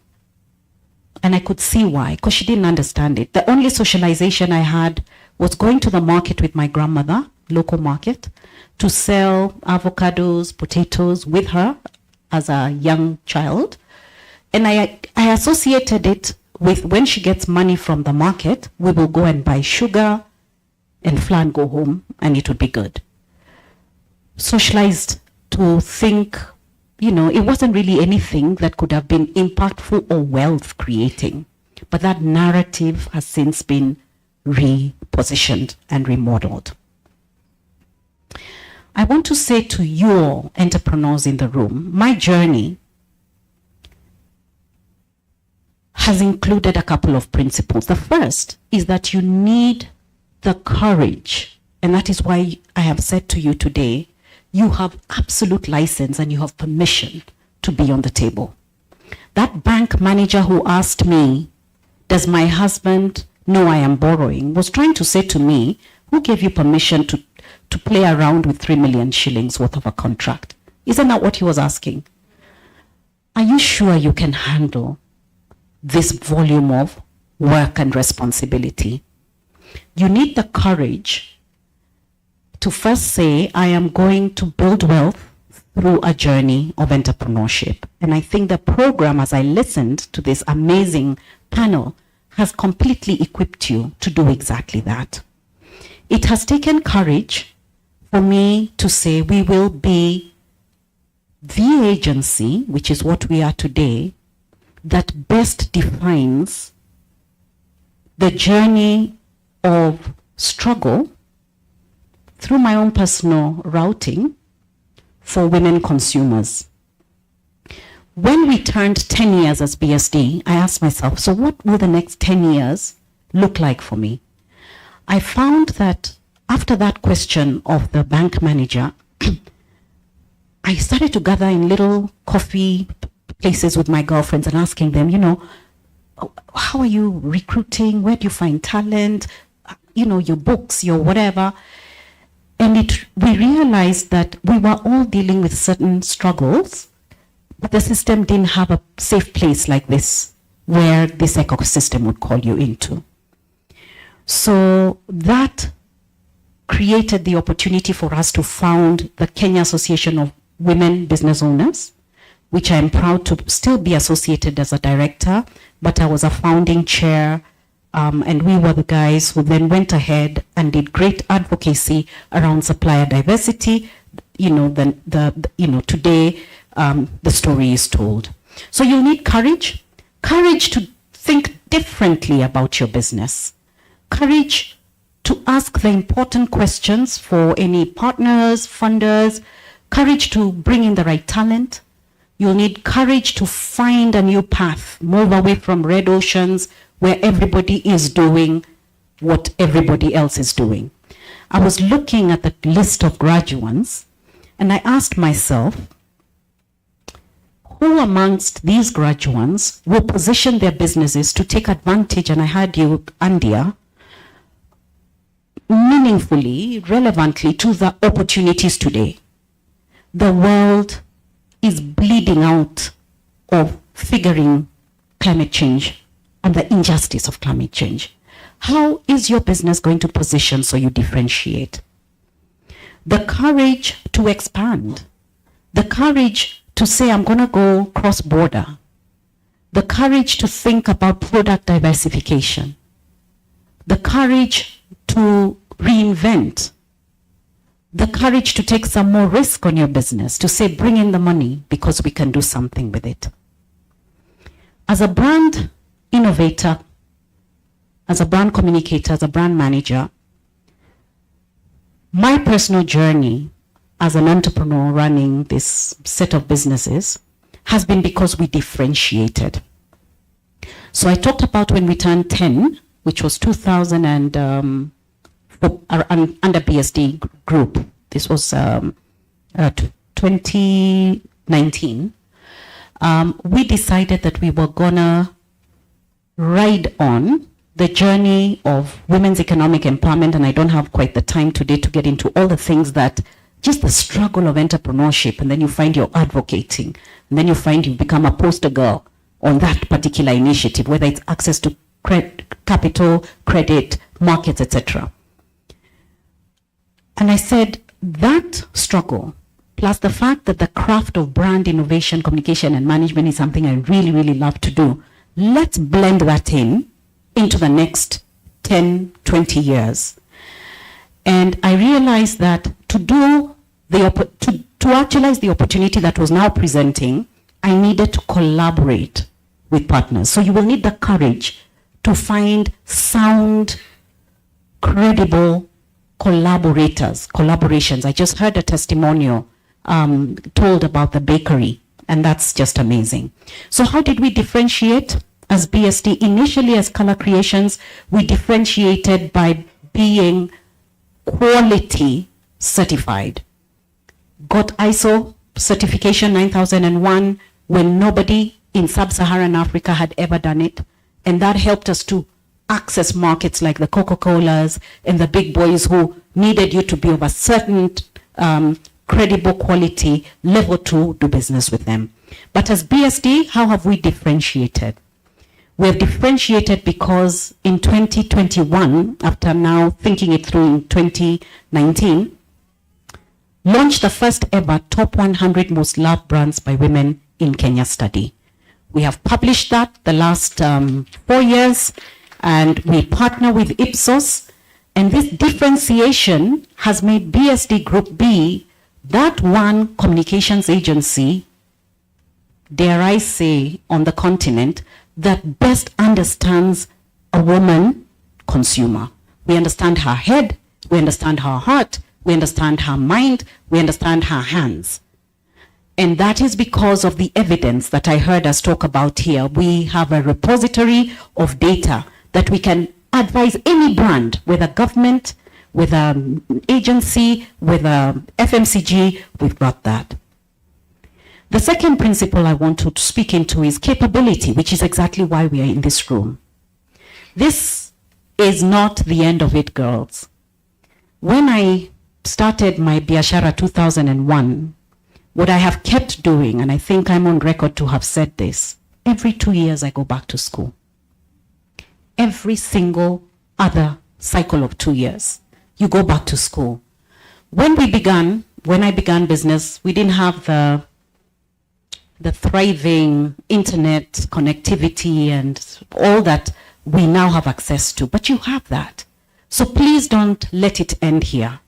and I could see why, because she didn't understand it. The only socialization I had was going to the market with my grandmother, local market, to sell avocados, potatoes with her as a young child. And I associated it with when she gets money from the market, we will go and buy sugar and flour and go home, and it would be good. Socialized to think, it wasn't really anything that could have been impactful or wealth creating. But that narrative has since been repositioned and remodeled. I want to say to you all entrepreneurs in the room, my journey has included a couple of principles. The first is that you need the courage, and that is why I have said to you today, you have absolute license and you have permission to be on the table. That bank manager who asked me, "Does my husband know I am borrowing?" was trying to say to me, who gave you permission to play around with 3 million shillings worth of a contract? Isn't that what he was asking? Are you sure you can handle this volume of work and responsibility? You need the courage to first say, I am going to build wealth through a journey of entrepreneurship. And I think the program, as I listened to this amazing panel, has completely equipped you to do exactly that. It has taken courage for me to say we will be the agency, which is what we are today, that best defines the journey of struggle through my own personal routing for women consumers. When we turned 10 years as BSD, I asked myself, so what will the next 10 years look like for me? I found that after that question of the bank manager, I started to gather in little coffee places with my girlfriends and asking them, how are you recruiting? Where do you find talent? Your books, your whatever. And we realized that we were all dealing with certain struggles, but the system didn't have a safe place like this where this ecosystem would call you into. So that created the opportunity for us to found the Kenya Association of Women Business Owners, which I am proud to still be associated as a director, but I was a founding chair, and we were the guys who then went ahead and did great advocacy around supplier diversity. Today the story is told. So you need courage to think differently about your business, courage to ask the important questions for any partners, funders, courage to bring in the right talent. You'll need courage to find a new path, move away from red oceans where everybody is doing what everybody else is doing. I was looking at the list of graduates and I asked myself, who amongst these graduates will position their businesses to take advantage, and I had you, Andia, meaningfully, relevantly to the opportunities today? The world is bleeding out of figuring climate change and the injustice of climate change. How is your business going to position so you differentiate? The courage to expand, the courage to say, I'm going to go cross-border, the courage to think about product diversification, the courage to reinvent, the courage to take some more risk on your business, to say, bring in the money because we can do something with it. As a brand innovator, as a brand communicator, as a brand manager, my personal journey as an entrepreneur running this set of businesses has been because we differentiated. So I talked about when we turned 10, which was 2000 and under BSD group. This was 2019. We decided that we were gonna ride on the journey of women's economic empowerment, and I don't have quite the time today to get into all the things that, just the struggle of entrepreneurship, and then you find you're advocating, and then you find you become a poster girl on that particular initiative, whether it's access to capital, credit, markets, etc. And I said, that struggle, plus the fact that the craft of brand innovation, communication, and management is something I really, really love to do, let's blend that into the next 10, 20 years. And I realized that to actualize the opportunity that was now presenting, I needed to collaborate with partners. So you will need the courage to find sound, credible collaborations. I just heard a testimonial told about the bakery, and that's just amazing. So how did we differentiate as BSD? Initially, as Color Creations, we differentiated by being quality certified. Got ISO certification 9001 when nobody in sub-Saharan Africa had ever done it. And that helped us to access markets like the Coca-Colas and the big boys who needed you to be of a certain credible quality level to do business with them. But as BSD, how have we differentiated? We've differentiated because in 2021, after now thinking it through in 2019, launched the first ever top 100 most loved brands by women in Kenya study. We have published that the last 4 years, and we partner with Ipsos, and this differentiation has made BSD Group be that one communications agency, dare I say, on the continent that best understands a woman consumer. We understand her head, we understand her heart, we understand her mind, we understand her hands. And that is because of the evidence that I heard us talk about here. We have a repository of data that we can advise any brand, whether government, with an agency, with a FMCG, we've got that. The second principle I want to speak into is capability, which is exactly why we are in this room. This is not the end of it, girls. When I started my Biashara 2001, what I have kept doing, and I think I'm on record to have said this, every 2 years I go back to school. Every single other cycle of 2 years, you go back to school. When I began business, we didn't have the thriving internet connectivity and all that we now have access to, but you have that. So please don't let it end here.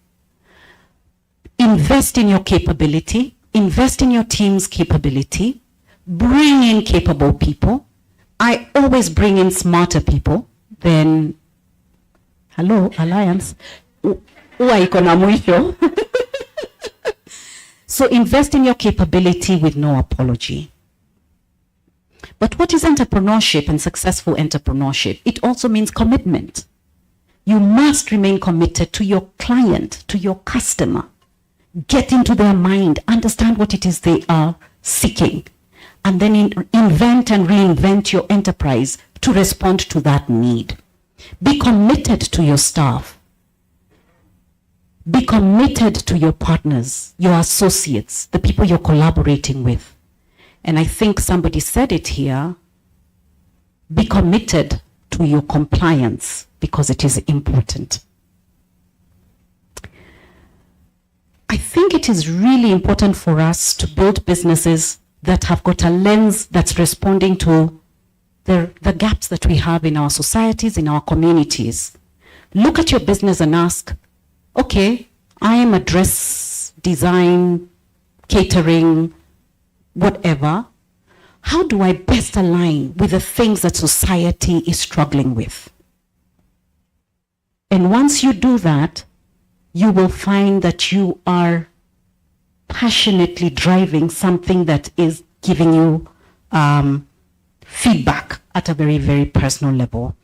Invest in your capability, invest in your team's capability, bring in capable people. I always bring in smarter people than, hello, Alliance. So invest in your capability with no apology. But what is entrepreneurship and successful entrepreneurship? It also means commitment. You must remain committed to your client, to your customer. Get into their mind, understand what it is they are seeking, and then invent and reinvent your enterprise to respond to that need. Be committed to your staff. Be committed to your partners, your associates, the people you're collaborating with. And I think somebody said it here, be committed to your compliance because it is important. I think it is really important for us to build businesses that have got a lens that's responding to the gaps that we have in our societies, in our communities. Look at your business and ask, okay, I am a dress design, catering, whatever. How do I best align with the things that society is struggling with? And once you do that, you will find that you are passionately driving something that is giving you feedback at a very, very personal level.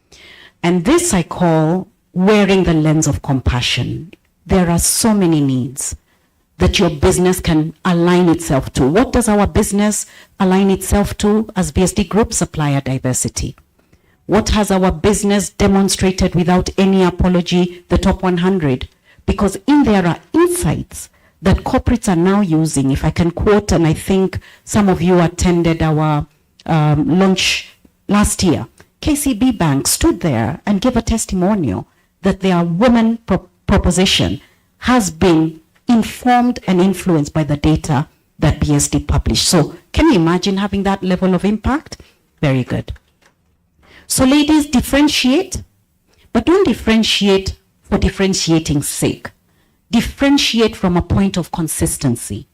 And this I call wearing the lens of compassion. There are so many needs that your business can align itself to. What does our business align itself to as BSD Group? Supplier diversity. What has our business demonstrated without any apology? The top 100. Because in there are insights that corporates are now using. If I can quote, and I think some of you attended our launch last year, KCB Bank stood there and gave a testimonial that their women proposition has been informed and influenced by the data that BSD published. So can you imagine having that level of impact? Very good. So ladies, differentiate, but don't differentiate for differentiating's sake. Differentiate from a point of consistency.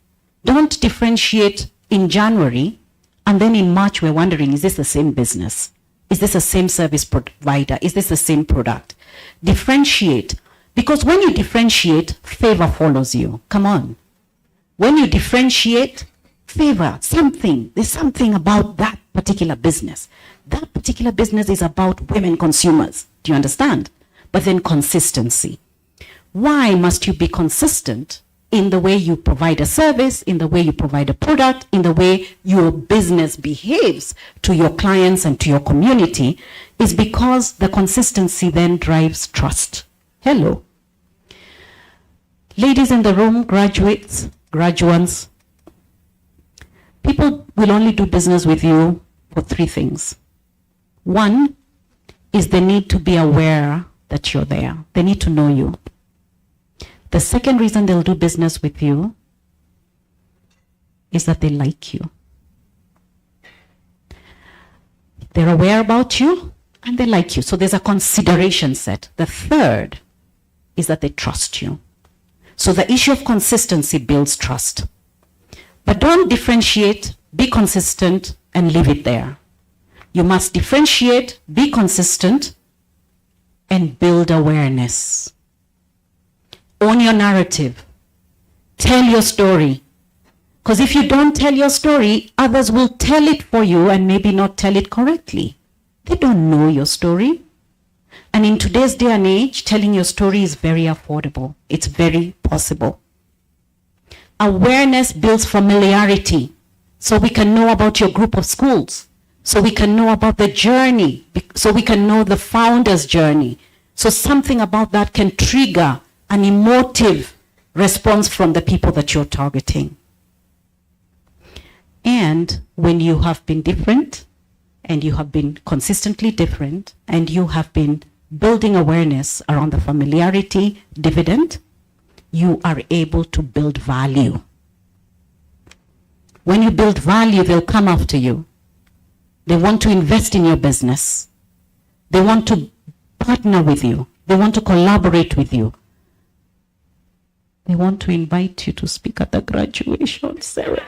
Don't differentiate in January and then in March we're wondering, is this the same business? Is this the same service provider? Is this the same product? Differentiate. Because when you differentiate, favor follows you. Come on. When you differentiate, favor, there's something about that particular business. That particular business is about women consumers. Do you understand? But then consistency. Why must you be consistent in the way you provide a service, in the way you provide a product, in the way your business behaves to your clients and to your community? Is because the consistency then drives trust. Hello. Ladies in the room, graduates, graduates, people will only do business with you for 3 things. One is they need to be aware that you're there. They need to know you. The second reason they'll do business with you is that they like you. They're aware about you and they like you. So there's a consideration set. The third is that they trust you. So the issue of consistency builds trust. But don't differentiate, be consistent, and leave it there. You must differentiate, be consistent, and build awareness. Own your narrative. Tell your story. Because if you don't tell your story, others will tell it for you and maybe not tell it correctly. They don't know your story. And in today's day and age, telling your story is very affordable. It's very possible. Awareness builds familiarity. So we can know about your group of schools. So we can know about the journey. So we can know the founder's journey. So something about that can trigger an emotive response from the people that you're targeting. And when you have been different, and you have been consistently different, and you have been building awareness around the familiarity dividend, you are able to build value. When you build value, they'll come after you. They want to invest in your business. They want to partner with you. They want to collaborate with you. They want to invite you to speak at the graduation ceremony.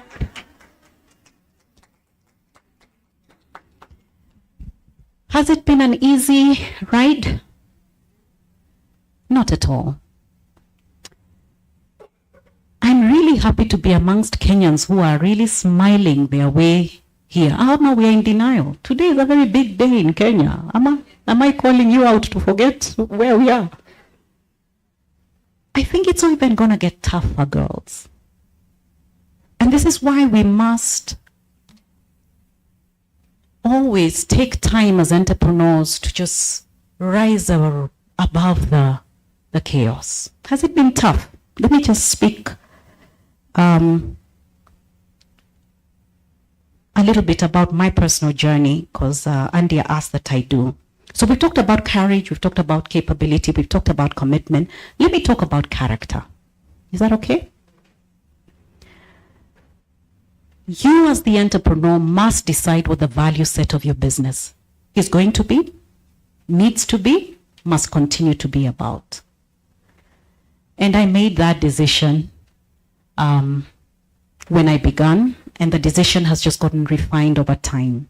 Has it been an easy ride? Not at all. I'm really happy to be amongst Kenyans who are really smiling their way here. Oh no, we are in denial. Today is a very big day in Kenya. Am I calling you out to forget where we are? I think it's even going to get tougher, girls. And this is why we must always take time as entrepreneurs to just rise above the chaos. Has it been tough? Let me just speak a little bit about my personal journey, because Andy asked that I do. So we've talked about courage, we've talked about capability, we've talked about commitment. Let me talk about character. Is that okay? You as the entrepreneur must decide what the value set of your business is going to be, needs to be, must continue to be about. And I made that decision when I began, and the decision has just gotten refined over time.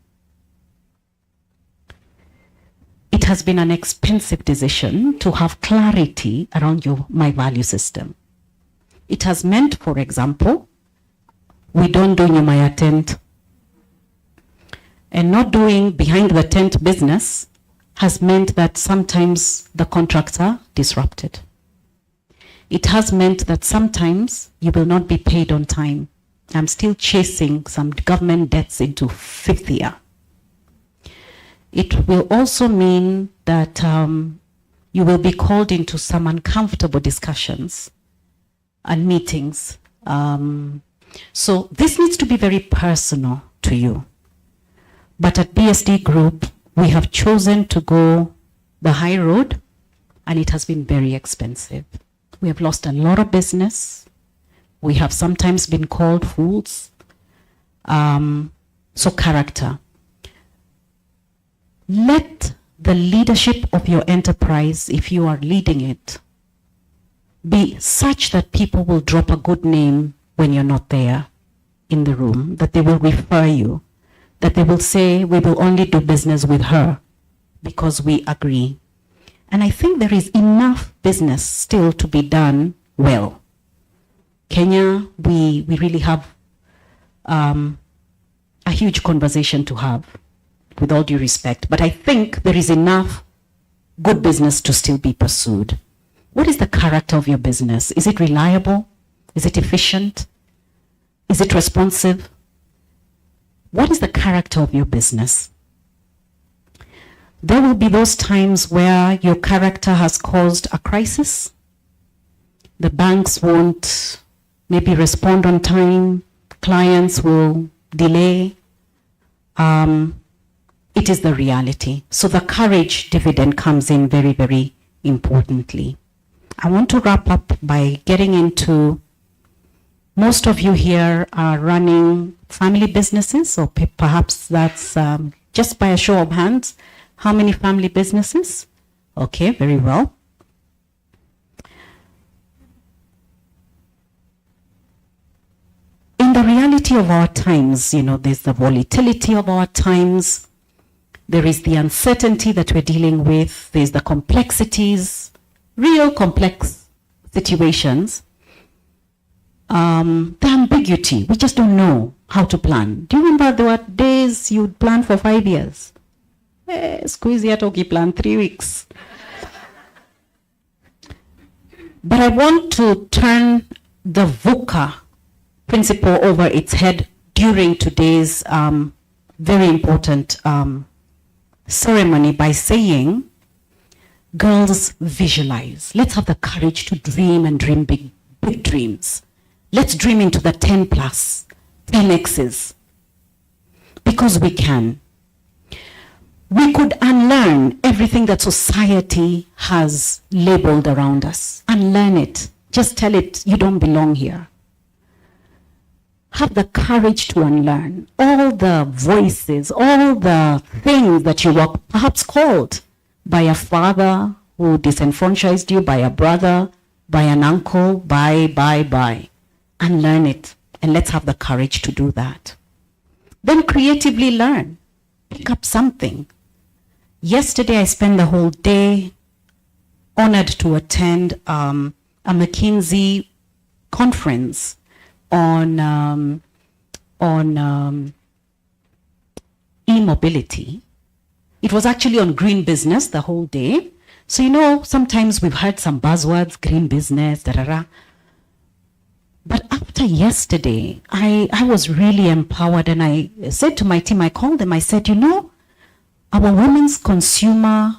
It has been an expensive decision to have clarity around my value system. It has meant, for example, we don't do Nyumaya tent. And not doing behind the tent business has meant that sometimes the contracts are disrupted. It has meant that sometimes you will not be paid on time. I'm still chasing some government debts into fifth year. It will also mean that you will be called into some uncomfortable discussions and meetings. So this needs to be very personal to you. But at BSD Group, we have chosen to go the high road, and it has been very expensive. We have lost a lot of business. We have sometimes been called fools. So character. Let the leadership of your enterprise, if you are leading it, be such that people will drop a good name when you're not there in the room, that they will refer you, that they will say, we will only do business with her because we agree. And I think there is enough business still to be done well. Kenya, we really have a huge conversation to have, with all due respect. But I think there is enough good business to still be pursued. What is the character of your business? Is it reliable? Is it efficient? Is it responsive? What is the character of your business? There will be those times where your character has caused a crisis. The banks won't maybe respond on time. Clients will delay. It is the reality. So the courage dividend comes in very, very importantly. I want to wrap up by getting into, most of you here are running family businesses, so perhaps that's just by a show of hands. How many family businesses? Okay, very well. In the reality of our times, there's the volatility of our times. There is the uncertainty that we're dealing with. There's the complexities, real complex situations. The ambiguity, we just don't know how to plan. Do you remember there were days you'd plan for 5 years? Squeeze yet okay plan 3 weeks. But I want to turn the VUCA principle over its head during today's very important ceremony by saying, girls, visualize. Let's have the courage to dream and dream big, big dreams. Let's dream into the 10 plus, 10Xs. Because we can. We could unlearn everything that society has labeled around us. Unlearn it. Just tell it you don't belong here. Have the courage to unlearn all the voices, all the things that you were perhaps called by a father who disenfranchised you, by a brother, by an uncle, by. Unlearn it. And let's have the courage to do that. Then creatively learn. Pick up something. Yesterday, I spent the whole day honored to attend a McKinsey conference on e-mobility. It was actually on green business the whole day. So, you know, sometimes we've heard some buzzwords, green business, da-da-da. But after yesterday, I was really empowered, and I said to my team, I called them, I said, you know, our women's consumer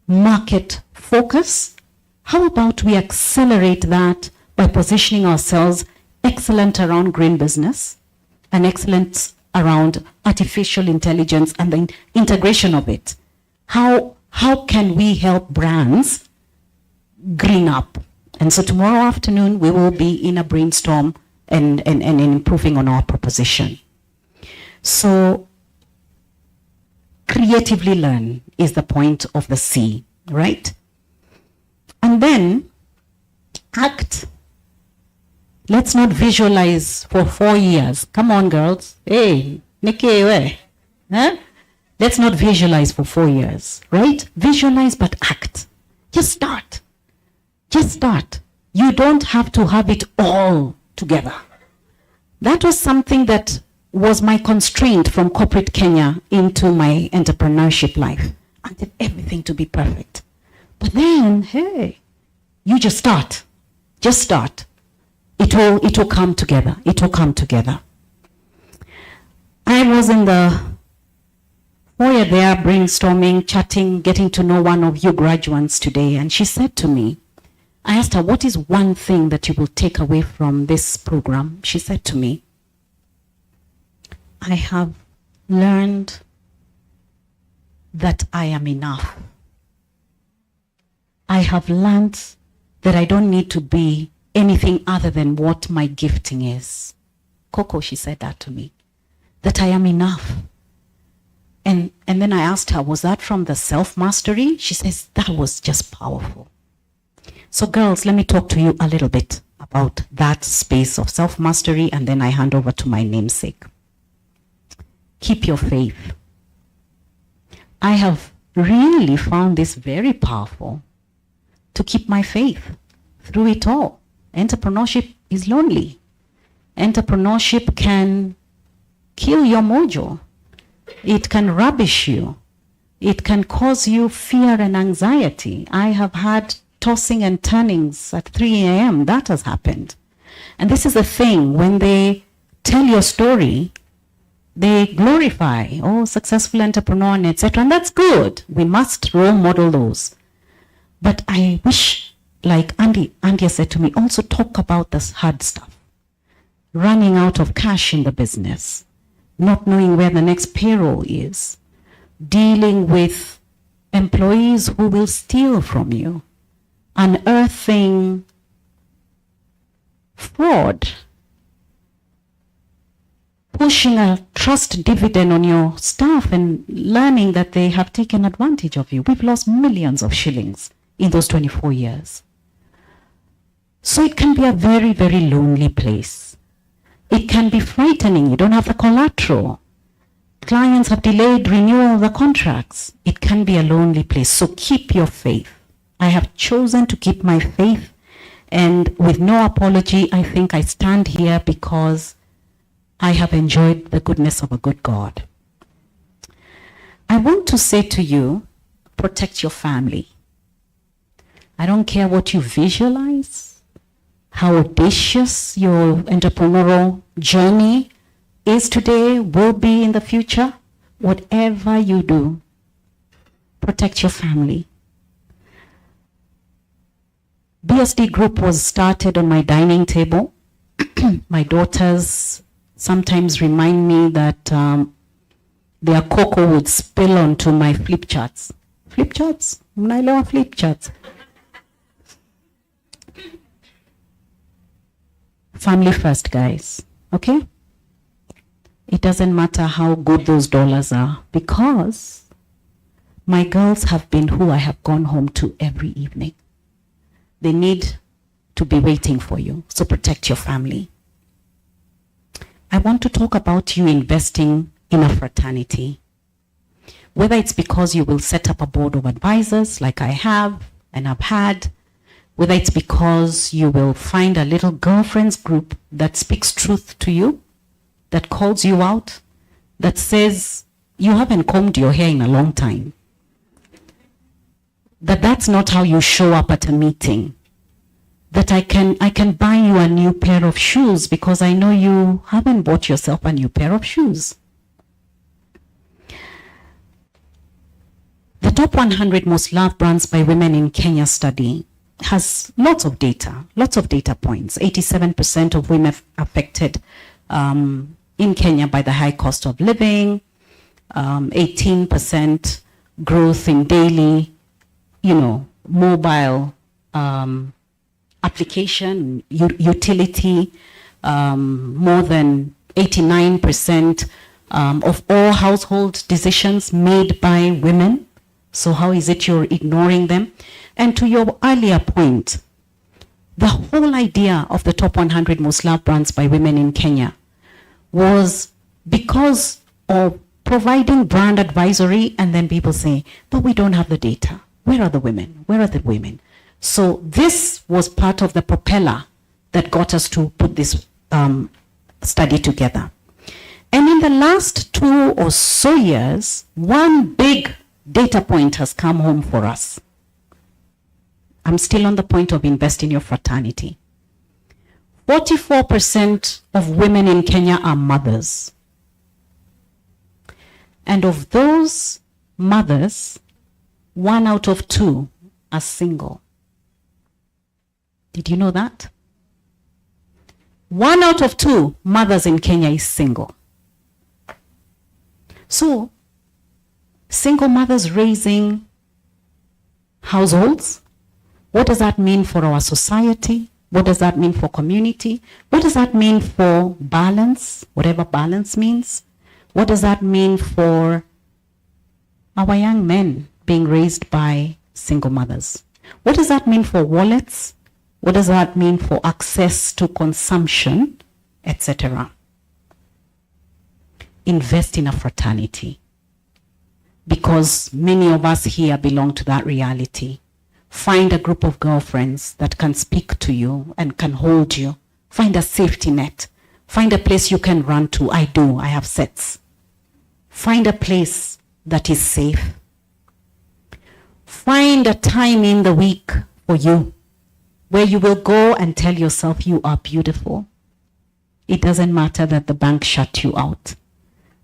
market focus, how about we accelerate that by positioning ourselves excellent around green business and excellent around artificial intelligence and the integration of it? How can we help brands green up? And so tomorrow afternoon, we will be in a brainstorm and improving on our proposition. So creatively learn is the point of the C, right? And then act. Let's not visualize for 4 years. Come on, girls. Hey, Nikki, where? Huh? Let's not visualize for 4 years, right? Visualize, but act. Just start. Just start. You don't have to have it all together. That was something that was my constraint from corporate Kenya into my entrepreneurship life. I wanted everything to be perfect. But then, hey, you just start. Just start. It will come together. It will come together. I was in the foyer there brainstorming, chatting, getting to know one of you graduates today, and she said to me, I asked her, what is one thing that you will take away from this program? She said to me, I have learned that I am enough. I have learned that I don't need to be anything other than what my gifting is. Coco, she said that to me, that I am enough. And then I asked her, was that from the self-mastery? She says, that was just powerful. So girls, let me talk to you a little bit about that space of self-mastery, and then I hand over to my namesake. Keep your faith. I have really found this very powerful, to keep my faith through it all. Entrepreneurship is lonely. Entrepreneurship can kill your mojo. It can rubbish you. It can cause you fear and anxiety. I have had tossing and turnings at 3 a.m. That has happened. And this is the thing, when they tell your story, they glorify, oh, successful entrepreneur, and etc. And that's good. We must role model those. But I wish, like Andy has said to me, also talk about this hard stuff. Running out of cash in the business, not knowing where the next payroll is, dealing with employees who will steal from you, unearthing fraud, pushing a trust dividend on your staff and learning that they have taken advantage of you. We've lost millions of shillings in those 24 years. So it can be a very, very lonely place. It can be frightening. You don't have the collateral. Clients have delayed renewal of the contracts. It can be a lonely place. So keep your faith. I have chosen to keep my faith, and with no apology, I think I stand here because I have enjoyed the goodness of a good God. I want to say to you, protect your family. I don't care what you visualize, how audacious your entrepreneurial journey is today, will be in the future. Whatever you do, protect your family. BSD group was started on my dining table. My daughters sometimes remind me that their cocoa would spill onto my flip charts. Flip charts? Mnaelewa flip charts? Family first, guys. Okay? It doesn't matter how good those dollars are, because my girls have been who I have gone home to every evening. They need to be waiting for you. So protect your family. I want to talk about you investing in a fraternity. Whether it's because you will set up a board of advisors like I have and I've had, whether it's because you will find a little girlfriends group that speaks truth to you, that calls you out, that says you haven't combed your hair in a long time. That's not how you show up at a meeting. That I can buy you a new pair of shoes because I know you haven't bought yourself a new pair of shoes. The top 100 most loved brands by women in Kenya study has lots of data points. 87% of women affected in Kenya by the high cost of living, 18% growth in daily, mobile application, utility, more than 89% of all household decisions made by women. So how is it you're ignoring them? And to your earlier point, the whole idea of the top 100 most loved brands by women in Kenya was because of providing brand advisory, and then people say, but we don't have the data. Where are the women? Where are the women? So this was part of the propeller that got us to put this study together. And in the last 2 or so years, one big data point has come home for us. I'm still on the point of invest in your fraternity. 44% of women in Kenya are mothers. And of those mothers, 1 out of 2 are single. Did you know that? 1 out of 2 mothers in Kenya is single. So, single mothers raising households, what does that mean for our society? What does that mean for community? What does that mean for balance, whatever balance means? What does that mean for our young men being raised by single mothers? What does that mean for wallets? What does that mean for access to consumption, etc.? Invest in a fraternity, because many of us here belong to that reality. Find a group of girlfriends that can speak to you and can hold you. Find a safety net. Find a place you can run to. I have sets. Find a place that is safe. Find a time in the week for you where you will go and tell yourself you are beautiful. It doesn't matter that the bank shut you out,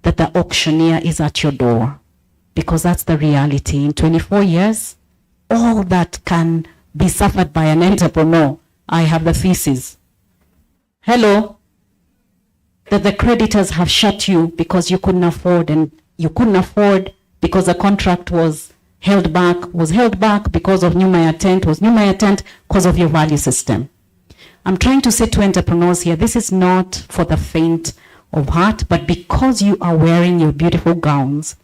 that the auctioneer is at your door, because that's the reality. In 24 years, all that can be suffered by an entrepreneur, I have the thesis. Hello? That the creditors have shut you because you couldn't afford, and you couldn't afford because the contract was held back because of Nyuma ya Tent, was Nyuma ya Tent because of your value system. I'm trying to say to entrepreneurs here, this is not for the faint of heart, but because you are wearing your beautiful gowns,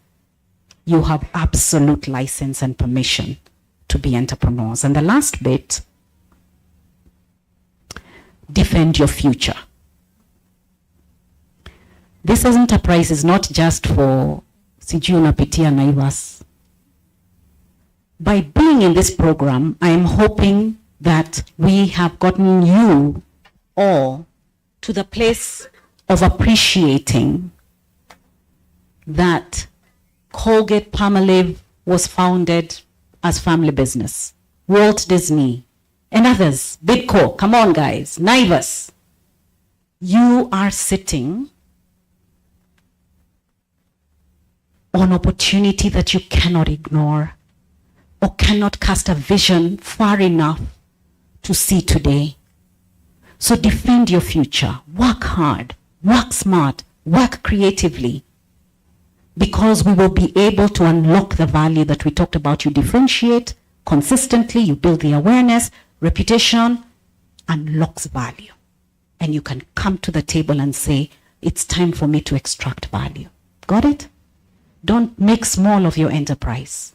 you have absolute license and permission to be entrepreneurs. And the last bit, defend your future. This enterprise is not just for sijui unapitia Naivas. By being in this program, I am hoping that we have gotten you all to the place of appreciating that Colgate Palmolive was founded as family business. Walt Disney and others, Bidco, come on guys, Naivas. You are sitting on opportunity that you cannot ignore or cannot cast a vision far enough to see today. So defend your future, work hard, work smart, work creatively, because we will be able to unlock the value that we talked about. You differentiate consistently, you build the awareness, reputation unlocks value. And you can come to the table and say, it's time for me to extract value. Got it? Don't make small of your enterprise.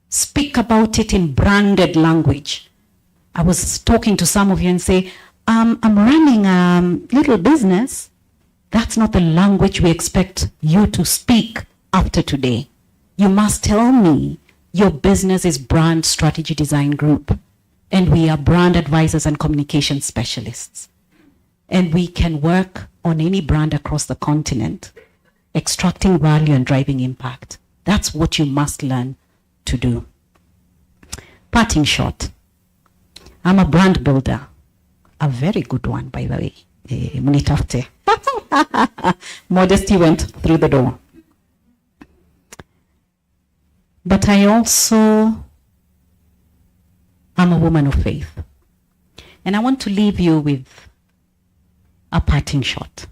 Speak about it in branded language. I was talking to some of you and say, I'm running a little business. That's not the language we expect you to speak after today. You must tell me your business is Brand Strategy Design Group, and we are brand advisors and communication specialists. And we can work on any brand across the continent, extracting value and driving impact. That's what you must learn to do. Parting shot. I'm a brand builder. A very good one, by the way. Munitafte. Modesty went through the door. But I also am a woman of faith. And I want to leave you with a parting shot,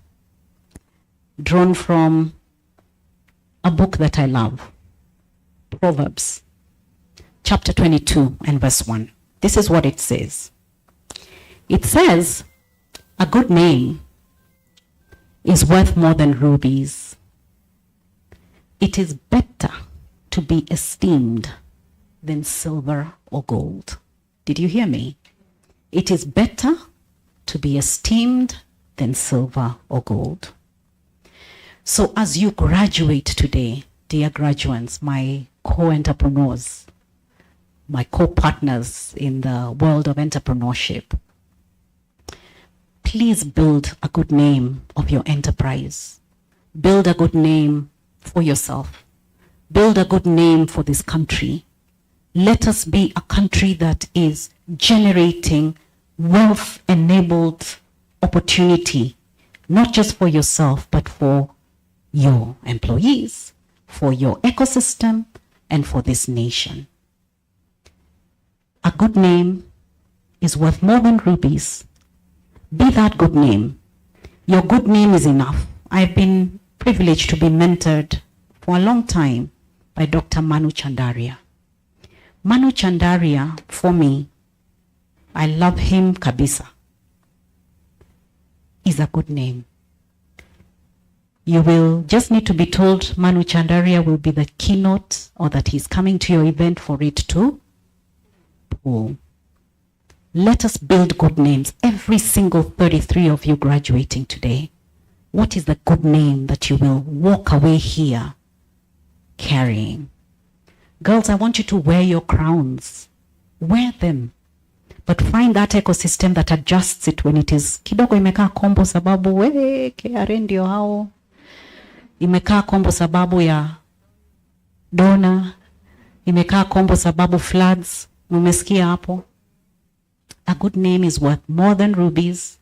drawn from a book that I love, Proverbs, chapter 22 and verse 1. This is what it says. It says, a good name is worth more than rubies. It is better to be esteemed than silver or gold. Did you hear me? It is better to be esteemed than silver or gold. So as you graduate today, dear graduates, my co-entrepreneurs, my co-partners in the world of entrepreneurship, please build a good name of your enterprise. Build a good name for yourself. Build a good name for this country. Let us be a country that is generating wealth-enabled opportunity, not just for yourself, but for your employees, for your ecosystem, and for this nation. A good name is worth more than rubies. Be that good name. Your good name is enough. I've been privileged to be mentored for a long time by Dr. Manu Chandaria. Manu Chandaria, for me, I love him kabisa, is a good name. You will just need to be told Manu Chandaria will be the keynote, or that he's coming to your event for it to pull. Let us build good names. Every single 33 of you graduating today, what is the good name that you will walk away here carrying? Girls, I want you to wear your crowns. Wear them. But find that ecosystem that adjusts it when it is kidogo imekaa kombo sababu we KRA ndio hao. Imekaa kombo sababu ya dona. Imekaa kombo sababu floods. Umesikia hapo? A good name is worth more than rubies.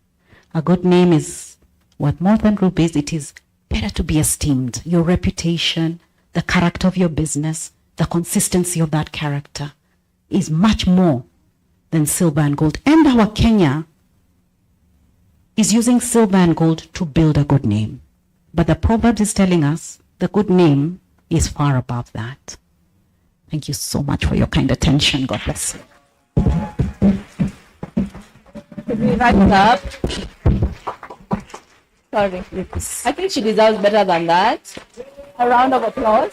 A good name is worth more than rubies. It is better to be esteemed. Your reputation, the character of your business, the consistency of that character is much more than silver and gold. And our Kenya is using silver and gold to build a good name. But the Proverbs is telling us the good name is far above that. Thank you so much for your kind attention. God bless you. Could we wrap it up? Sorry. I think she deserves better than that. A round of applause.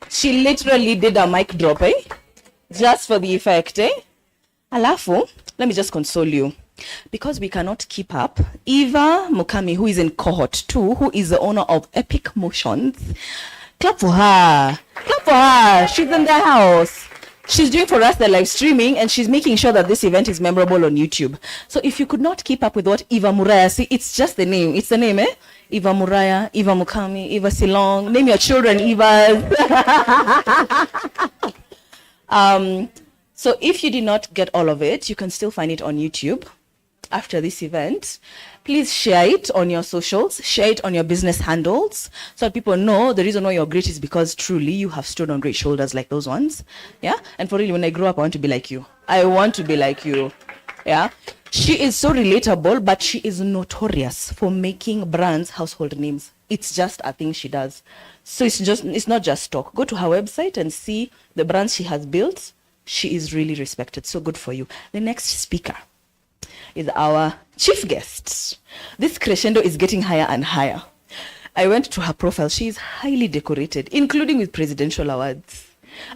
She literally did a mic drop, eh? Just for the effect, eh? Alafu, let me just console you. Because we cannot keep up, Eva Mukami, who is in cohort 2, who is the owner of Epic Motions, clap for her. Clap for her. She's in the house. She's doing for us the live streaming, and she's making sure that this event is memorable on YouTube. So if you could not keep up with what Eva Muraya, see, it's just the name. It's the name, eh? Eva Muraya, Eva Mukami, Eva Silong. Name your children Evas. So if you did not get all of it, you can still find it on YouTube after this event. Please share it on your socials, share it on your business handles, so that people know the reason why you're great is because truly you have stood on great shoulders like those ones. Yeah. And for really, when I grow up, I want to be like you. I want to be like you. Yeah. She is so relatable, but she is notorious for making brands household names. It's just a thing she does. So it's not just talk. Go to her website and see the brands she has built. She is really respected. So good for you. The next speaker is our chief guest. This crescendo is getting higher and higher. I went to her profile. She is highly decorated, including with presidential awards.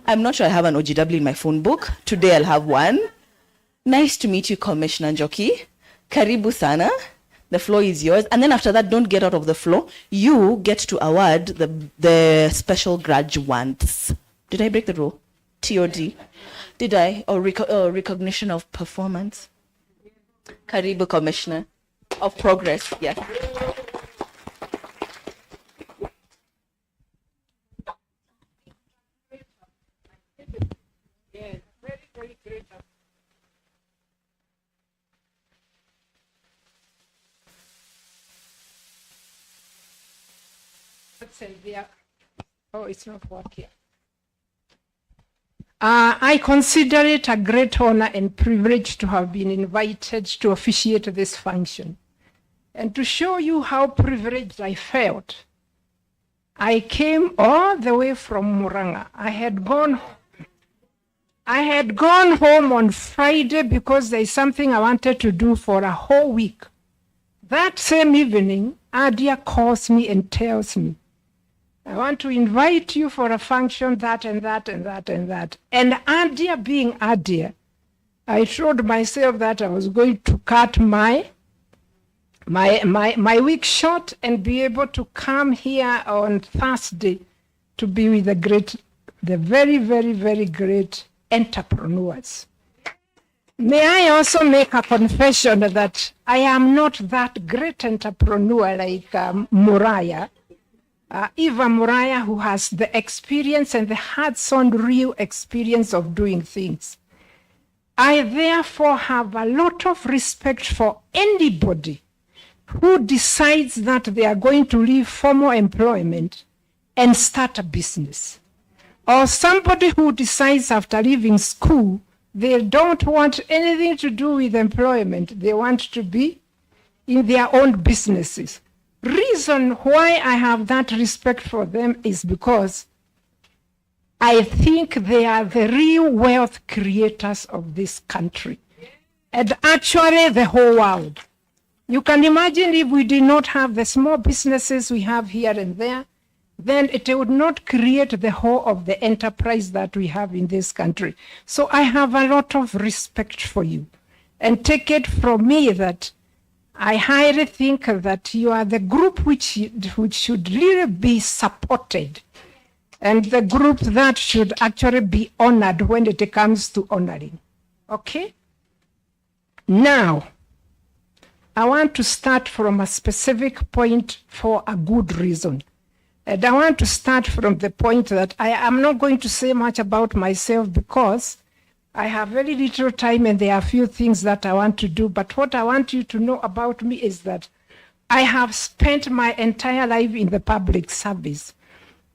I'm not sure I have an OGW in my phone book. Today I'll have one. Nice to meet you, Commissioner Njoki. Karibu sana. The floor is yours. And then after that, don't get out of the floor. You get to award the special graduates. Did I break the rule? TOD. Did I? Or recognition of performance? Karibu, Commissioner of Progress. Yes. Yes, very, very great. Oh, it's not working. I consider it a great honor and privilege to have been invited to officiate this function. And to show you how privileged I felt, I came all the way from Muranga. I had gone home on Friday because there's something I wanted to do for a whole week. That same evening, Adia calls me and tells me, I want to invite you for a function, that and that and that and that. And Adia being Adia, I told myself that I was going to cut my week short and be able to come here on Thursday to be with the very, very, very great entrepreneurs. May I also make a confession that I am not that great entrepreneur like Muraya. Eva Muraya, who has the experience and the hands-on real experience of doing things. I therefore have a lot of respect for anybody who decides that they are going to leave formal employment and start a business. Or somebody who decides after leaving school, they don't want anything to do with employment. They want to be in their own businesses. Reason why I have that respect for them is because I think they are the real wealth creators of this country and actually the whole world. You can imagine if we did not have the small businesses we have here and there, then it would not create the whole of the enterprise that we have in this country. So I have a lot of respect for you. And take it from me that I highly think that you are the group which should really be supported and the group that should actually be honored when it comes to honoring. Okay? Now, I want to start from a specific point for a good reason. And I want to start from the point that I am not going to say much about myself because I have very little time and there are a few things that I want to do. But what I want you to know about me is that I have spent my entire life in the public service.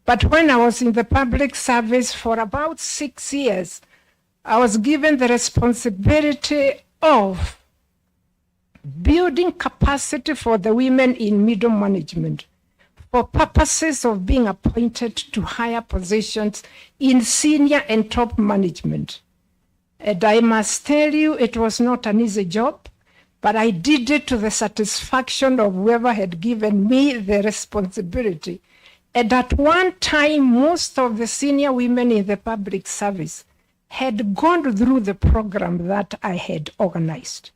But when I was in the public service for about 6 years, I was given the responsibility of building capacity for the women in middle management for purposes of being appointed to higher positions in senior and top management. And I must tell you, it was not an easy job, but I did it to the satisfaction of whoever had given me the responsibility. And at one time, most of the senior women in the public service had gone through the program that I had organized.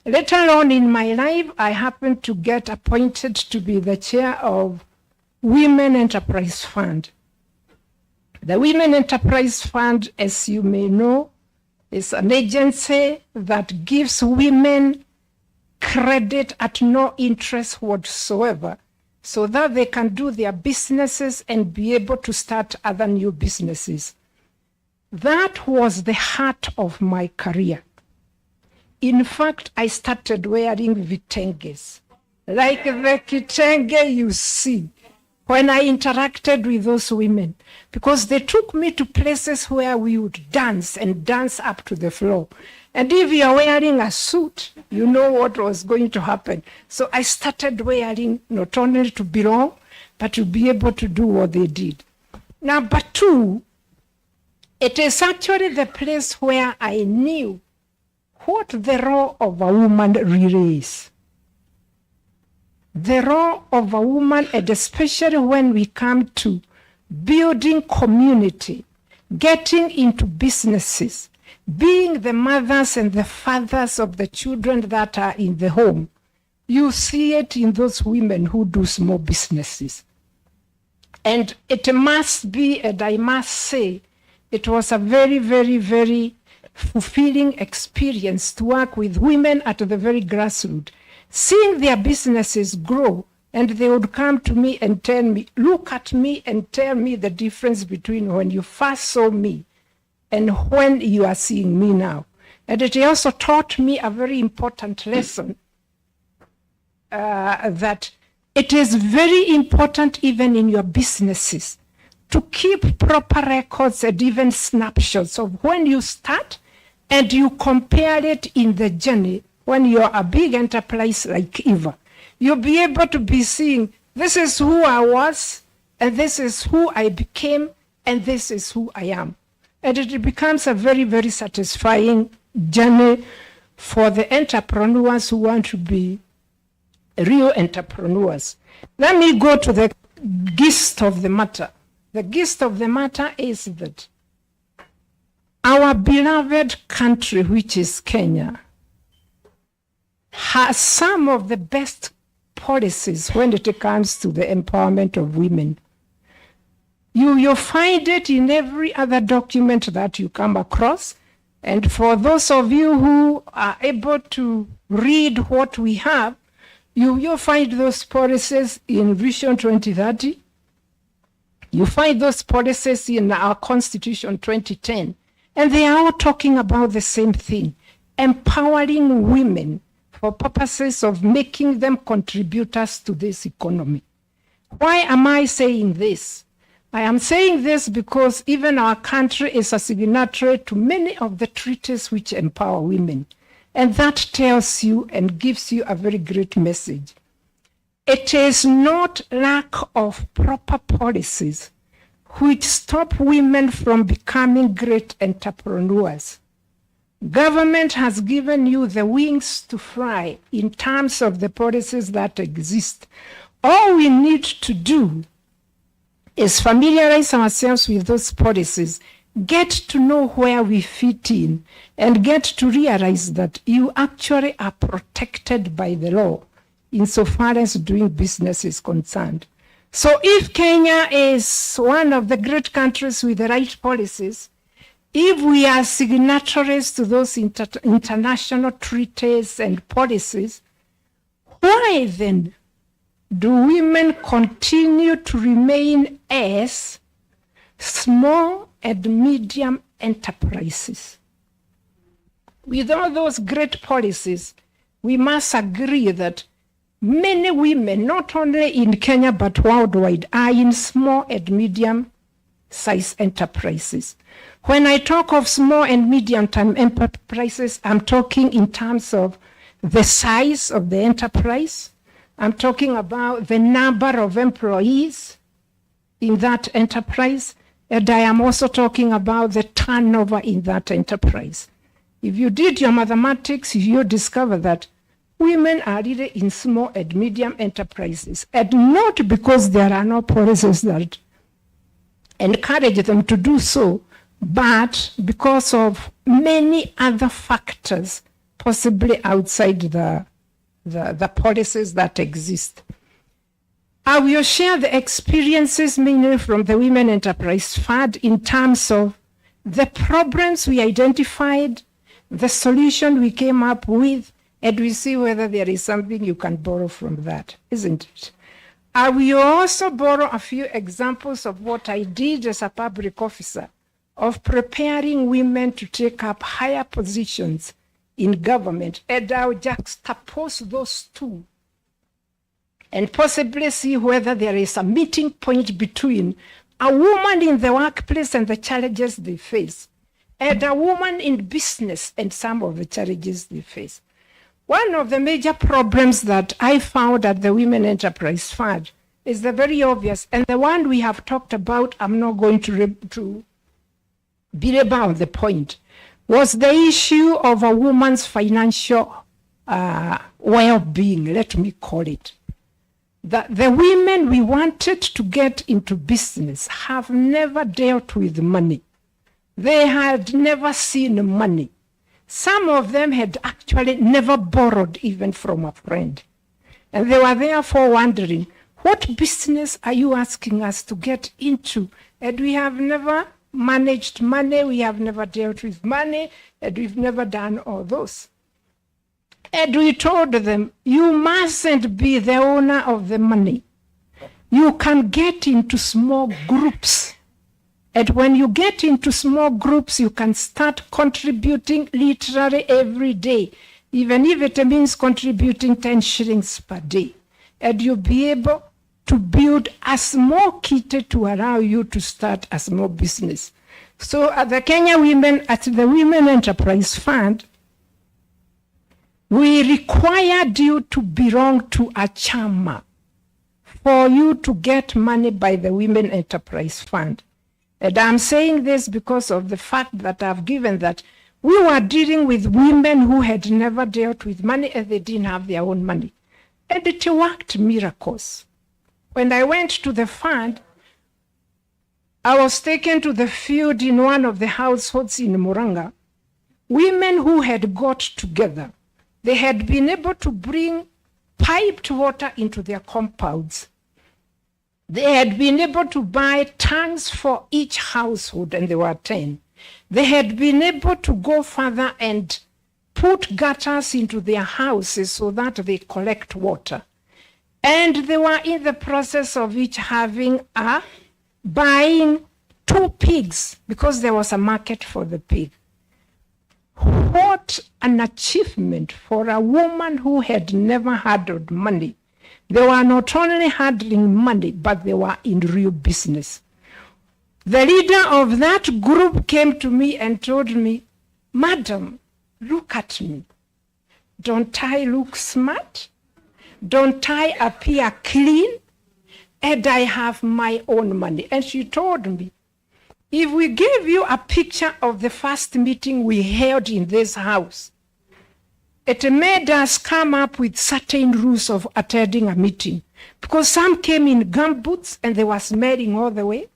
Later on in my life, I happened to get appointed to be the chair of Women Enterprise Fund. The Women Enterprise Fund, as you may know, is an agency that gives women credit at no interest whatsoever so that they can do their businesses and be able to start other new businesses. That was the heart of my career. In fact, I started wearing vitenges, like the kitenge you see, when I interacted with those women, because they took me to places where we would dance and dance up to the floor. And if you're wearing a suit, you know what was going to happen. So I started wearing not only to belong, but to be able to do what they did. Number two, it is actually the place where I knew what the role of a woman really is. The role of a woman, and especially when we come to building community, getting into businesses, being the mothers and the fathers of the children that are in the home, you see it in those women who do small businesses. And it must be, and I must say, it was a very, very, very fulfilling experience to work with women at the very grassroots, seeing their businesses grow, and they would come to me and tell me, look at me and tell me the difference between when you first saw me and when you are seeing me now. And it also taught me a very important lesson, that it is very important even in your businesses to keep proper records and even snapshots of when you start, and you compare it in the journey. When you're a big enterprise like Eva, you'll be able to be seeing, this is who I was, and this is who I became, and this is who I am. And it becomes a very, very satisfying journey for the entrepreneurs who want to be real entrepreneurs. Let me go to the gist of the matter. The gist of the matter is that our beloved country, which is Kenya, has some of the best policies when it comes to the empowerment of women. You'll find it in every other document that you come across. And for those of you who are able to read what we have, you'll find those policies in Vision 2030. You find those policies in our Constitution 2010. And they are all talking about the same thing, empowering women for purposes of making them contributors to this economy. Why am I saying this? I am saying this because even our country is a signatory to many of the treaties which empower women. And that tells you and gives you a very great message. It is not lack of proper policies which stop women from becoming great entrepreneurs. Government has given you the wings to fly in terms of the policies that exist. All we need to do is familiarize ourselves with those policies, get to know where we fit in, and get to realize that you actually are protected by the law insofar as doing business is concerned. So if Kenya is one of the great countries with the right policies, if we are signatories to those international treaties and policies, why then do women continue to remain as small and medium enterprises? With all those great policies, we must agree that many women, not only in Kenya but worldwide, are in small and medium size enterprises. When I talk of small and medium term enterprises, I'm talking in terms of the size of the enterprise. I'm talking about the number of employees in that enterprise. And I am also talking about the turnover in that enterprise. If you did your mathematics, you'll discover that women are really in small and medium enterprises, and not because there are no policies that encourage them to do so, but because of many other factors, possibly outside the policies that exist. I will share the experiences mainly from the Women Enterprise Fund in terms of the problems we identified, the solution we came up with, and we see whether there is something you can borrow from that, isn't it? I will also borrow a few examples of what I did as a public officer of preparing women to take up higher positions in government, and I'll juxtapose those two and possibly see whether there is a meeting point between a woman in the workplace and the challenges they face, and a woman in business and some of the challenges they face. One of the major problems that I found at the Women Enterprise Fund is the very obvious, and the one we have talked about, I'm not going to belabor on the point, was the issue of a woman's financial well-being, let me call it. That the women we wanted to get into business have never dealt with money. They had never seen money. Some of them had actually never borrowed even from a friend. And they were therefore wondering, what business are you asking us to get into? And we have never managed money, we have never dealt with money, and we've never done all those. And we told them, you mustn't be the owner of the money. You can get into small groups. And when you get into small groups, you can start contributing literally every day, even if it means contributing 10 shillings per day. And you'll be able to build a small kit to allow you to start a small business. So at the Kenya Women, at the Women Enterprise Fund, we required you to belong to a chama for you to get money by the Women Enterprise Fund. And I'm saying this because of the fact that I've given that we were dealing with women who had never dealt with money and they didn't have their own money. And it worked miracles. When I went to the fund, I was taken to the field in one of the households in Muranga. Women who had got together, they had been able to bring piped water into their compounds. They had been able to buy tanks for each household, and there were 10. They had been able to go further and put gutters into their houses so that they collect water. And they were in the process of each buying 2 pigs because there was a market for the pig. What an achievement for a woman who had never handled money. They were not only handling money, but they were in real business. The leader of that group came to me and told me, Madam, look at me. Don't I look smart? Don't I appear clean? And I have my own money. And she told me, if we gave you a picture of the first meeting we held in this house, it made us come up with certain rules of attending a meeting. Because some came in gumboots and they were smelling all the way.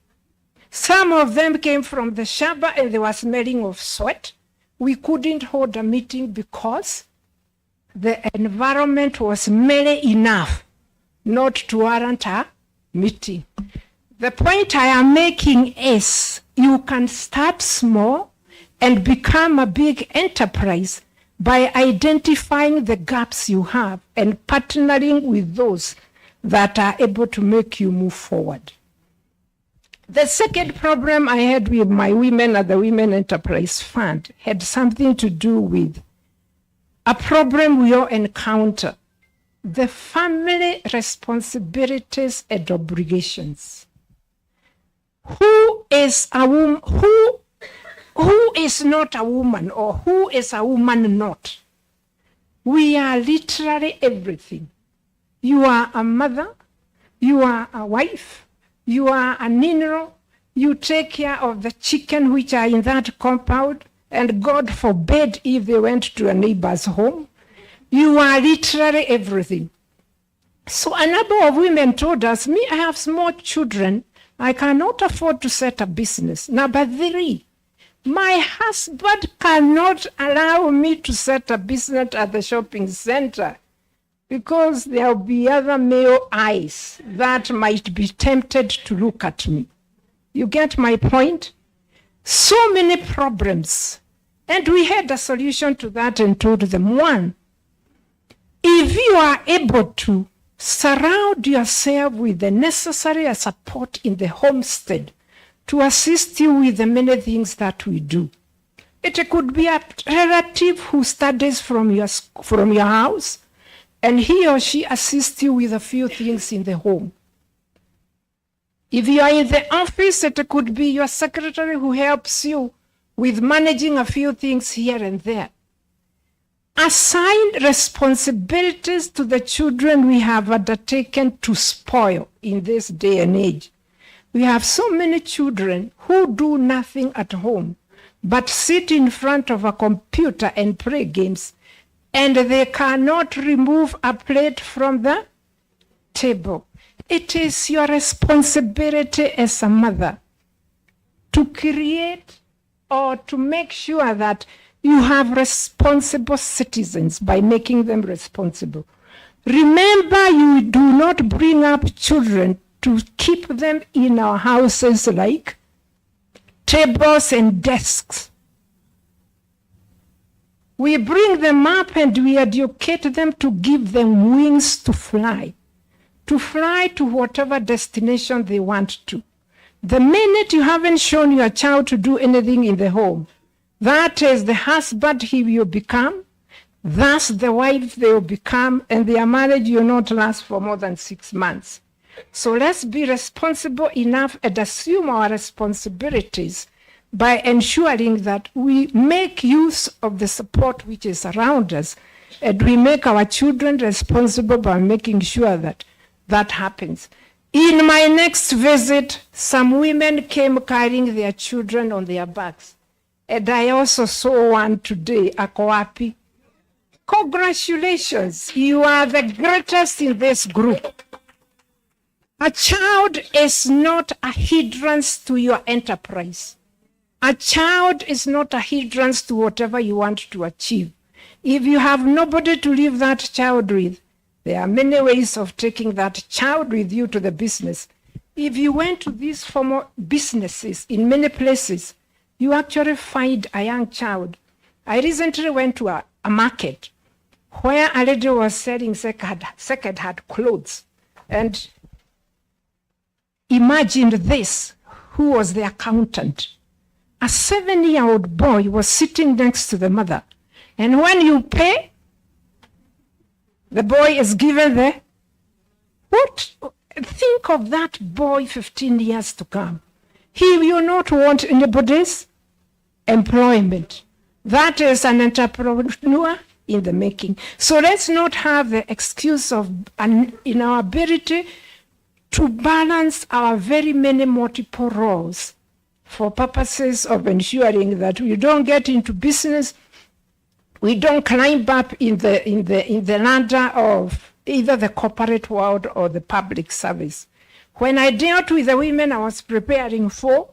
Some of them came from the shamba and they were smelling of sweat. We couldn't hold a meeting because the environment was smelly enough not to warrant a meeting. The point I am making is you can start small and become a big enterprise by identifying the gaps you have and partnering with those that are able to make you move forward. The second problem I had with my women at the Women Enterprise Fund had something to do with a problem we all encounter, the family responsibilities and obligations. Who is a woman? Who is not a woman, or who is a woman not? We are literally everything. You are a mother, you are a wife, you are an in-law, you take care of the chicken which are in that compound, and God forbid if they went to a neighbor's home. You are literally everything. So a number of women told us, me, I have small children, I cannot afford to set a business. Number 3, my husband cannot allow me to set a business at the shopping center because there will be other male eyes that might be tempted to look at me. You get my point? So many problems. And we had a solution to that and told them, 1, if you are able to Surround yourself with the necessary support in the homestead to assist you with the many things that we do. It could be a relative who studies from your house, and he or she assists you with a few things in the home. If you are in the office, it could be your secretary who helps you with managing a few things here and there. Assign responsibilities to the children we have undertaken to spoil in this day and age. We have so many children who do nothing at home but sit in front of a computer and play games, and they cannot remove a plate from the table. It is your responsibility as a mother to create or to make sure that you have responsible citizens by making them responsible. Remember, you do not bring up children to keep them in our houses like tables and desks. We bring them up and we educate them to give them wings to fly to whatever destination they want to. The minute you haven't shown your child to do anything in the home, that is the husband he will become, thus the wife they will become, and their marriage will not last for more than 6 months. So let's be responsible enough and assume our responsibilities by ensuring that we make use of the support which is around us, and we make our children responsible by making sure that that happens. In my next visit, some women came carrying their children on their backs. And I also saw one today, Akoapi. Congratulations, you are the greatest in this group. A child is not a hindrance to your enterprise. A child is not a hindrance to whatever you want to achieve. If you have nobody to leave that child with, there are many ways of taking that child with you to the business. If you went to these formal businesses in many places, you actually find a young child. I recently went to a market where a lady was selling second-hand clothes. And imagine this, who was the accountant? A 7-year-old boy was sitting next to the mother. And when you pay, the boy is given the, what? Think of that boy 15 years to come. He will not want anybody's employment. That is an entrepreneur in the making. So let's not have the excuse of in our ability to balance our very many multiple roles for purposes of ensuring that we don't get into business, we don't climb up in the ladder of either the corporate world or the public service. When I dealt with the women I was preparing for,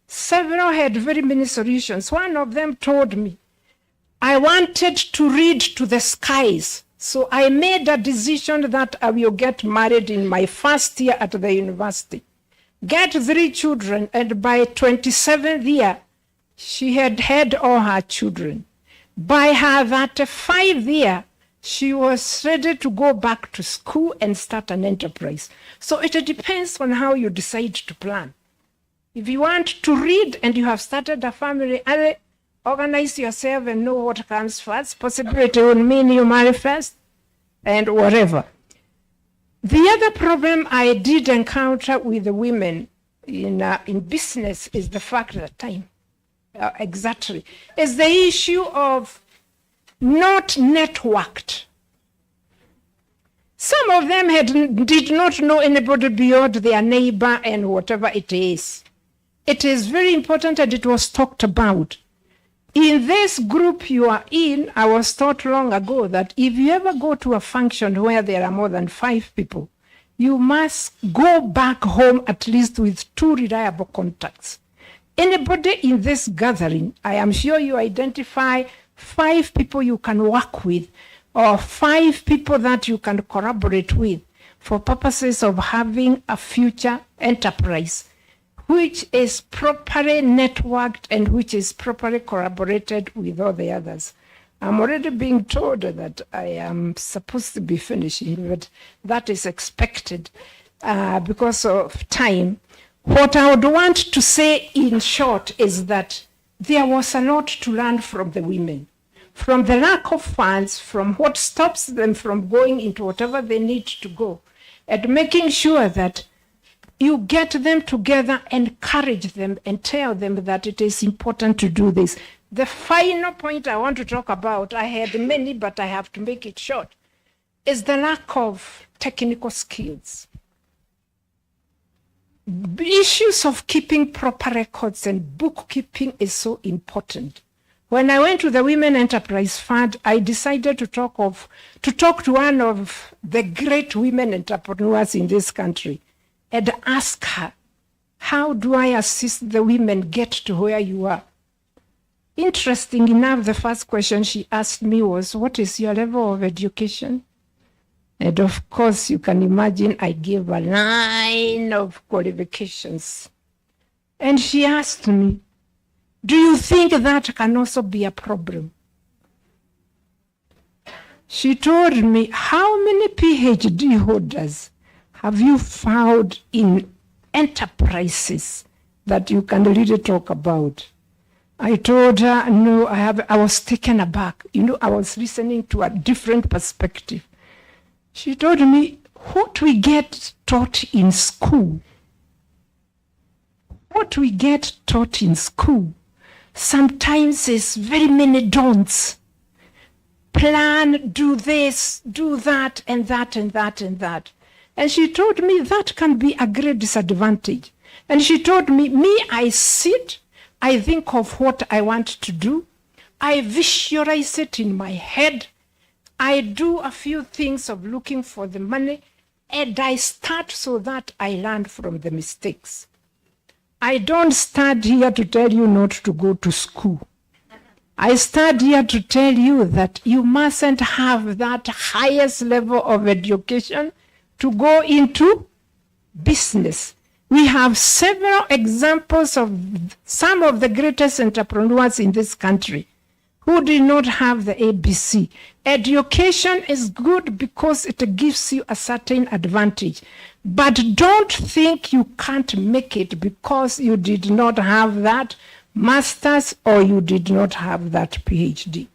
several had very many solutions. One of them told me, I wanted to read to the skies. So I made a decision that I will get married in my first year at the university, get 3 children, and by 27th year, she had had all her children. By her 35th year, she was ready to go back to school and start an enterprise. So it depends on how you decide to plan. If you want to read and you have started a family, organize yourself and know what comes first. Possibly it will mean you marry first and whatever. The other problem I did encounter with the women in business is the fact that time. Exactly. Is the issue of not networked. Some of them did not know anybody beyond their neighbor and whatever it is. It is very important and it was talked about. In this group you are in, I was taught long ago that if you ever go to a function where there are more than 5 people, you must go back home at least with 2 reliable contacts. Anybody in this gathering, I am sure you identify 5 people you can work with or 5 people that you can collaborate with for purposes of having a future enterprise which is properly networked and which is properly collaborated with all the others. I'm already being told that I am supposed to be finishing, but that is expected because of time. What I would want to say in short is that there was a lot to learn from the women, from the lack of funds, from what stops them from going into whatever they need to go, and making sure that you get them together, encourage them, and tell them that it is important to do this. The final point I want to talk about, I had many, but I have to make it short, is the lack of technical skills. Issues of keeping proper records and bookkeeping is so important. When I went to the Women Enterprise Fund, I decided to talk to one of the great women entrepreneurs in this country and ask her, how do I assist the women get to where you are? Interesting enough, the first question she asked me was, what is your level of education? And of course, you can imagine I gave a line of qualifications. And she asked me, do you think that can also be a problem? She told me, how many PhD holders have you found in enterprises that you can really talk about? I told her, no, I was taken aback. I was listening to a different perspective. She told me, what we get taught in school, sometimes is very many don'ts. Plan, do this, do that, and that, and that, and that. And she told me that can be a great disadvantage. And she told me, I sit, I think of what I want to do, I visualize it in my head, I do a few things of looking for the money, and I start so that I learn from the mistakes. I don't stand here to tell you not to go to school. I stand here to tell you that you mustn't have that highest level of education to go into business. We have several examples of some of the greatest entrepreneurs in this country who did not have the ABC. Education is good because it gives you a certain advantage. But don't think you can't make it because you did not have that master's or you did not have that PhD.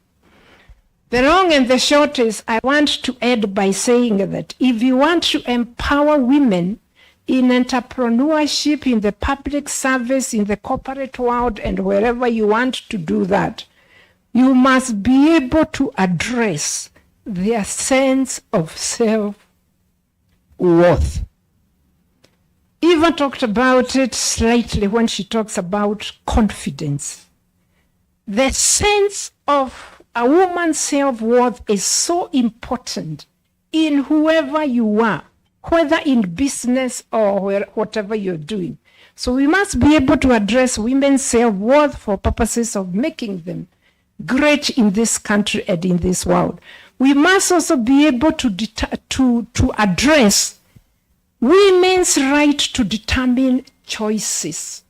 The long and the short is, I want to end by saying that if you want to empower women in entrepreneurship, in the public service, in the corporate world, and wherever you want to do that, you must be able to address their sense of self-worth. Eva talked about it slightly when she talks about confidence. The sense of a woman's self-worth is so important in whoever you are, whether in business or whatever you're doing. So we must be able to address women's self-worth for purposes of making them great in this country and in this world. We must also be able to address women's right to determine choices.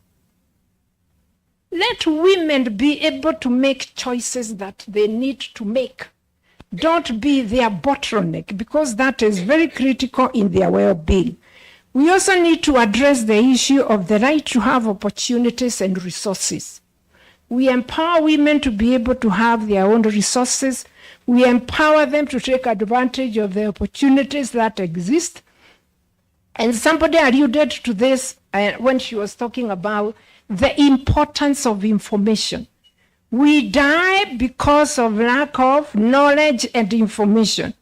Let women be able to make choices that they need to make. Don't be their bottleneck, because that is very critical in their well-being. We also need to address the issue of the right to have opportunities and resources. We empower women to be able to have their own resources. We empower them to take advantage of the opportunities that exist. And somebody alluded to this when she was talking about the importance of information. We die because of lack of knowledge and information.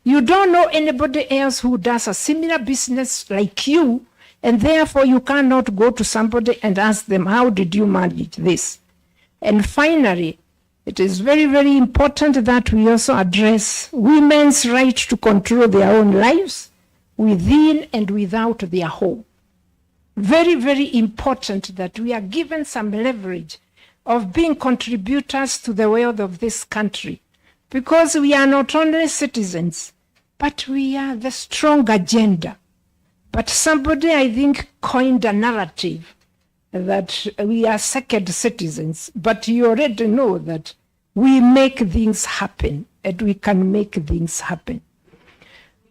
You don't know anybody else who does a similar business like you, and therefore you cannot go to somebody and ask them, how did you manage this? And finally, it is very, very important that we also address women's right to control their own lives within and without their home. Very, very important that we are given some leverage of being contributors to the wealth of this country, because we are not only citizens, but we are the strong agenda. But somebody, I think, coined a narrative that we are second citizens, but you already know that we make things happen, and we can make things happen.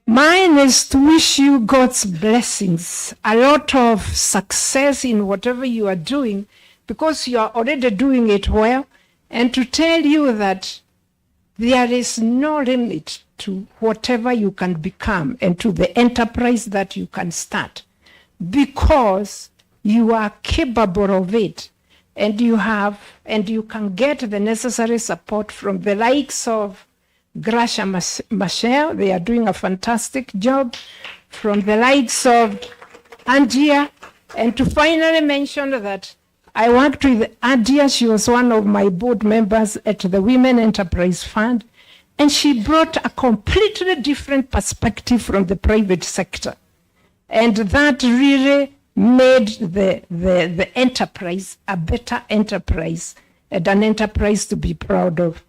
Mine is to wish you God's blessings, a lot of success in whatever you are doing, because you are already doing it well, and to tell you that there is no limit to whatever you can become and to the enterprise that you can start, because you are capable of it, and you can get the necessary support from the likes of Gracia Machel. They are doing a fantastic job, from the likes of Angia, and to finally mention that I worked with Angia. She was one of my board members at the Women Enterprise Fund, and she brought a completely different perspective from the private sector, and that really made the enterprise a better enterprise, and an enterprise to be proud of.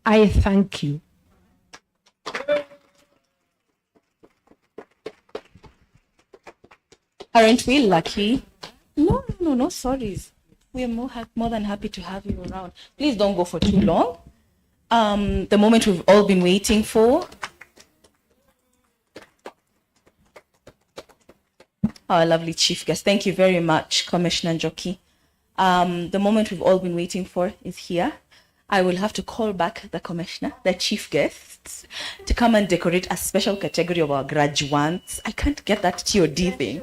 I thank you. Aren't we lucky? No sorries. We are more than happy to have you around. Please don't go for too long. The moment we've all been waiting for. Our lovely chief guest. Thank you very much, Commissioner Njoki. The moment we've all been waiting for is here. I will have to call back the commissioner, the chief guests, to come and decorate a special category of our graduates. I can't get that TOD thing.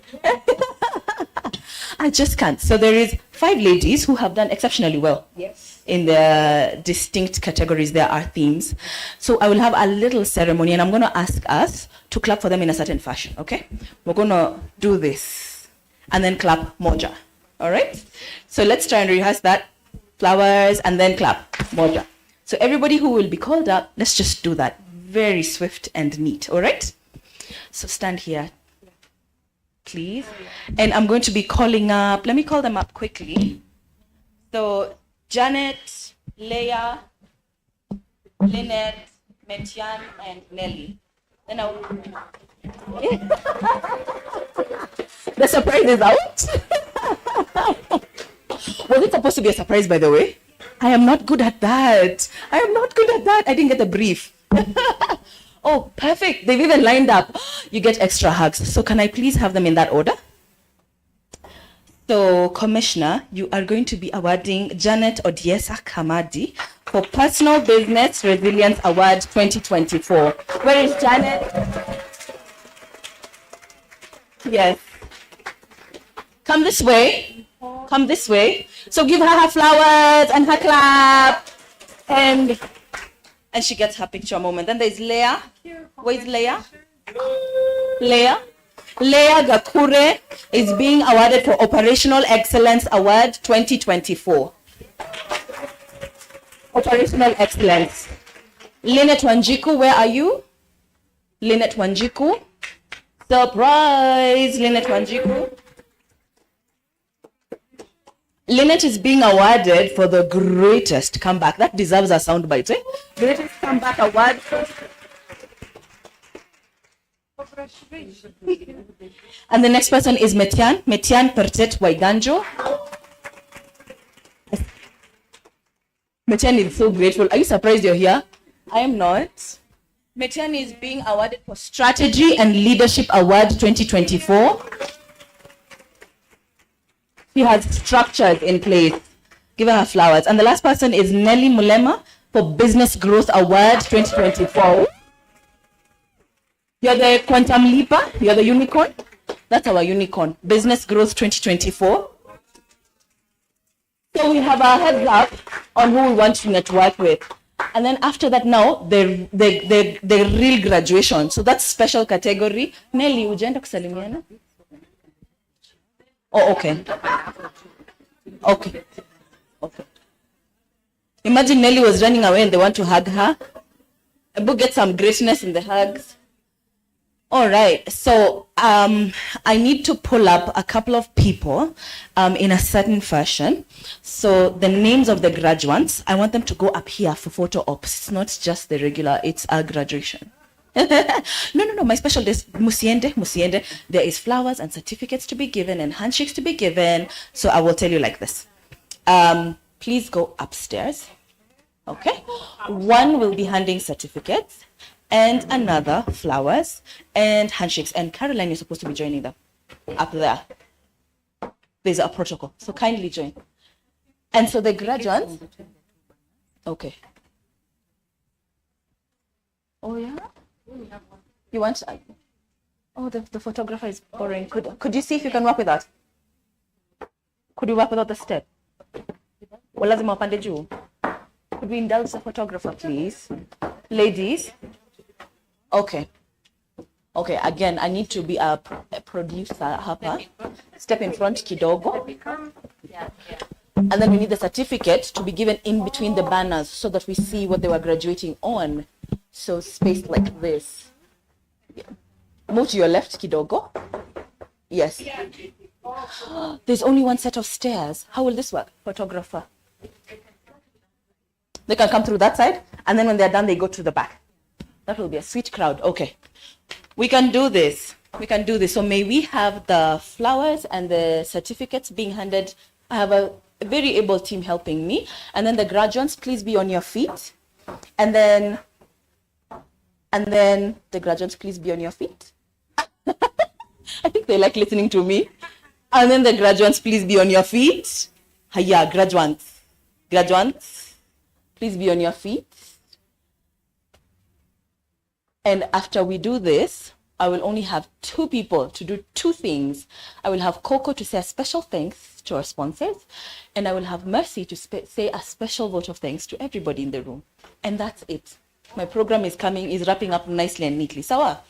I just can't. So there is 5 ladies who have done exceptionally well. Yes. In the distinct categories, there are themes. So I will have a little ceremony, and I'm going to ask us to clap for them in a certain fashion, okay? We're going to do this, and then clap moja, all right? So let's try and rehearse that. Flowers, and then clap moja. So everybody who will be called up, let's just do that. Very swift and neat, all right? So stand here, please. And I'm going to be calling up, let me call them up quickly. So Janet, Leah, Lynette, Metian, and Nelly. Then I'll... The surprise is out. Was it supposed to be a surprise, by the way? I am not good at that. I didn't get a brief. Oh, perfect. They've even lined up. You get extra hugs. So can I please have them in that order? So, Commissioner, you are going to be awarding Janet Odiesa Kamadi for Personal Business Resilience Award 2024. Where is Janet? Yes. Come this way. Come this way. So give her flowers and her clap. And she gets her picture a moment. Then there's Leah. Where's Leah? Leah Gakure is being awarded for Operational Excellence Award 2024. Operational Excellence. Lynette Wanjiku, where are you? Lynette Wanjiku. Surprise, Lynette Wanjiku. Lynette is being awarded for the greatest comeback. That deserves a soundbite, eh? Greatest comeback award. And the next person is Metian Pertet Waiganjo. Metian is so grateful. Are you surprised you're here? I am not. Metian is being awarded for Strategy and Leadership Award 2024. She has structures in place. Give her flowers. And the last person is Nelly Mulema for Business Growth Award 2024. You're the Quantum Leaper. You're the unicorn. That's our unicorn. Business Growth 2024. So we have our heads up on who we want to network with. And then after that now, the real graduation. So that's special category. Nelly, ujenda kusalimiana? Oh, okay. Okay. Imagine Nelly was running away and they want to hug her. We'll get some greatness in the hugs. All right. So I need to pull up a couple of people in a certain fashion. So the names of the graduates, I want them to go up here for photo ops. It's not just the regular, it's a graduation. No, my special is musiende. There is flowers and certificates to be given and handshakes to be given. So I will tell you like this. Please go upstairs. Okay. One will be handing certificates and another flowers and handshakes. And Caroline, you're supposed to be joining them up there. There's a protocol. So kindly join. And so the graduates. Okay. Oh, yeah? You want... Oh, the photographer is boring. Could you see if you can work with that? Could you work without the step? Well, lazima upande juu. Could we indulge the photographer, please? Ladies? Okay. Okay, again, I need to be a producer hapa. Step in front kidogo. And then we need the certificate to be given in between the banners so that we see what they were graduating on. So spaced like this. Yeah. Move to your left kidogo. Yes. There's only one set of stairs. How will this work, photographer? They can come through that side, and then when they're done, they go to the back. That will be a sweet crowd. Okay. We can do this. We can do this. So may we have the flowers and the certificates being handed. I have a very able team helping me. And then the graduates, please be on your feet. And then the graduates, please be on your feet. I think they like listening to me. And then the graduates, please be on your feet. Hiya, graduates. Graduates, please be on your feet. And after we do this, I will only have two people to do two things. I will have Coco to say a special thanks to our sponsors, and I will have Mercy to say a special vote of thanks to everybody in the room. And that's it. My program is wrapping up nicely and neatly. Sawa?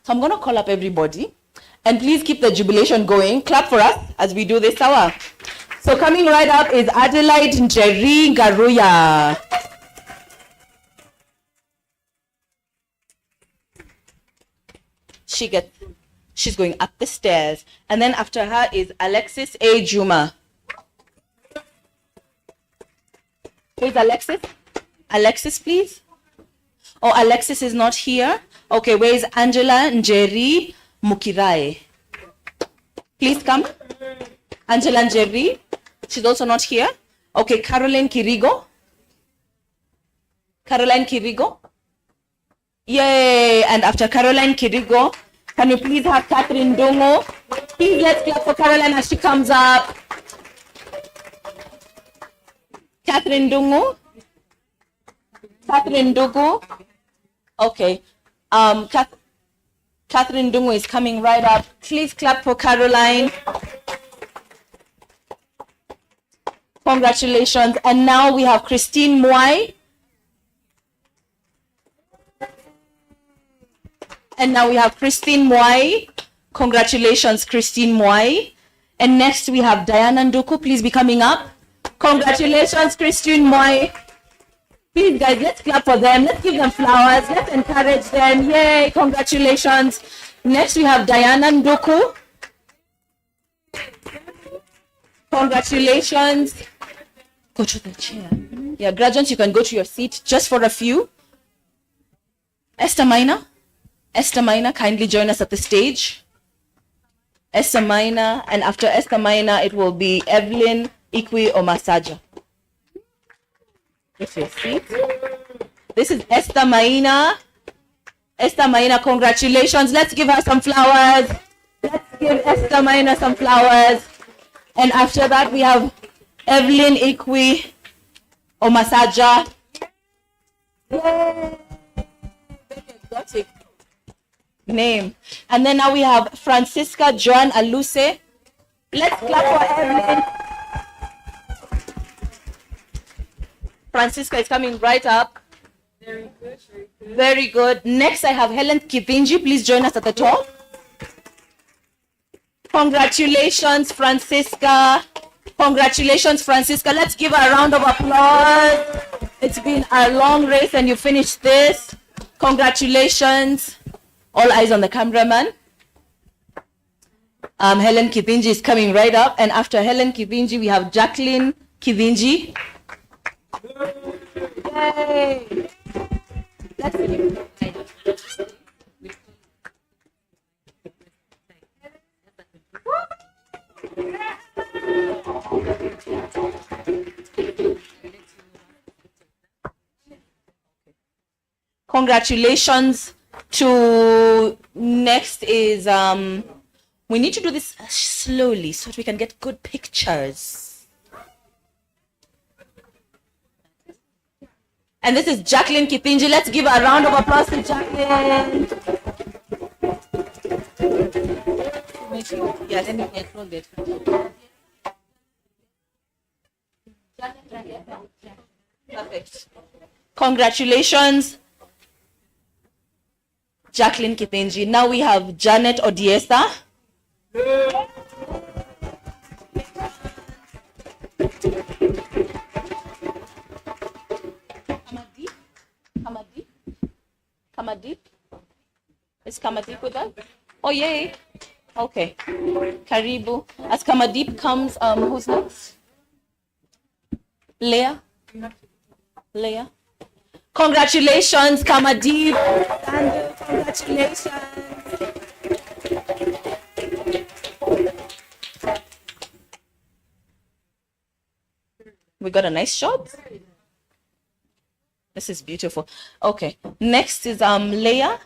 So I'm going to call up everybody, and please keep the jubilation going. Clap for us as we do this. Sawa? So coming right up is Adelaide Njeri Garuya. She's going up the stairs. And then after her is Alexis A. Juma. Where's Alexis? Alexis, please. Oh, Alexis is not here. Okay, where is Angela Njeri Mukirai? Please come. Angela Njeri. She's also not here. Okay, Caroline Kirigo. Caroline Kirigo. Yay! And after Caroline Kirigo, can you please have Catherine Dongo? Please let's clap for Caroline as she comes up. Catherine Dongo. Catherine Dongo. Okay. Catherine Dongo is coming right up. Please clap for Caroline. Congratulations. And now we have Christine Mwai. And now we have Christine Mwai. Congratulations, Christine Mwai. And next we have Diana Nduku. Please be coming up. Congratulations, Christine Mwai. Please, guys, let's clap for them. Let's give them flowers. Let's encourage them. Yay, congratulations. Next we have Diana Nduku. Congratulations. Go to the chair. Yeah, graduates, you can go to your seat just for a few. Esther Minor. Esther Minor, kindly join us at the stage. Esther Minor, and after Esther Minor, it will be Evelyn Ikwi Omasaja. Get your seat. This is Esther Minor. Esther Minor, congratulations. Let's give her some flowers. Let's give Esther Minor some flowers. And after that, we have Evelyn Ikwi Omasaja. Yay! Exotic name. And then now we have Francisca Joan Aluse. Let's clap for Evelyn. Francisca is coming right up. Very good, very good. Very good. Next, I have Helen Kithinji. Please join us at the top. Congratulations, Francisca. Congratulations, Francisca. Let's give her a round of applause. It's been a long race and you finished this. Congratulations. All eyes on the cameraman. Helen Kithinji is coming right up. And after Helen Kithinji, we have Jacqueline Kithinji. Yay! Let's see. Congratulations to next is we need to do this slowly so that we can get good pictures. And this is Jacqueline Kithinji. Let's give a round of applause to Jacqueline. Yes, and you can hold it. Perfect. Congratulations, Jacqueline Kithinji. Now we have Janet Odiesa. Kamadip? Is Kamadip with us? Oh, yay. Okay. Karibu. As Kamadip comes, who's next? Leah? Leah? Congratulations, Kamadip. And congratulations. We got a nice shot. This is beautiful. Okay. Next is Leah.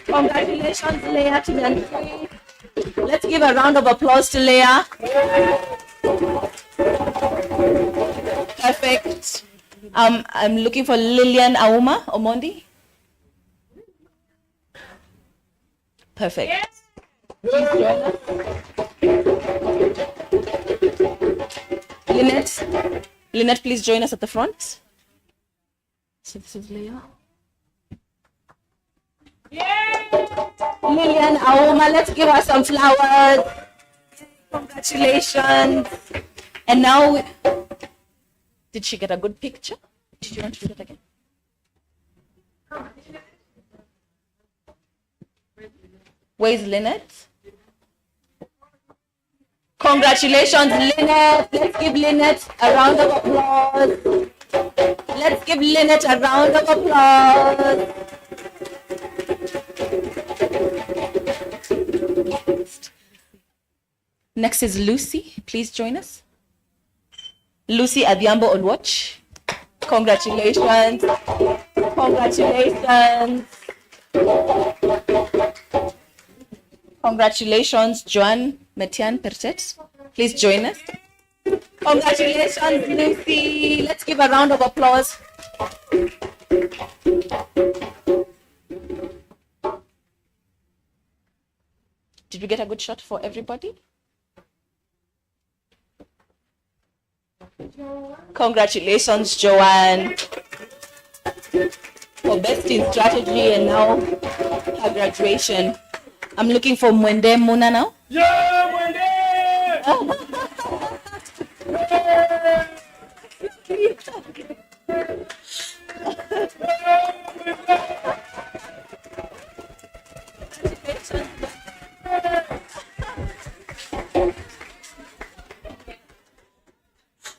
Congratulations, Leah, to the entry. Let's give a round of applause to Leah. Perfect. I'm looking for Lillian Auma Omondi. Perfect. Please join us. Lynette, please join us at the front. So this is Leah. Lillian Auma, let's give her some flowers. Congratulations. And now, did she get a good picture? Did you want to do that again? Where's Lynette? Congratulations, Lynette. Let's give Lynette a round of applause. Let's give Lynette a round of applause. Next is Lucy. Please join us. Lucy Adhiambo on watch. Congratulations. Congratulations. Congratulations, Joan Metian Perchet. Please join us. Congratulations, Lucy. Let's give a round of applause. Did we get a good shot for everybody? Congratulations, Joanne, for best in strategy and now her graduation. I'm looking for Mwende Muna now. Yeah, Mwende!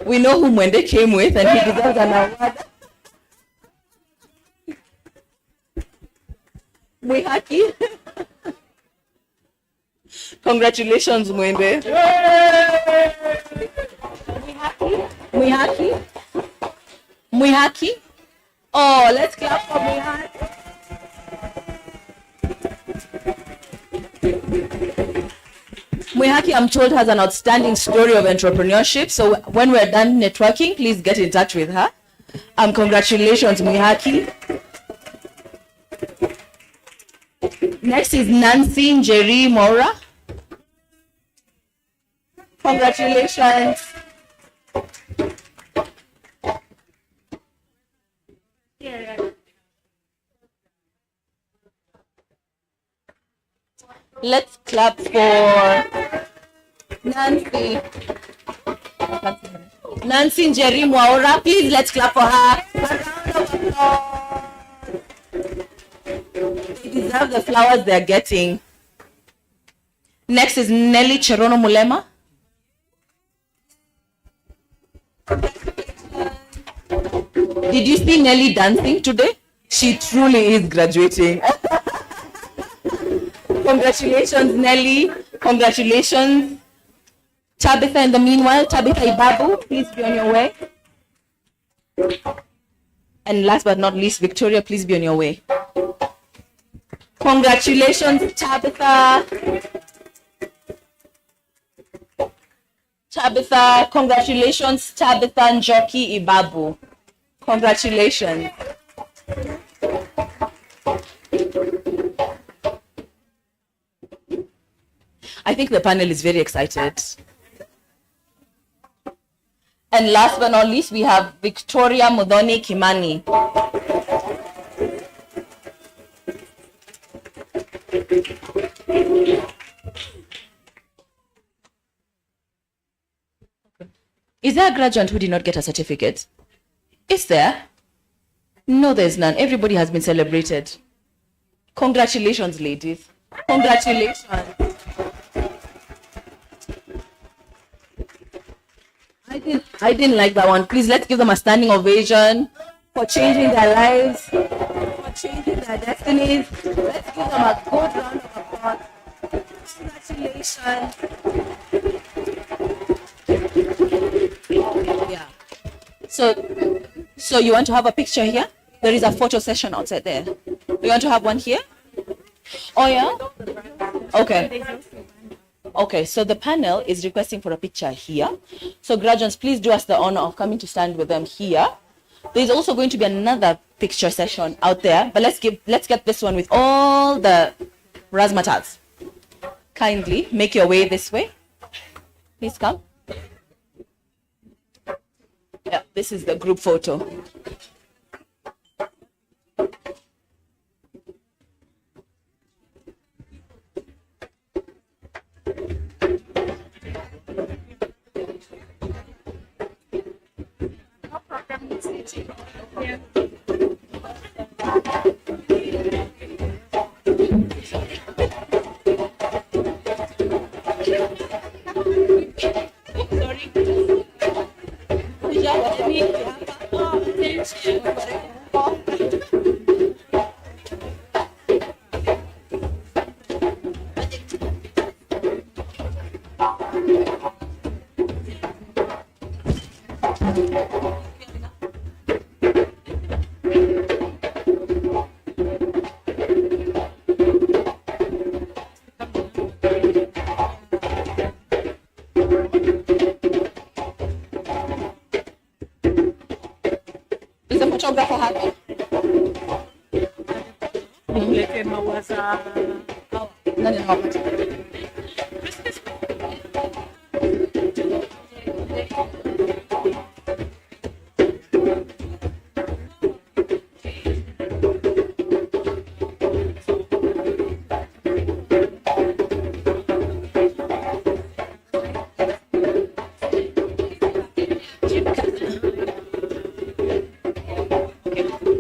We know who Mwende came with and he deserves an award. Mwihaki. Congratulations, Mwende. Mwihaki. Mwihaki. Oh, let's clap for Mwihaki. Mwihaki, I'm told, has an outstanding story of entrepreneurship. So when we're done networking, please get in touch with her. Congratulations, Mwihaki. Next is Nancy Njeri Mora. Congratulations. Let's clap for Nancy. Nancy Njeri Mora. Please, let's clap for her. A round of applause. They deserve the flowers they're getting. Next is Nelly Cherono Mulema. Did you see Nelly dancing today? She truly is graduating. Congratulations, Nelly. Congratulations. Tabitha, in the meanwhile, Tabitha Ibabu, please be on your way. And last but not least, Victoria, please be on your way. Congratulations, Tabitha. Tabitha, congratulations, Tabitha Njoki Ibabu. Congratulations. I think the panel is very excited. And last but not least, we have Victoria Mudhoni Kimani. Is there a graduate who did not get a certificate? Is there? No, there's none. Everybody has been celebrated. Congratulations, ladies. Congratulations. I didn't like that one. Please, let's give them a standing ovation for changing their lives, for changing their destinies. Let's give them a good round of applause. Congratulations. Yeah. So you want to have a picture here? There is a photo session outside there. You want to have one here? Oh yeah? Okay. Okay, so the panel is requesting for a picture here. So graduates, please do us the honor of coming to stand with them here. There's also going to be another picture session out there, but let's get this one with all the razzmatazz. Kindly make your way this way. Please come. Yeah, this is the group photo. Is the photographer happy?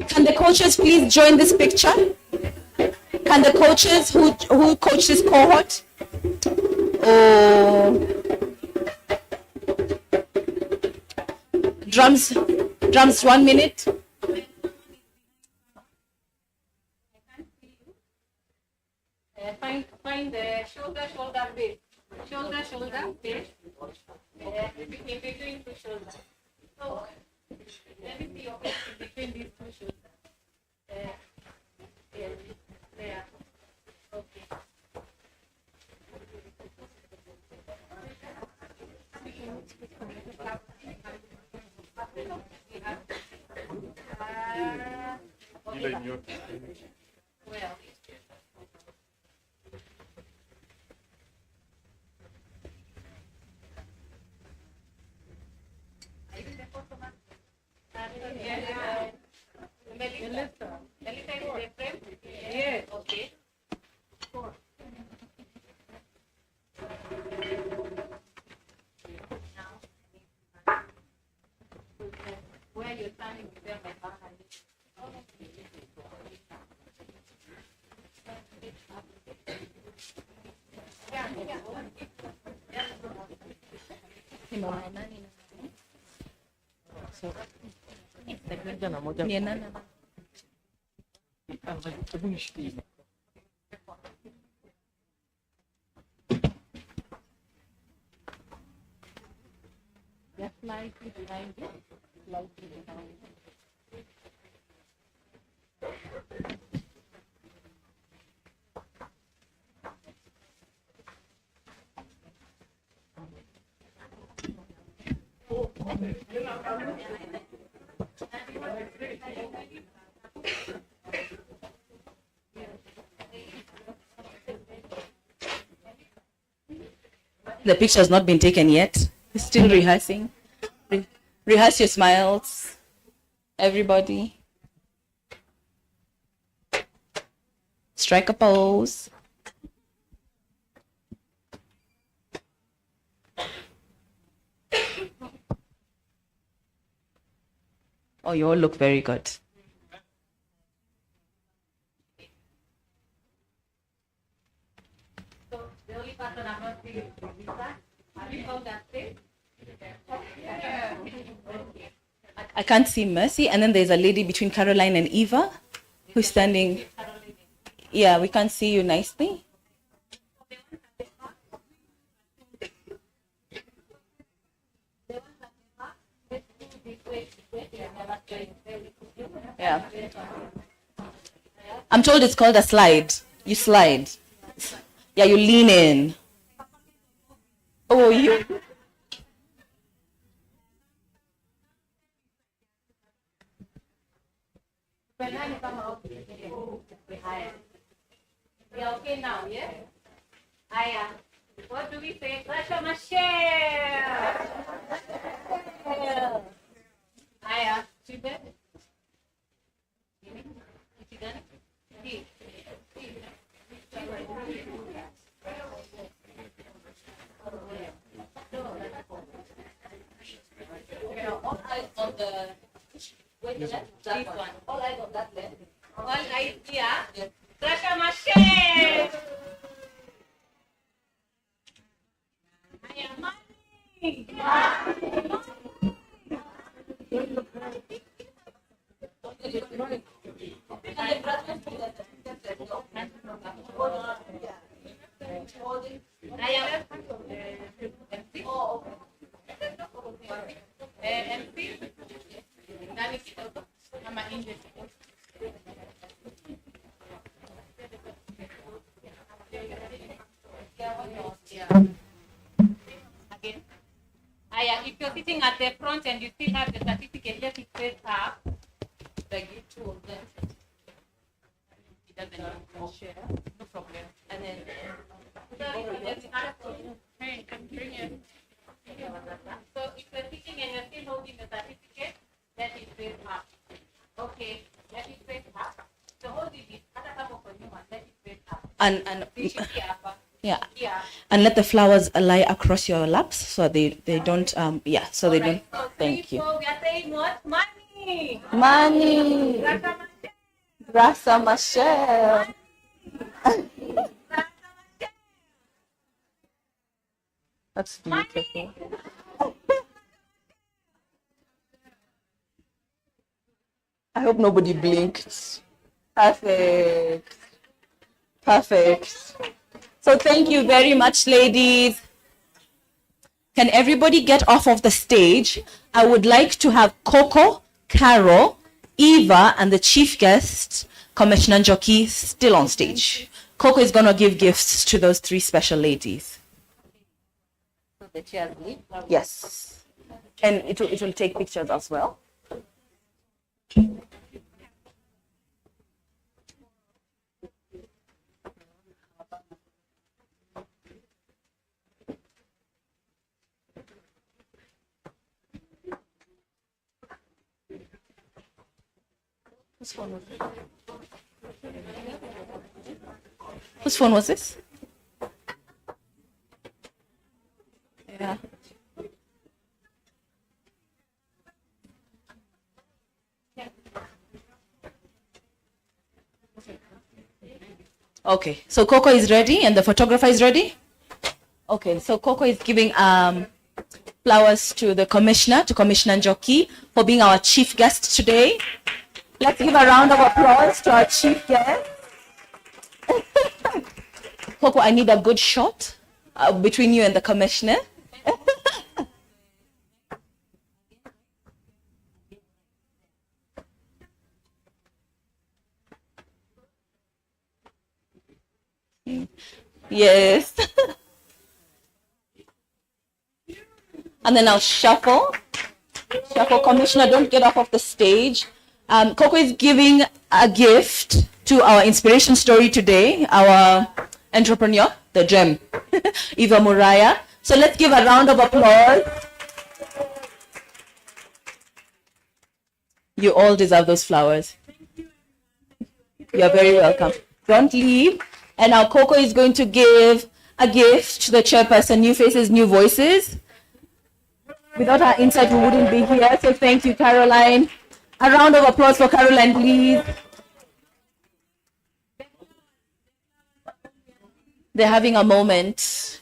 Can the coaches please join this picture? Can the coaches who coach this cohort? Oh, drums, 1 minute. Find the shoulder base. Shoulder base. Between two shoulders. So, let me see your face between these two shoulders. There. Okay. Well. Yes. Okay. Where you're standing with them like behind. Just slightly behind you. Slightly behind you. The picture has not been taken yet. Still rehearsing. Rehearse your smiles, everybody. Strike a pose. Oh, you all look very good. I can't see Mercy, and then there's a lady between Caroline and Eva who's standing. Yeah, we can't see you nicely. Yeah. I'm told it's called a slide. You slide. Yeah, you lean in. Oh, you. We are okay now, yeah? Aya. What do we say? Rasha Michelle. Aya. Super. All eyes on the. Wait, this one. All eyes on that left. All eyes here. Rasha Michelle. I am money. Again. If you're sitting at the front and you still have the certificate, let it face up. Like you two of them. It doesn't share. No problem. And then so if you're sitting and you're still holding the certificate, let it face up. Okay, let it face up. So hold it. Let it face up. And yeah. And let the flowers lie across your laps so they don't so they don't. So Thank you. We are saying what? Money. Money. Rasa Michelle. That's beautiful. I hope nobody blinked. Perfect. Perfect. So thank you very much, ladies. Can everybody get off of the stage? I would like to have Coco, Carol, Eva, and the chief guest, Commissioner Njoki, still on stage. Coco is going to give gifts to those three special ladies. So the chairs leave. Yes. And it will take pictures as well. Whose phone was it? Whose phone was this? Yeah. Okay, so Coco is ready and the photographer is ready? Okay, so Coco is giving flowers to the commissioner, to Commissioner Njoki, for being our chief guest today. Let's give a round of applause to our chief guest. Coco, I need a good shot between you and the commissioner. Yes. And then I'll shuffle Shako Commissioner, don't get off of the stage. Coco is giving a gift to our inspiration story today, our entrepreneur, the gem, Eva Muraya. So let's give a round of applause. You all deserve those flowers. You're very welcome. Don't leave. And now Coco is going to give a gift to the chairperson, New Faces, New Voices. Without her insight, we wouldn't be here. So thank you, Caroline. A round of applause for Caroline, please. They're having a moment.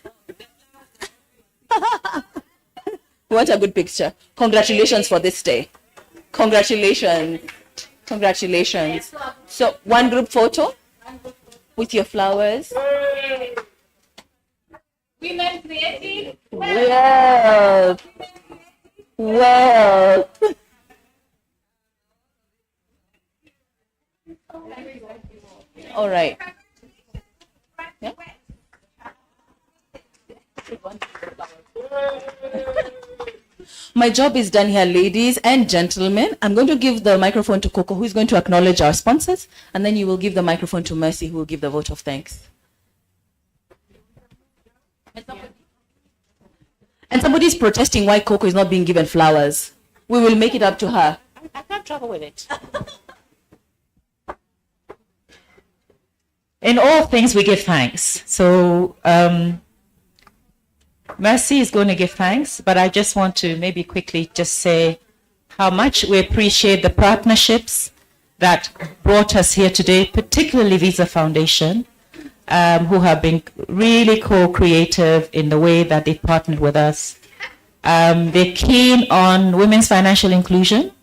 What a good picture. Congratulations for this day. Congratulations. Congratulations. So one group photo with your flowers. Women creative. Well. Well. All right. Yeah. My job is done here, ladies and gentlemen. I'm going to give the microphone to Coco, who is going to acknowledge our sponsors, and then you will give the microphone to Mercy, who will give the vote of thanks. And somebody is protesting why Coco is not being given flowers. We will make it up to her. I can't travel with it. In all things, we give thanks. So, Mercy is going to give thanks, but I just want to maybe quickly just say how much we appreciate the partnerships that brought us here today, particularly Visa Foundation, who have been really co-creative in the way that they partnered with us. They're keen on women's financial inclusion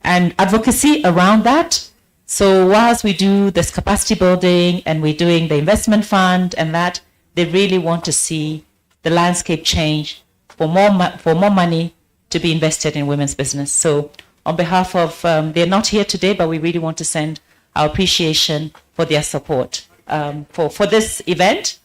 and advocacy around that. So whilst we do this capacity building and we're doing the investment fund and that, they really want to see the landscape change for more money to be invested in women's business. So on behalf of, they're not here today, but we really want to send our appreciation for their support for this event,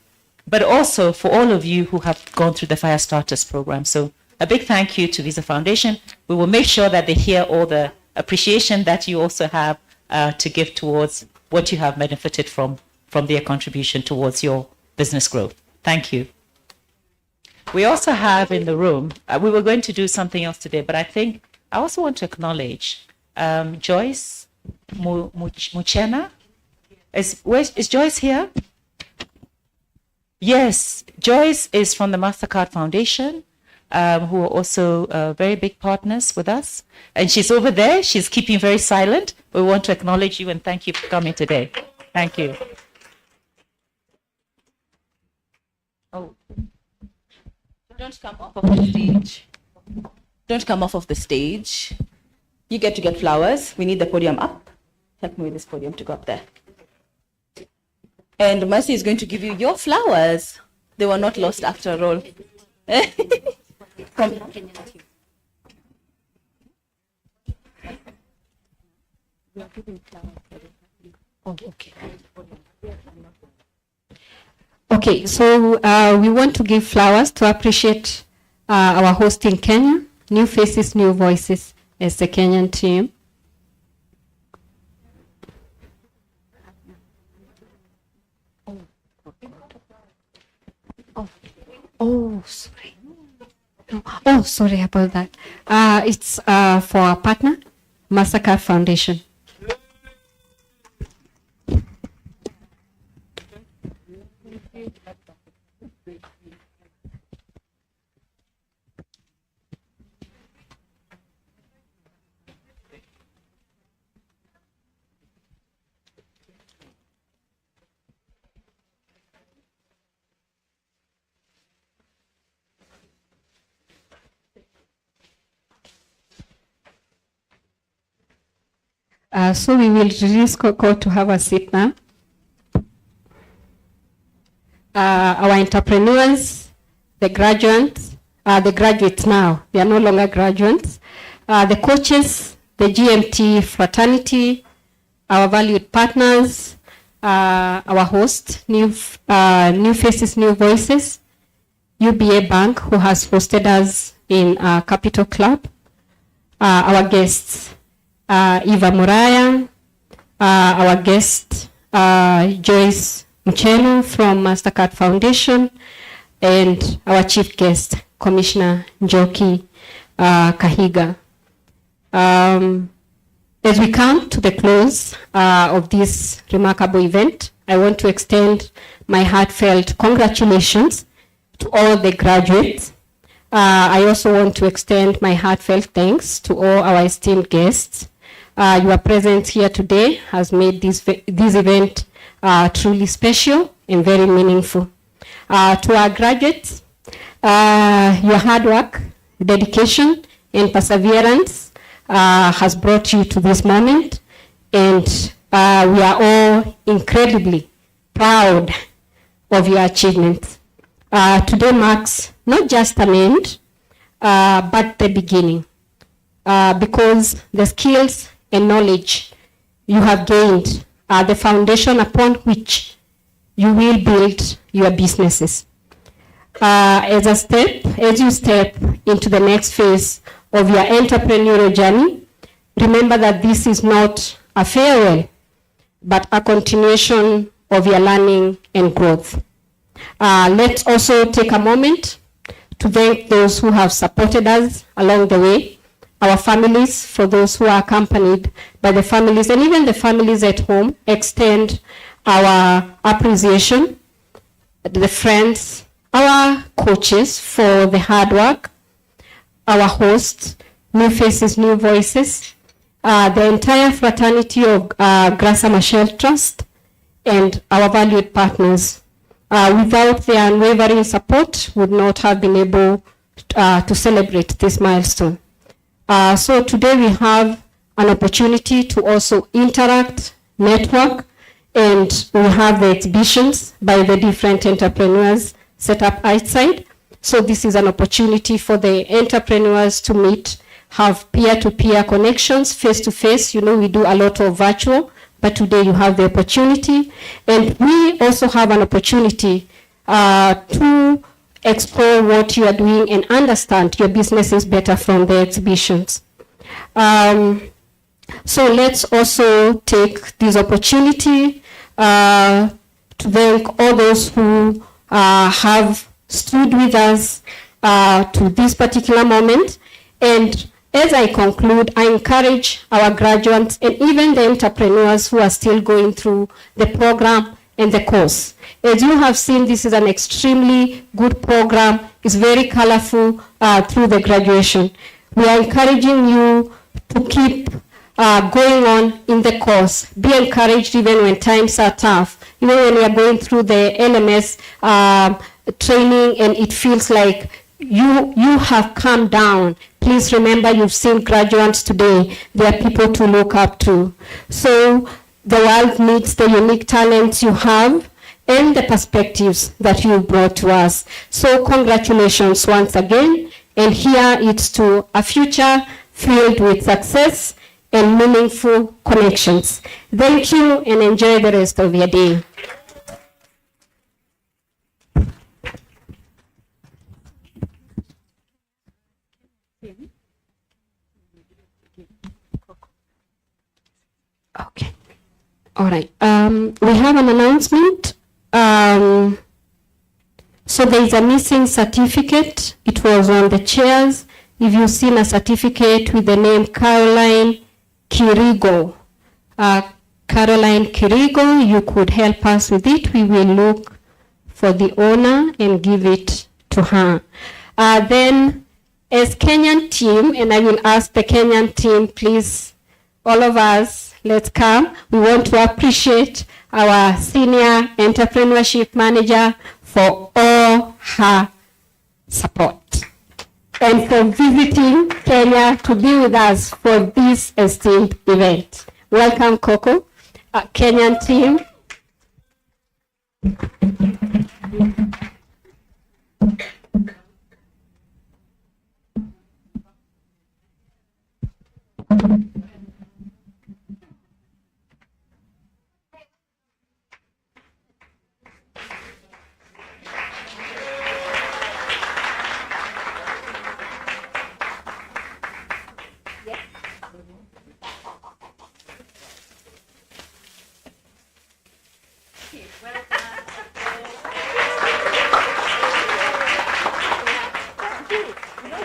but also for all of you who have gone through the Fire Starters program. So a big thank you to Visa Foundation. We will make sure that they hear all the appreciation that you also have to give towards what you have benefited from their contribution towards your business growth. Thank you. We also have in the room, we were going to do something else today, but I think I also want to acknowledge Joyce Muchena. Is Joyce here? Yes, Joyce is from the MasterCard Foundation, who are also very big partners with us. And she's over there. She's keeping very silent. We want to acknowledge you and thank you for coming today. Thank you. Oh. Don't come off of the stage. Don't come off of the stage. You get to get flowers. We need the podium up. Help me with this podium to go up there. And Mercy is going to give you your flowers. They were not lost after all. Okay, so we want to give flowers to appreciate our host in Kenya, New Faces, New Voices, as the Kenyan team. Oh, sorry. Oh, sorry about that. It's for our partner, MasterCard Foundation. So we will release Coco to have a seat now. Our entrepreneurs, the graduates now, they are no longer graduates. The coaches, the GMT fraternity, our valued partners, our host, New Faces, New Voices, UBA Bank, who has hosted us in Capital Club, our guests, Eva Muraya, our guest, Joyce Mucheno from Mastercard Foundation, and our chief guest, Commissioner Njoki Kahiga. As we come to the close of this remarkable event, I want to extend my heartfelt congratulations to all the graduates. I also want to extend my heartfelt thanks to all our esteemed guests. Your presence here today has made this event truly special and very meaningful. To our graduates, your hard work, dedication, and perseverance has brought you to this moment, and we are all incredibly proud of your achievements. Today marks not just an end, but the beginning, because the skills and knowledge you have gained are the foundation upon which you will build your businesses. As you step into the next phase of your entrepreneurial journey, remember that this is not a farewell, but a continuation of your learning and growth. Let's also take a moment to thank those who have supported us along the way, our families, for those who are accompanied by the families, and even the families at home, extend our appreciation, the friends, our coaches for the hard work, our hosts, New Faces, New Voices, the entire fraternity of Grasa Machel Trust, and our valued partners. Without their unwavering support, would not have been able to celebrate this milestone. So today we have an opportunity to also interact, network, and we have the exhibitions by the different entrepreneurs set up outside. So this is an opportunity for the entrepreneurs to meet, have peer-to-peer connections, face-to-face. You know, we do a lot of virtual, but today you have the opportunity. And we also have an opportunity to explore what you are doing and understand your businesses better from the exhibitions. So let's also take this opportunity to thank all those who have stood with us to this particular moment. And as I conclude, I encourage our graduates and even the entrepreneurs who are still going through the program and the course. As you have seen, this is an extremely good program. It's very colorful through the graduation. We are encouraging you to keep going on in the course. Be encouraged even when times are tough. Even when we are going through the LMS training and it feels like you have come down. Please remember, you've seen graduates today. They are people to look up to. So the world needs the unique talents you have and the perspectives that you brought to us. So congratulations once again. And here it's to a future filled with success and meaningful connections. Thank you and enjoy the rest of your day. Okay. All right. We have an announcement. So there is a missing certificate. It was on the chairs. If you've seen a certificate with the name Caroline Kirigo, Caroline Kirigo, you could help us with it. We will look for the owner and give it to her. Then as Kenyan team, and I will ask the Kenyan team, please, all of us, let's come. We want to appreciate our senior entrepreneurship manager for all her support and for visiting Kenya to be with us for this esteemed event. Welcome, Coco, Kenyan team. Yes. We're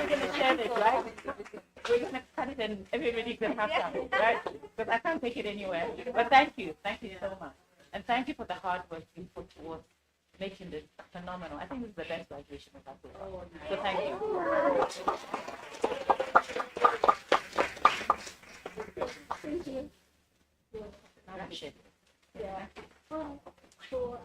going to share this, right? We're going to cut it and everybody can have some, right? Because I can't take it anywhere. But thank you so much. And thank you for the hard work you put towards making this phenomenal. I think this is the best graduation we've had so far. So thank you. Thank you. Yeah. So,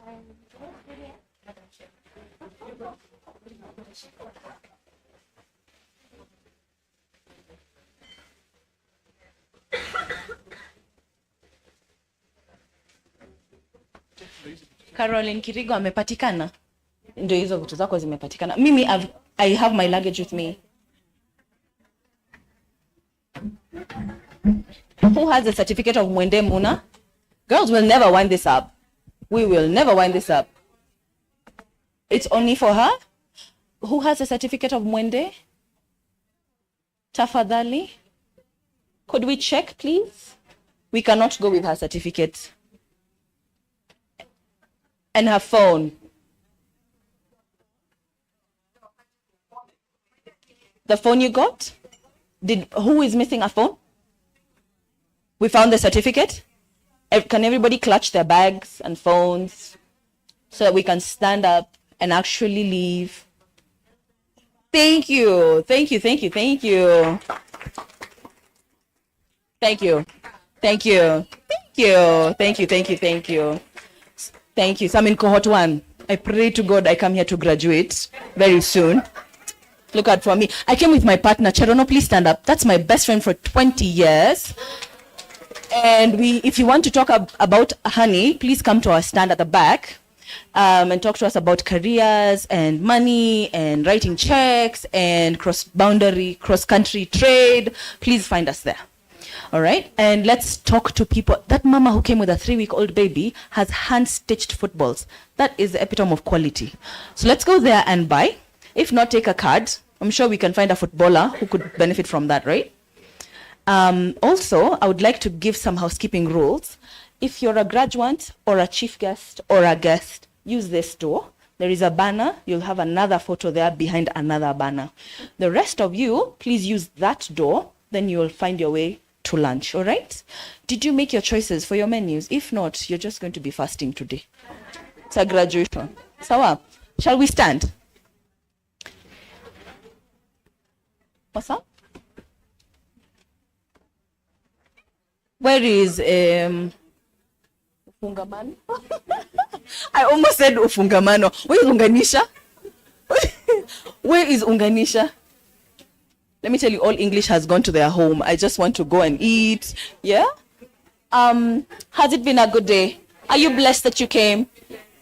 Caroline Kirigo amepatikana. Ndio hizo vitu zako zimepatikana. Mimi I have my luggage with me. Who has the certificate of Mwende Muna? Girls will never wind this up. We will never wind this up. It's only for her. Who has a certificate of Mwende? Tafadhali. Could we check, please? We cannot go with her certificate. And her phone. The phone you got? Who is missing a phone? We found the certificate. Can everybody clutch their bags and phones so that we can stand up and actually leave? Thank you. Thank you. Thank you. Thank you. Thank you. Thank you. Thank you. Thank you. Thank you. Thank you. Thank you. So I'm in cohort 1. I pray to God I come here to graduate very soon. Look out for me. I came with my partner. Cherono, please stand up. That's my best friend for 20 years. And if you want to talk about honey, please come to our stand at the back and talk to us about careers and money and writing checks and cross-boundary, cross-country trade. Please find us there. All right? And let's talk to people. That mama who came with a 3-week-old baby has hand-stitched footballs. That is the epitome of quality. So let's go there and buy. If not, take a card. I'm sure we can find a footballer who could benefit from that, right? Also, I would like to give some housekeeping rules. If you're a graduate or a chief guest or a guest, use this door. There is a banner. You'll have another photo there behind another banner. The rest of you, please use that door. Then you'll find your way to lunch, all right? Did you make your choices for your menus? If not, you're just going to be fasting today. It's a graduation. Sawa, shall we stand? What's up? Where is Ufungamano? I almost said Ufungamano. Where is Unganisha? Where is Unganisha? Let me tell you, all English has gone to their home. I just want to go and eat. Yeah? Has it been a good day? Are you blessed that you came?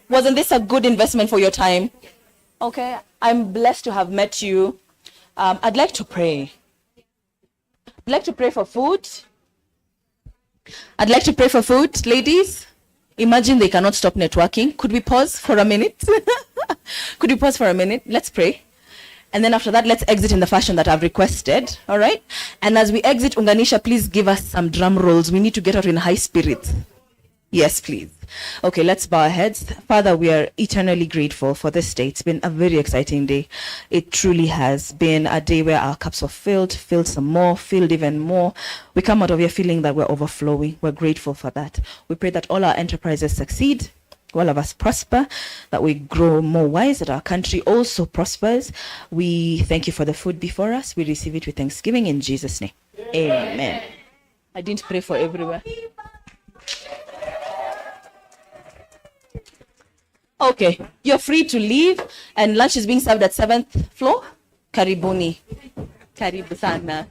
Wasn't this a good investment for your time? Okay, I'm blessed to have met you. I'd like to pray. I'd like to pray for food. I'd like to pray for food, ladies. Imagine they cannot stop networking. Could we pause for a minute? Could we pause for a minute? Let's pray. And then after that, let's exit in the fashion that I've requested. All right? And as we exit, Unganisha, please give us some drum rolls. We need to get out in high spirits. Yes, please. Okay, let's bow our heads. Father, we are eternally grateful for this day. It's been a very exciting day. It truly has been a day where our cups were filled some more, filled even more. We come out of here feeling that we're overflowing. We're grateful for that. We pray that all our enterprises succeed, all of us prosper, that we grow more wise, that our country also prospers. We thank you for the food before us. We receive it with thanksgiving in Jesus' name. Amen. I didn't pray for everywhere. Okay, you're free to leave, and lunch is being served at 7th floor. Karibuni. Karibu sana.